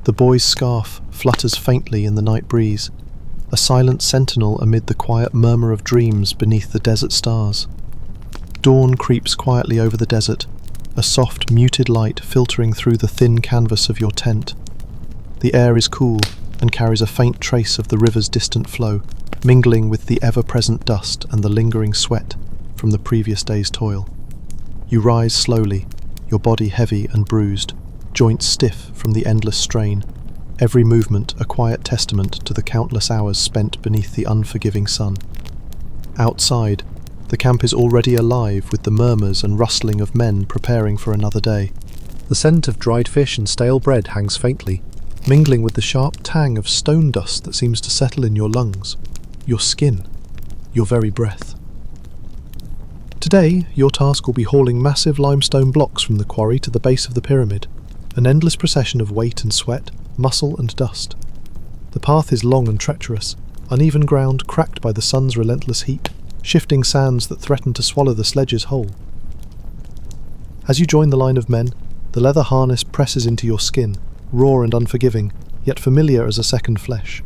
The boy's scarf flutters faintly in the night breeze, a silent sentinel amid the quiet murmur of dreams beneath the desert stars. Dawn creeps quietly over the desert, a soft, muted light filtering through the thin canvas of your tent. The air is cool and carries a faint trace of the river's distant flow, mingling with the ever-present dust and the lingering sweat from the previous day's toil. You rise slowly, your body heavy and bruised, joints stiff from the endless strain, every movement a quiet testament to the countless hours spent beneath the unforgiving sun. Outside, the camp is already alive with the murmurs and rustling of men preparing for another day. The scent of dried fish and stale bread hangs faintly, mingling with the sharp tang of stone dust that seems to settle in your lungs, your skin, your very breath. Today, your task will be hauling massive limestone blocks from the quarry to the base of the pyramid, an endless procession of weight and sweat, muscle and dust. The path is long and treacherous, uneven ground cracked by the sun's relentless heat, shifting sands that threaten to swallow the sledges whole. As you join the line of men, the leather harness presses into your skin, raw and unforgiving, yet familiar as a second flesh.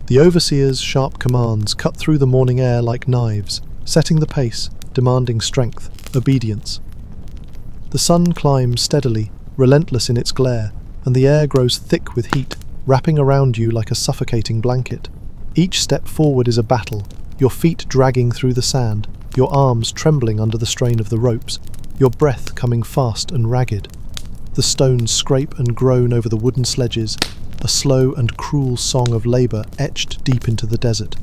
The overseer's sharp commands cut through the morning air like knives, setting the pace, demanding strength, obedience. The sun climbs steadily, relentless in its glare, and the air grows thick with heat, wrapping around you like a suffocating blanket. Each step forward is a battle, your feet dragging through the sand, your arms trembling under the strain of the ropes, your breath coming fast and ragged. The stones scrape and groan over the wooden sledges, a slow and cruel song of labour etched deep into the desert.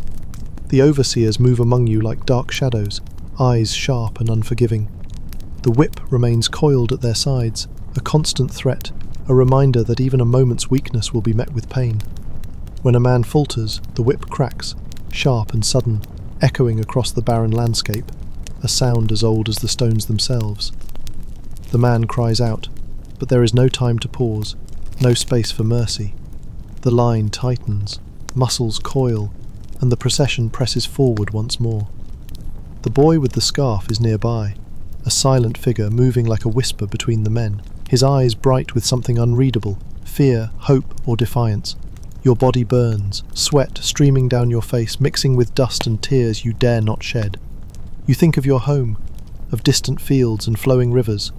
The overseers move among you like dark shadows, eyes sharp and unforgiving. The whip remains coiled at their sides, a constant threat, a reminder that even a moment's weakness will be met with pain. When a man falters, the whip cracks, sharp and sudden, echoing across the barren landscape, a sound as old as the stones themselves. The man cries out, but there is no time to pause, no space for mercy. The line tightens, muscles coil, and the procession presses forward once more. The boy with the scarf is nearby, a silent figure moving like a whisper between the men, his eyes bright with something unreadable, fear, hope, or defiance. Your body burns, sweat streaming down your face, mixing with dust and tears you dare not shed. You think of your home, of distant fields and flowing rivers,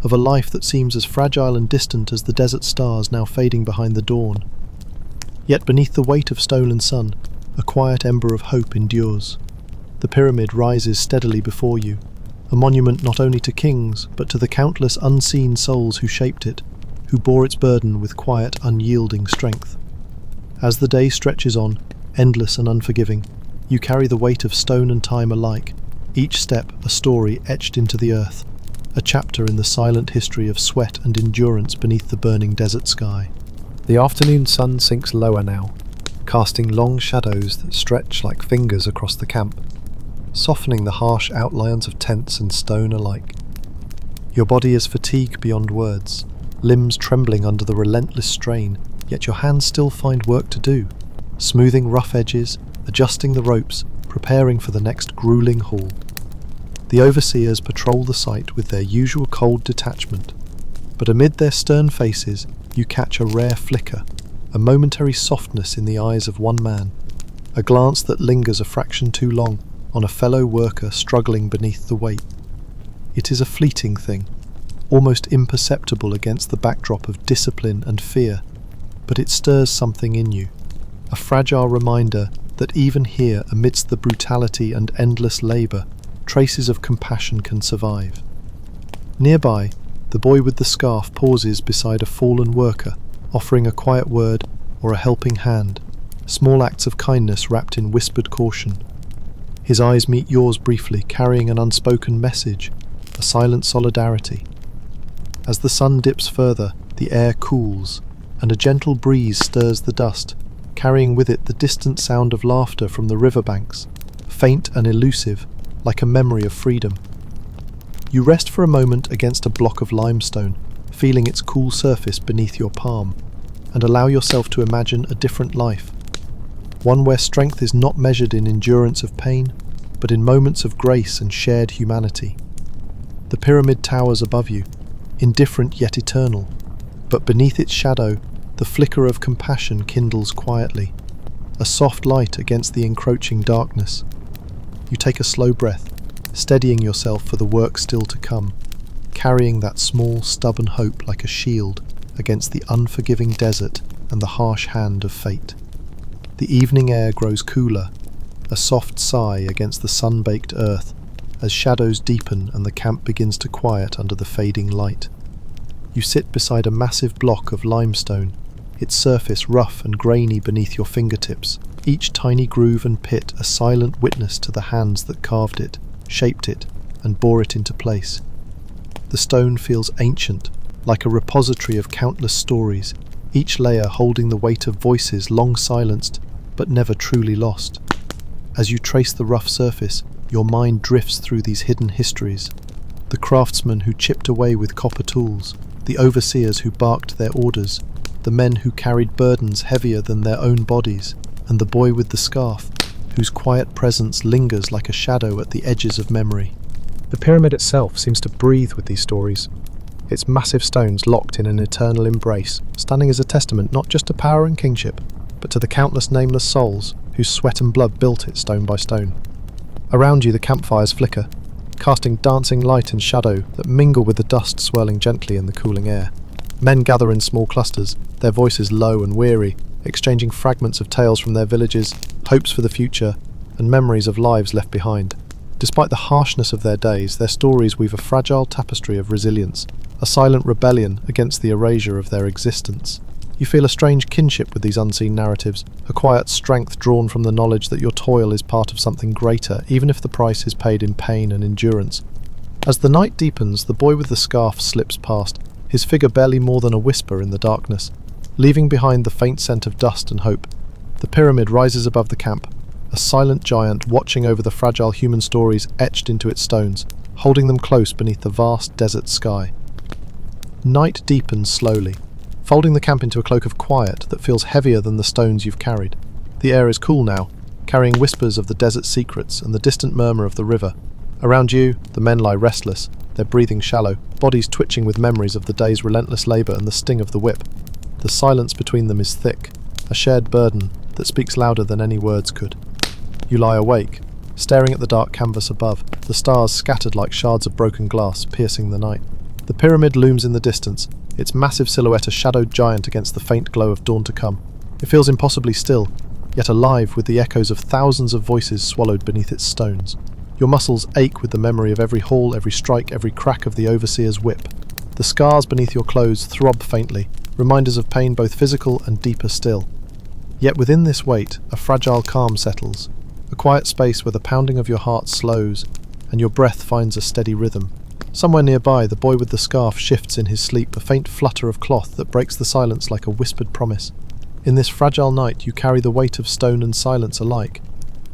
of a life that seems as fragile and distant as the desert stars now fading behind the dawn. Yet beneath the weight of stone and sun, a quiet ember of hope endures. The pyramid rises steadily before you, a monument not only to kings, but to the countless unseen souls who shaped it, who bore its burden with quiet, unyielding strength. As the day stretches on, endless and unforgiving, you carry the weight of stone and time alike, each step a story etched into the earth, a chapter in the silent history of sweat and endurance beneath the burning desert sky. The afternoon sun sinks lower now, casting long shadows that stretch like fingers across the camp, softening the harsh outlines of tents and stone alike. Your body is fatigued beyond words, limbs trembling under the relentless strain, yet your hands still find work to do, smoothing rough edges, adjusting the ropes, preparing for the next grueling haul. The overseers patrol the site with their usual cold detachment, but amid their stern faces you catch a rare flicker, a momentary softness in the eyes of one man, a glance that lingers a fraction too long on a fellow worker struggling beneath the weight. It is a fleeting thing, almost imperceptible against the backdrop of discipline and fear, but it stirs something in you, a fragile reminder that even here, amidst the brutality and endless labour, traces of compassion can survive. Nearby, the boy with the scarf pauses beside a fallen worker, offering a quiet word or a helping hand, small acts of kindness wrapped in whispered caution. His eyes meet yours briefly, carrying an unspoken message, a silent solidarity. As the sun dips further, the air cools, and a gentle breeze stirs the dust, carrying with it the distant sound of laughter from the riverbanks, faint and elusive, like a memory of freedom. You rest for a moment against a block of limestone, feeling its cool surface beneath your palm, and allow yourself to imagine a different life, one where strength is not measured in endurance of pain, but in moments of grace and shared humanity. The pyramid towers above you, indifferent yet eternal, but beneath its shadow, the flicker of compassion kindles quietly, a soft light against the encroaching darkness. You take a slow breath, steadying yourself for the work still to come, carrying that small, stubborn hope like a shield against the unforgiving desert and the harsh hand of fate. The evening air grows cooler, a soft sigh against the sun-baked earth as shadows deepen and the camp begins to quiet under the fading light. You sit beside a massive block of limestone, its surface rough and grainy beneath your fingertips, each tiny groove and pit a silent witness to the hands that carved it, shaped it, and bore it into place. The stone feels ancient, like a repository of countless stories, each layer holding the weight of voices long silenced but never truly lost. As you trace the rough surface, your mind drifts through these hidden histories. The craftsmen who chipped away with copper tools, the overseers who barked their orders, the men who carried burdens heavier than their own bodies, and the boy with the scarf, whose quiet presence lingers like a shadow at the edges of memory. The pyramid itself seems to breathe with these stories, its massive stones locked in an eternal embrace, standing as a testament not just to power and kingship, but to the countless nameless souls whose sweat and blood built it stone by stone. Around you the campfires flicker, casting dancing light and shadow that mingle with the dust swirling gently in the cooling air. Men gather in small clusters, their voices low and weary, exchanging fragments of tales from their villages, hopes for the future, and memories of lives left behind. Despite the harshness of their days, their stories weave a fragile tapestry of resilience, a silent rebellion against the erasure of their existence. You feel a strange kinship with these unseen narratives, a quiet strength drawn from the knowledge that your toil is part of something greater, even if the price is paid in pain and endurance. As the night deepens, the boy with the scarf slips past, his figure barely more than a whisper in the darkness, leaving behind the faint scent of dust and hope. The pyramid rises above the camp, a silent giant watching over the fragile human stories etched into its stones, holding them close beneath the vast desert sky. Night deepens slowly, folding the camp into a cloak of quiet that feels heavier than the stones you've carried. The air is cool now, carrying whispers of the desert's secrets and the distant murmur of the river. Around you, the men lie restless, their breathing shallow, bodies twitching with memories of the day's relentless labour and the sting of the whip. The silence between them is thick, a shared burden that speaks louder than any words could. You lie awake, staring at the dark canvas above, the stars scattered like shards of broken glass piercing the night. The pyramid looms in the distance, its massive silhouette a shadowed giant against the faint glow of dawn to come. It feels impossibly still, yet alive with the echoes of thousands of voices swallowed beneath its stones. Your muscles ache with the memory of every haul, every strike, every crack of the overseer's whip. The scars beneath your clothes throb faintly, reminders of pain both physical and deeper still. Yet within this weight, a fragile calm settles, a quiet space where the pounding of your heart slows, and your breath finds a steady rhythm. Somewhere nearby, the boy with the scarf shifts in his sleep, a faint flutter of cloth that breaks the silence like a whispered promise. In this fragile night, you carry the weight of stone and silence alike,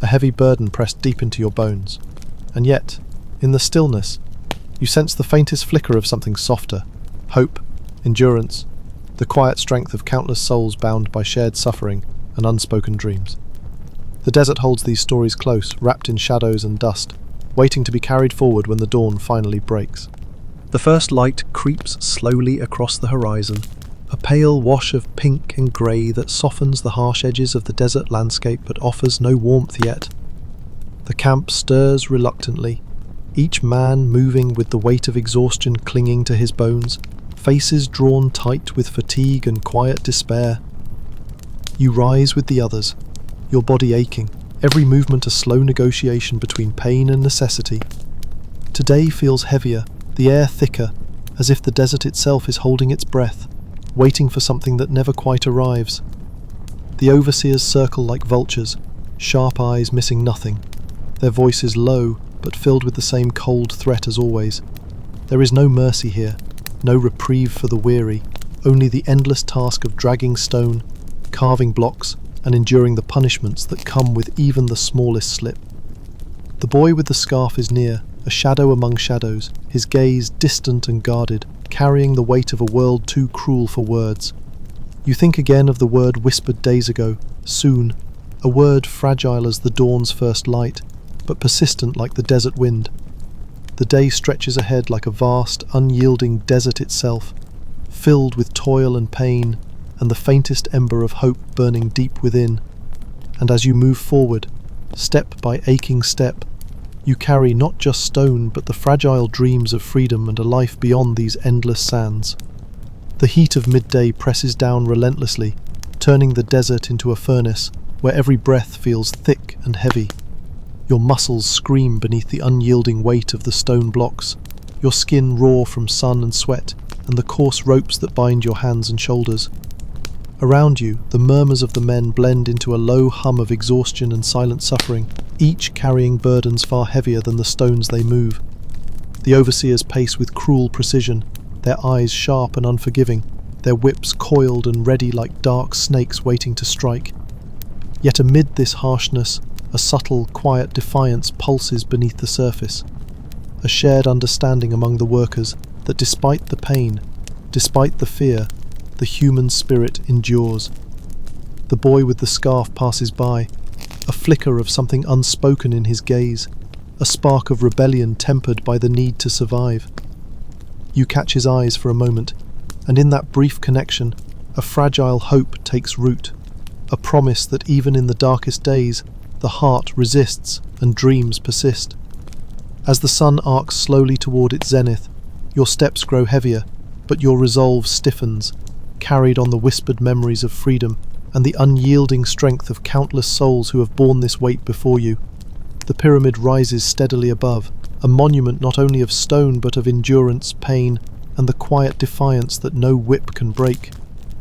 a heavy burden pressed deep into your bones. And yet, in the stillness, you sense the faintest flicker of something softer, hope, endurance, the quiet strength of countless souls bound by shared suffering and unspoken dreams. The desert holds these stories close, wrapped in shadows and dust, waiting to be carried forward when the dawn finally breaks. The first light creeps slowly across the horizon, a pale wash of pink and grey that softens the harsh edges of the desert landscape but offers no warmth yet. The camp stirs reluctantly, each man moving with the weight of exhaustion clinging to his bones, faces drawn tight with fatigue and quiet despair. You rise with the others, your body aching, every movement a slow negotiation between pain and necessity. Today feels heavier, the air thicker, as if the desert itself is holding its breath, waiting for something that never quite arrives. The overseers circle like vultures, sharp eyes missing nothing, their voices low but filled with the same cold threat as always. There is no mercy here, no reprieve for the weary, only the endless task of dragging stone, carving blocks, and enduring the punishments that come with even the smallest slip. The boy with the scarf is near, a shadow among shadows, his gaze distant and guarded, carrying the weight of a world too cruel for words. You think again of the word whispered days ago, soon, a word fragile as the dawn's first light, but persistent like the desert wind. The day stretches ahead like a vast, unyielding desert itself, filled with toil and pain, and the faintest ember of hope burning deep within. And as you move forward, step by aching step, You carry not just stone, but the fragile dreams of freedom and a life beyond these endless sands. The heat of midday presses down relentlessly, turning the desert into a furnace where every breath feels thick and heavy. Your muscles scream beneath the unyielding weight of the stone blocks, your skin raw from sun and sweat, and the coarse ropes that bind your hands and shoulders. Around you, the murmurs of the men blend into a low hum of exhaustion and silent suffering, each carrying burdens far heavier than the stones they move. The overseers pace with cruel precision, their eyes sharp and unforgiving, their whips coiled and ready like dark snakes waiting to strike. Yet amid this harshness, a subtle, quiet defiance pulses beneath the surface, a shared understanding among the workers that despite the pain, despite the fear, the human spirit endures. The boy with the scarf passes by, a flicker of something unspoken in his gaze, a spark of rebellion tempered by the need to survive. You catch his eyes for a moment, and in that brief connection, a fragile hope takes root, a promise that even in the darkest days, the heart resists and dreams persist. As the sun arcs slowly toward its zenith, your steps grow heavier, but your resolve stiffens, carried on the whispered memories of freedom and the unyielding strength of countless souls who have borne this weight before you. The pyramid rises steadily above, a monument not only of stone but of endurance, pain, and the quiet defiance that no whip can break.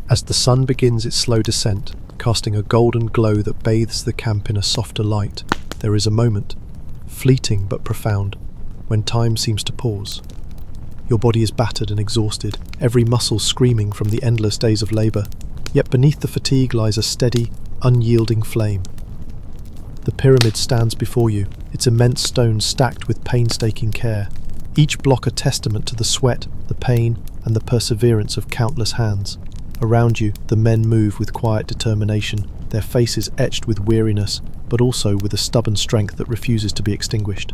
As the sun begins its slow descent, casting a golden glow that bathes the camp in a softer light, there is a moment, fleeting but profound, when time seems to pause. Your body is battered and exhausted, every muscle screaming from the endless days of labour, yet beneath the fatigue lies a steady, unyielding flame. The pyramid stands before you, its immense stones stacked with painstaking care, each block a testament to the sweat, the pain, and the perseverance of countless hands. Around you, the men move with quiet determination, their faces etched with weariness, but also with a stubborn strength that refuses to be extinguished.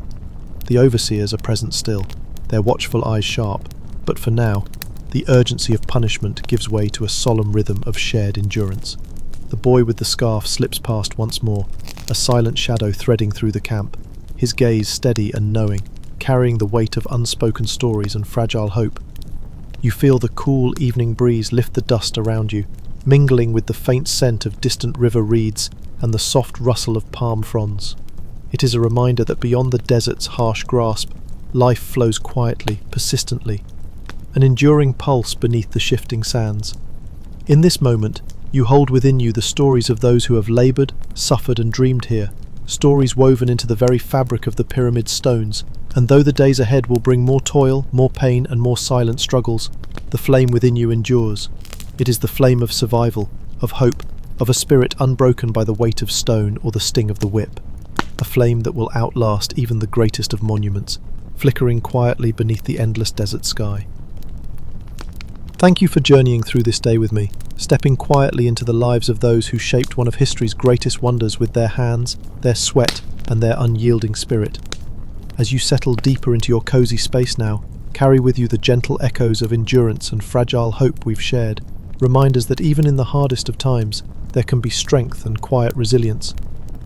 The overseers are present still, their watchful eyes sharp, but for now, the urgency of punishment gives way to a solemn rhythm of shared endurance. The boy with the scarf slips past once more, a silent shadow threading through the camp, his gaze steady and knowing, carrying the weight of unspoken stories and fragile hope. You feel the cool evening breeze lift the dust around you, mingling with the faint scent of distant river reeds and the soft rustle of palm fronds. It is a reminder that beyond the desert's harsh grasp, life flows quietly, persistently, an enduring pulse beneath the shifting sands. In this moment, you hold within you the stories of those who have laboured, suffered and dreamed here, stories woven into the very fabric of the pyramid's stones, and though the days ahead will bring more toil, more pain and more silent struggles, the flame within you endures. It is the flame of survival, of hope, of a spirit unbroken by the weight of stone or the sting of the whip, a flame that will outlast even the greatest of monuments, flickering quietly beneath the endless desert sky. Thank you for journeying through this day with me, stepping quietly into the lives of those who shaped one of history's greatest wonders with their hands, their sweat, and their unyielding spirit. As you settle deeper into your cozy space now, carry with you the gentle echoes of endurance and fragile hope we've shared, reminders that even in the hardest of times, there can be strength and quiet resilience.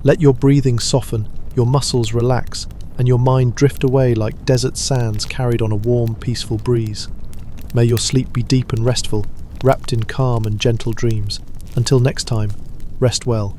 Let your breathing soften, your muscles relax, and your mind drift away like desert sands carried on a warm, peaceful breeze. May your sleep be deep and restful, wrapped in calm and gentle dreams. Until next time, rest well.